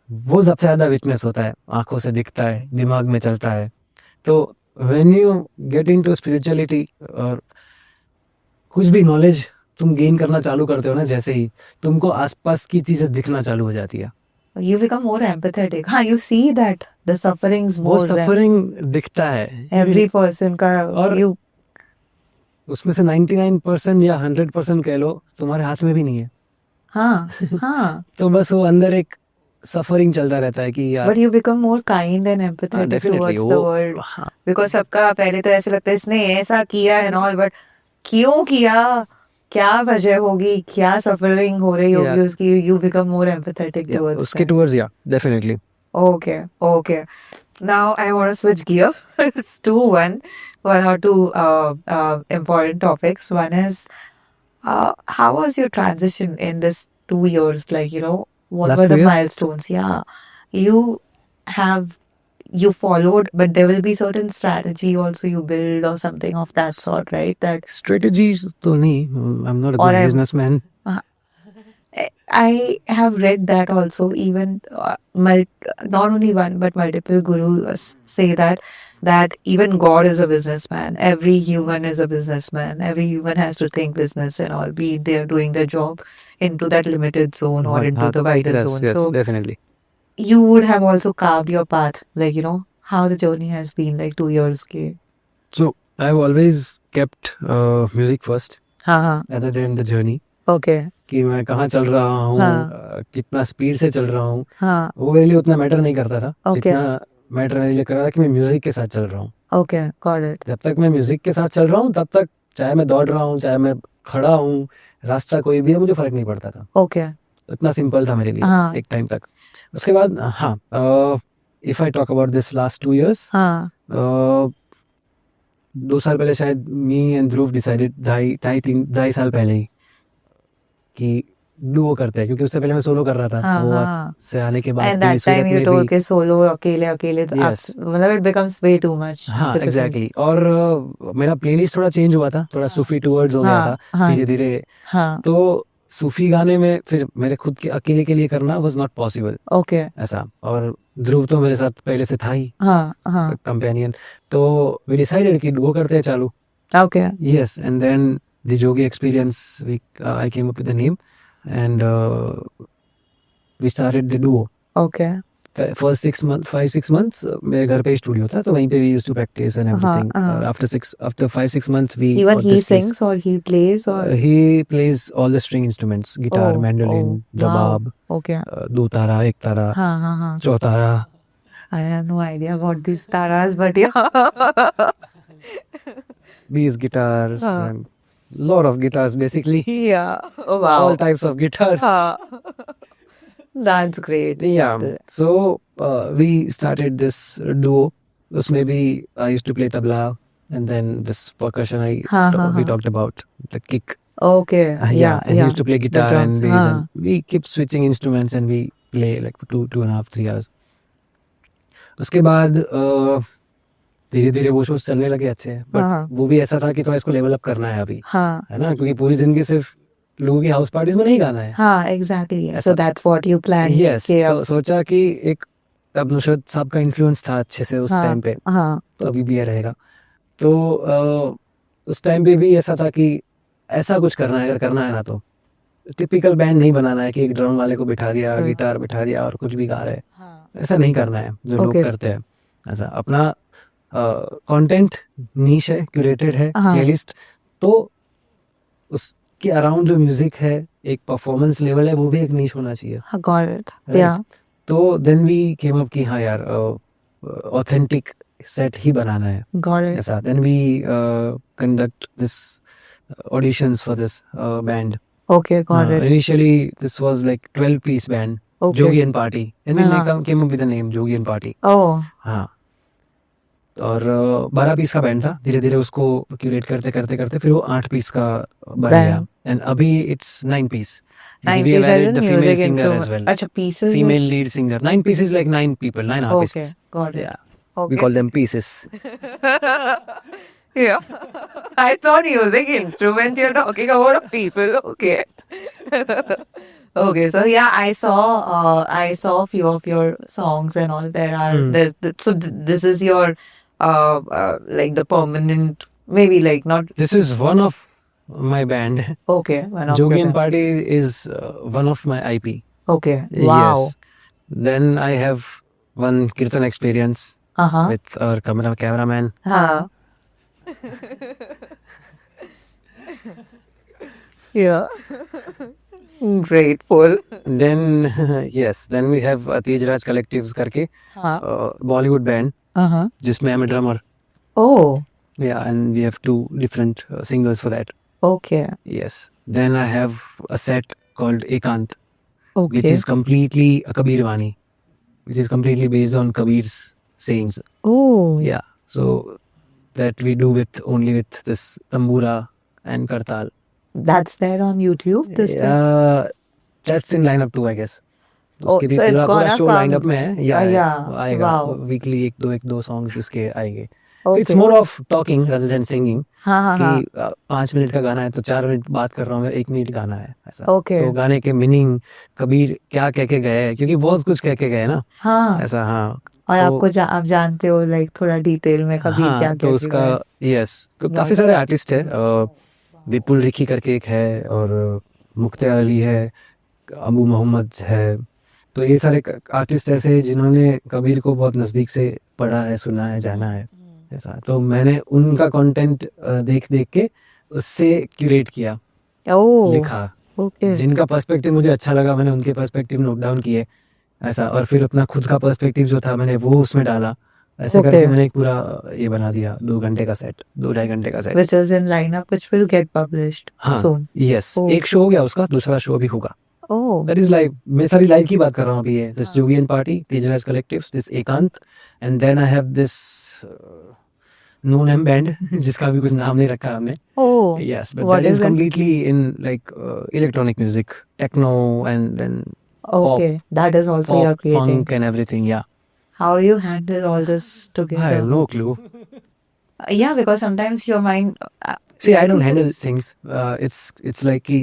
वो सबसे ज्यादा विटनेस होता है, आंखों से दिखता है, दिमाग में चलता है। तो when you get into spirituality और कुछ भी नॉलेज तुम गेन करना चालू करते हो ना, जैसे ही तुमको आसपास की चीजें दिखना चालू हो जाती है। You become more empathetic. हाँ, you see that the sufferings वो more than सफरिंग दिखता है every person का. और You उसमें से 99% या 100% कह लो तुम्हारे हाथ में भी नहीं है। हाँ. तो बस वो अंदर एक सफरिंग चलता रहता है कि यार But you become more kind and empathetic definitely towards the वो world. हाँ Because सबका पहले तो ऐसे लगता है इसने ऐसा किया and all, but क्यों किया, क्या वजह होगी, क्या सफरिंग हो रही होगी या उसकी, you become more empathetic towards उसके that. टूवर्ड्स या definitely. Okay. Now I want to switch gears to one or two important topics. One is how was your transition in this 2 years? Like, you know, what last were 2 the year milestones? Yeah, you have you followed, but there will be certain strategy also you build or something of that sort, right? That strategies तो नहीं, आई am not a or good I businessman. I have read that also. Even not only one but multiple gurus say that even God is a businessman. Every human is a businessman. Every human has to think business and all. Be they're doing their job into that limited zone or into the wider yes zone. Yes So definitely. you would have also carved your path, like, you know, how the journey has been, like 2 years. Ke. So I've always kept music first हाँ. rather than the journey। Okay. कि मैं कहाँ चल रहा हूँ, हाँ. कितना speed से चल रहा हूँ, हाँ. वो मेरे लिए उतना मैटर नहीं करता था Okay. जितना मैटर मेरे लिए कर रहा था कि मैं म्यूजिक के साथ चल रहा हूँ। Okay. Got it. जब तक मैं म्यूजिक के साथ चल रहा हूँ तब तक चाहे मैं दौड़ रहा हूँ चाहे मैं खड़ा हूँ, रास्ता कोई भी है, मुझे फर्क नहीं पड़ता था। Okay. इतना सिंपल था मेरे लिए हाँ. एक टाइम तक। उसके बाद हाँ if I talk about this last 2 years, हाँ. 2 साल पहले शायद मी एंड ध्रुव डिसाइडेड, 2.5 साल पहले ही कि डुओ करते हैं, क्योंकि उससे पहले मैं सोलो कर रहा था। हाँ. वो हाँ. से आने के बाद And भी that सूरत time you में told भी के solo अकेले तो Yes. मतलब it becomes way too much हाँ difficult. एग्जैक्टली। और मेरा प्लेलिस्ट थोड़ा चेंज हुआ था, थोड़ा सूफी टूवर्ड्स हो गया था हाँ. धीरे धीरे। हाँ. तो सूफी गाने में फिर मेरे खुद के अकेले के लिए करना वाज नॉट पॉसिबल Okay. ऐसा। और ध्रुव तो मेरे साथ पहले से था ही हाँ. कंपेनियन। तो वी डिसाइडेड कि डुओ करते हैं चालू। Okay. Yes, and then the Jogi experience, I came up with the name, and we started the duo. Okay. First 5-6 months मेरे घर पे स्टूडियो था, तो वहीं पे we used to practice and everything. हाँ. After 5-6 months we Even got he this place. sings or he plays or He plays all the string instruments: guitar, mandolin, wow. rabab, Okay. दो तारा, एक तारा, हाँ. Chautara. I have no idea about these taras, but yeah. Bass guitars हाँ. and lot of guitars basically. Yeah. Oh, All wow. types of guitars. That's great. Yeah. So we started this duo. This maybe I used to play tabla, and then this percussion we talked about the kick. Okay. Yeah, and he used to play The guitar drums. and bass, and we keep switching instruments and we play like for 2.5, 3 hours. उसके बाद धीरे धीरे वो shows चलने लगे अच्छे, but वो भी ऐसा था कि थोड़ा इसको लेवल अप करना है अभी, हाँ. है ना, क्योंकि पूरी जिंदगी सिर्फ लोगों की हाउस पार्टीज में नहीं गाना है. हाँ, exactly. So ऐसा- that's what you planned. Yes, कि तो सोचा कि एक अब नुसरत साहब का इन्फ्लुएंस था अच्छे से उस हाँ, टाइम पे, हाँ, तो अभी भी ये रहेगा. तो उस टाइम पे भी ऐसा था कि ऐसा कुछ करना है, अगर करना है ना तो टिपिकल बैंड नहीं बनाना है कि एक ड्रम वाले को बिठा दिया, हाँ. गिटार बिठा दिया और कुछ भी गा रहे. हाँ. ऐसा नहीं करना है जो लोग Okay. करते हैं. ऐसा अपना कंटेंट नीश है, क्यूरेटेड है हाँ. प्लेलिस्ट, तो उसके अराउंड जो म्यूजिक है, एक परफॉर्मेंस लेवल है, वो भी एक नीश होना चाहिए. हाँ, got it. Right. Yeah. तो देन वी केम अप कि हाँ यार ऑथेंटिक सेट ही बनाना है. Got it. ऐसा then we conduct this auditions for this band. Okay, got it. Initially this was like 12-piece band, Okay. Jogi and Party, and we हाँ. came up with the name Jogi and Party. Oh, हाँ, और 12 piece का band था. धीरे धीरे उसको curate करते करते करते फिर वो 8 पीस का बन Band. गया, एंड अभी it's 9 piece. 9 We have pieces added is the female music singer into. as well. अच्छा, pieces. Female lead singer. 9 pieces like 9 people, 9 Okay, artists. got it. Yeah, Okay. we call them pieces. Yeah. I thought music instrument you're talking about people. Okay. Okay, so yeah, I saw a few of your songs and all. There are this is your like the permanent, maybe like not. This is one of my band. Okay, one of Jogi your and band. Party is one of my IP. Okay, wow. Yes. Then I have one Kirtan experience Uh-huh. with our cameraman. Huh. Yeah. Grateful. Then yes, then we have Tej Raj Collectives करके Huh. Bollywood band Uh-huh. जिसमें I'm a drummer. Oh, Yeah, and we have 2 different singers for that. okay. Yes. Then I have a set called Ekant, which Okay. is completely a Kabir Vani, which is completely based on Kabir's sayings. Oh, Yeah. So that we do only with this tambura and kartal. that's there on YouTube. This thing? That's in lineup 2, I guess. Oh, उसके भी so it's पूरा gonna show come- lineup में है. yeah, आएगा wow. Weekly एक दो songs इसके आएंगे. Okay. It's more of talking rather than singing, हाँ हाँ हाँ. कि 5 मिनट का गाना है तो 4 मिनट बात कर रहा हूँ मैं, 1 मिनट गाना है ऐसा. Okay. तो गाने के मीनिंग, कबीर क्या कह के गए हैं, क्योंकि बहुत कुछ कह के गए ना हाँ. ऐसा. हाँ, और तो- आपको आप जानते हो लाइक थोड़ा डिटेल में कभी हाँ, क्या तो क्या उसका यस काफी सारे आर्टिस्ट है. विपुल रिखी करके एक है, और मुख्तार अली है, अबू मोहम्मद है. तो ये सारे आर्टिस्ट ऐसे हैं जिन्होंने कबीर को बहुत नज़दीक से पढ़ा है, सुना है, जाना है ऐसा. तो मैंने उनका कंटेंट देख देख के उससे क्यूरेट किया, ओह लिखा. ओके. जिनका पर्सपेक्टिव मुझे अच्छा लगा मैंने उनके पर्सपेक्टिव नोट डाउन किए ऐसा, और फिर अपना खुद का पर्सपेक्टिव जो था मैंने वो उसमें डाला. ऐसे Okay. करके मैंने एक पूरा ये बना दिया 2 घंटे का सेट, 2-2.5 घंटे का set. which is in lineup which will get published हाँ, soon. यस. Oh. एक शो हो गया उसका, दूसरा शो भी होगा. Oh, that is live. मैं सारी लाइव की बात कर रहा हूँ अभी. ये this Jogi and party, Tejraj collectives, this Ekant, and then I have this no name band जिसका भी कुछ नाम नहीं रखा हमने. oh, Yes, but What that is is it? completely in like electronic music, techno, and then okay. That is also you're pop, creating. funk, and everything. Yeah, How do you handle all this together? I have no clue. Yeah, because sometimes your mind. See, I don't handle things. It's like कि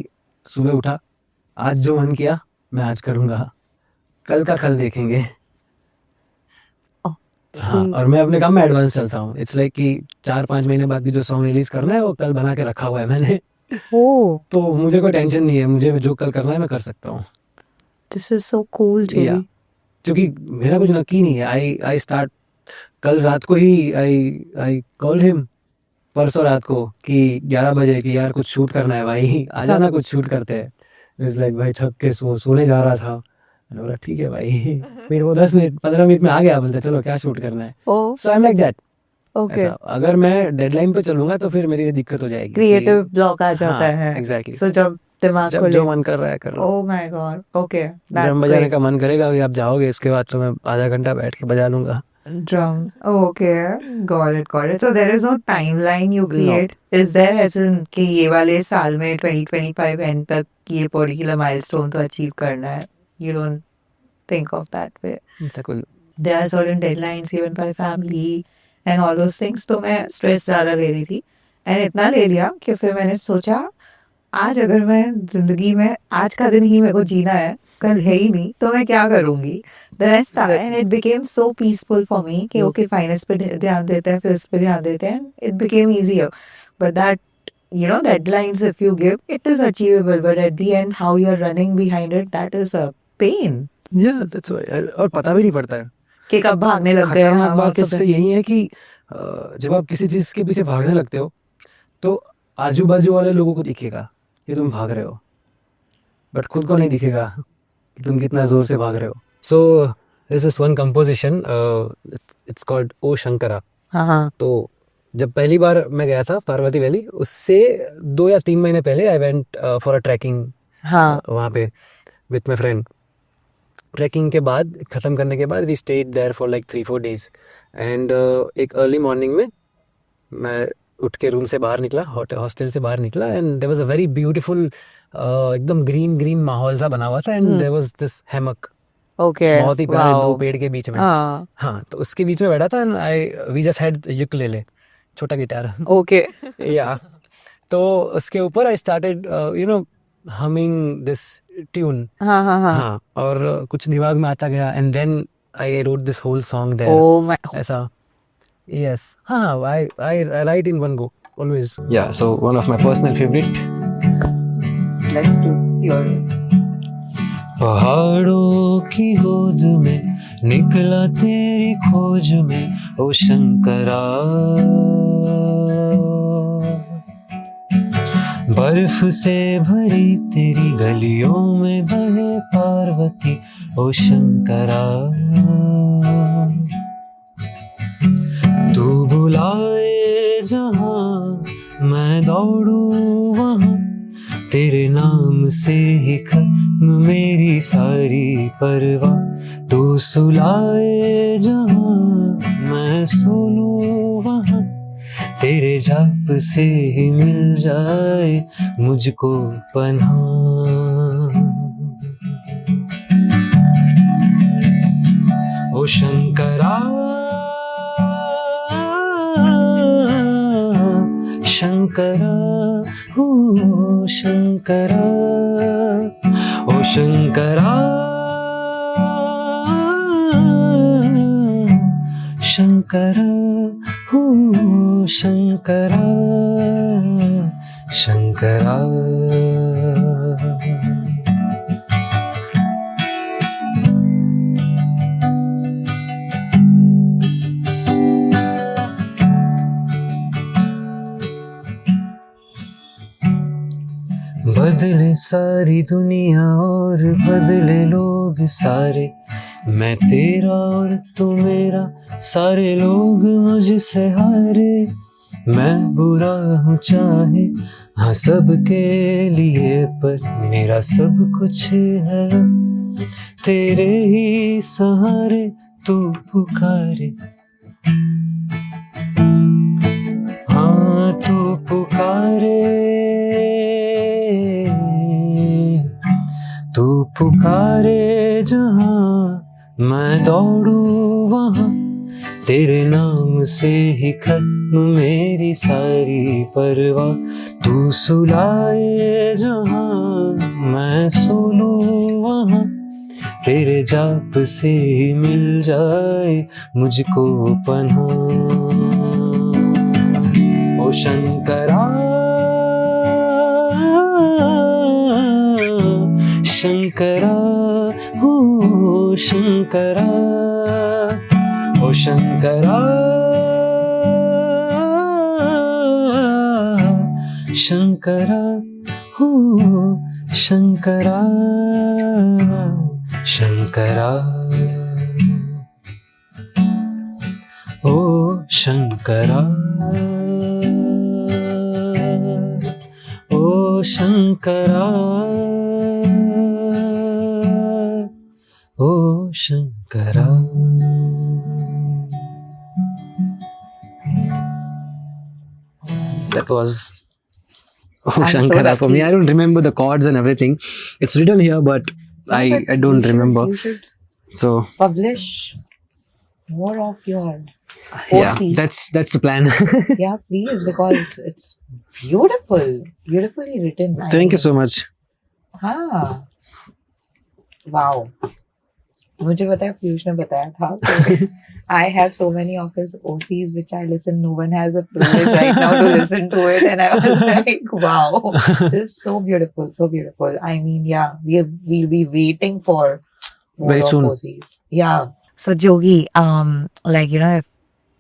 सुबह उठा, आज जो मन किया मैं आज करूँगा, कल का कल देखेंगे. हाँ, और मैं अपने काम में एडवांस चलता हूँ. इट्स लाइक कि 4-5 महीने बाद भी जो सॉन्ग रिलीज करना है वो कल बना के रखा हुआ है मैंने. Oh, तो मुझे कोई टेंशन नहीं है, मुझे जो कल करना है मैं कर सकता हूँ. this is so cool, Joey. Yeah. क्योंकि मेरा कुछ नक्की नहीं है. आई स्टार्ट कल रात को ही आई कॉल्ड हिम परसों रात को कि 11 बजे कि यार कुछ शूट करना है भाई, आ जाना कुछ शूट करते हैं. इट्स लाइक भाई थक के सोने जा रहा था. मैंने बोला ठीक है भाई. फिर वो 10 मिनट 15 मिनट में आ गया, बोलते चलो क्या शूट करना है. Oh, so I am like that. Okay, ऐसा अगर मैं डेडलाइन पे चलूंगा तो फिर मेरी ये दिक्कत हो जाएगी क्रिएटिव ब्लॉक आ जाता हाँ है। एग्जैक्टली सो जब दिमाग जब को जो ले, मन कर रहा है कर लो oh my god, okay, drum that's बजाने ग्रेट। का मन करेगा अभी आप जाओगे इसके बाद तो मैं आधा घंटा बैठ के बजा लूंगा Drum. Oh, okay. Got it, got it. So there is no timeline you know create. Is there as in कि ये वाले साल में 2025 end तक ये particular milestone तो achieve करना है? You don't think of that way. ऐसा कुछ There are certain deadlines given by family and all those things. तो मैं stress ज़्यादा ले रही थी and इतना ले लिया कि फिर मैंने सोचा आज अगर मैं जिंदगी में आज का दिन ही मेरे को जीना है, कल है ही नहीं, तो मैं क्या करूंगी? Then I started and it became so peaceful for me कि Hmm. okay fine, इस पे ध्यान देते हैं, फिर इस पे ध्यान देते हैं, it became easier. But that, you know, deadlines if you give, it is achievable, but at the end how you are running behind it, that is a pain. Yeah, that's why. और पता भी नहीं पड़ता है कि कब भागने लग गए खतरनाक हम बात वापस सबसे से। यही है कि जब आप किसी चीज के पीछे भागने लगते हो तो आजू बाजू वाले लोगों को दिखेगा कि तुम भाग रहे हो बट खुद को नहीं दिखेगा कि तुम कितना जोर से भाग रहे हो so this is one composition it's called ओ शंकरा हाँ, तो जब पहली बार मैं गया था पार्वती वैली उससे 2 या 3 महीने पहले I went for a trekking हाँ, वहाँ पे विथ माई फ्रेंड ट्रैकिंग के बाद ख़त्म करने के बाद we stayed there for like 3-4 days and एक अर्ली मॉर्निंग में मैं उठ के रूम से बाहर निकला हॉस्टल से बाहर निकला and there was a very beautiful एकदम ग्रीन ग्रीन माहौल सा बना हुआ था and there was this hammock okay, बहुत ही प्यारे 2 wow, पेड़ के बीच में हाँ, हाँ तो उसके बीच में बैठा था and we just had ukulele छोटा गिटार okay, या तो उसके ऊपर I started you know humming this tune हाँ, हाँ और कुछ दिमाग में आता गया and then I wrote this whole song there oh my, ऐसा yes हाँ I write in one go always yeah so one of my personal favorite let's do your. पहाड़ों की गोद में निकला तेरी खोज में ओ शंकरा बर्फ से भरी तेरी गलियों में बहे पार्वती ओ शंकरा तू बुलाए जहां मैं दौड़ूं वहां तेरे नाम से ही खत्म मेरी सारी परवाह तू सुलाए जहां मैं सो लूं वहां तेरे जाप से ही मिल जाए मुझको पनाह ओ शंकरा शंकरा हो शंकरा ओ शंकरा शंकरा हो शंकरा शंकरा बदले सारी दुनिया और बदले लोग सारे मैं तेरा और तू मेरा सारे लोग मुझसे हारे मैं बुरा हूँ चाहे हाँ सबके लिए पर मेरा सब कुछ है तेरे ही सहारे तू पुकारे हाँ तू पुकारे तू पुकारे जहां मैं दौड़ूं वहां तेरे नाम से ही खत्म मेरी सारी परवाह तू सुलाए जहां मैं सो लूं वहां तेरे जाप से ही मिल जाए मुझको पनाह ओ शंकरा शंकरा हो शंकरा ओ शंकरा शंकरा हो शंकरा शंकरा ओ Shankara, oh Shankara, oh Shankara. That was Oh I'm so Shankara for me. lucky. I don't remember the chords and everything. It's written here, but No, I but don't you remember. should So publish more of your yeah, OC. that's the plan. Yeah, please, because it's beautiful, beautifully written. I Thank you mean, so much. हाँ, wow. मुझे पता है पीयूष ने बताया था तो I have so many of his OCs which I listen. No one has the privilege right now to listen to it, and I was like, wow, this is so beautiful, so beautiful. I mean, yeah, we'll be waiting for more Very of soon. OCs. Yeah. So Jogi, like if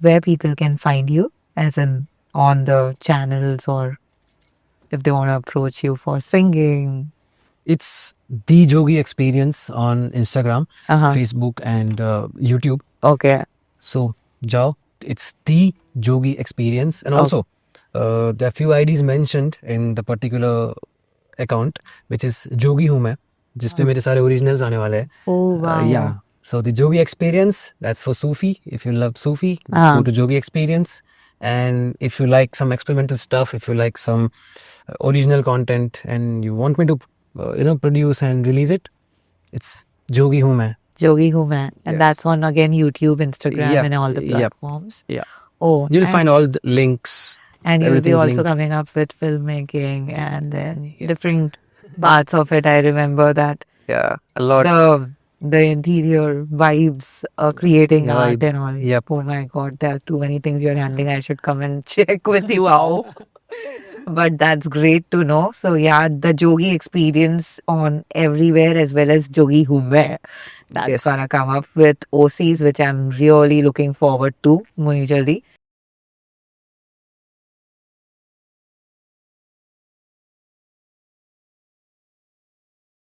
where people can find you, as in on the channels, or if they want to approach you for singing. It's the Jogi Experience on Instagram, Uh-huh. Facebook, and YouTube. Okay. So Jao, it's the Jogi Experience, and Okay. also there are few IDs mentioned in the particular account, which is Jogi हूँ मैं, जिसपे मेरे सारे originals आने वाले हैं. Oh wow. Yeah. So the Jogi Experience, that's for Sufi. If you love Sufi, Ah. go to Jogi Experience. And if you like some experimental stuff, if you like some original content, and you want me to, produce and release it, it's Jogi हूँ मैं. Jogi Hu Man. And Yes. that's on again YouTube, Instagram, Yep, and all the yep. platforms. Yeah. Oh, You'll and, find all the links. and you'll be everything also linked. coming up with filmmaking and then different parts of it. I remember that Yeah, a lot. the interior vibes, creating Yeah, art and all. yep. Oh my God, there are too many things you're handling. I should come and check with you out. But that's great to know. So yeah, the Jogi Experience on everywhere, as well as Jogi Hume. That's Yes. gonna come up with OCs, which I'm really looking forward to, Muni Jaldi.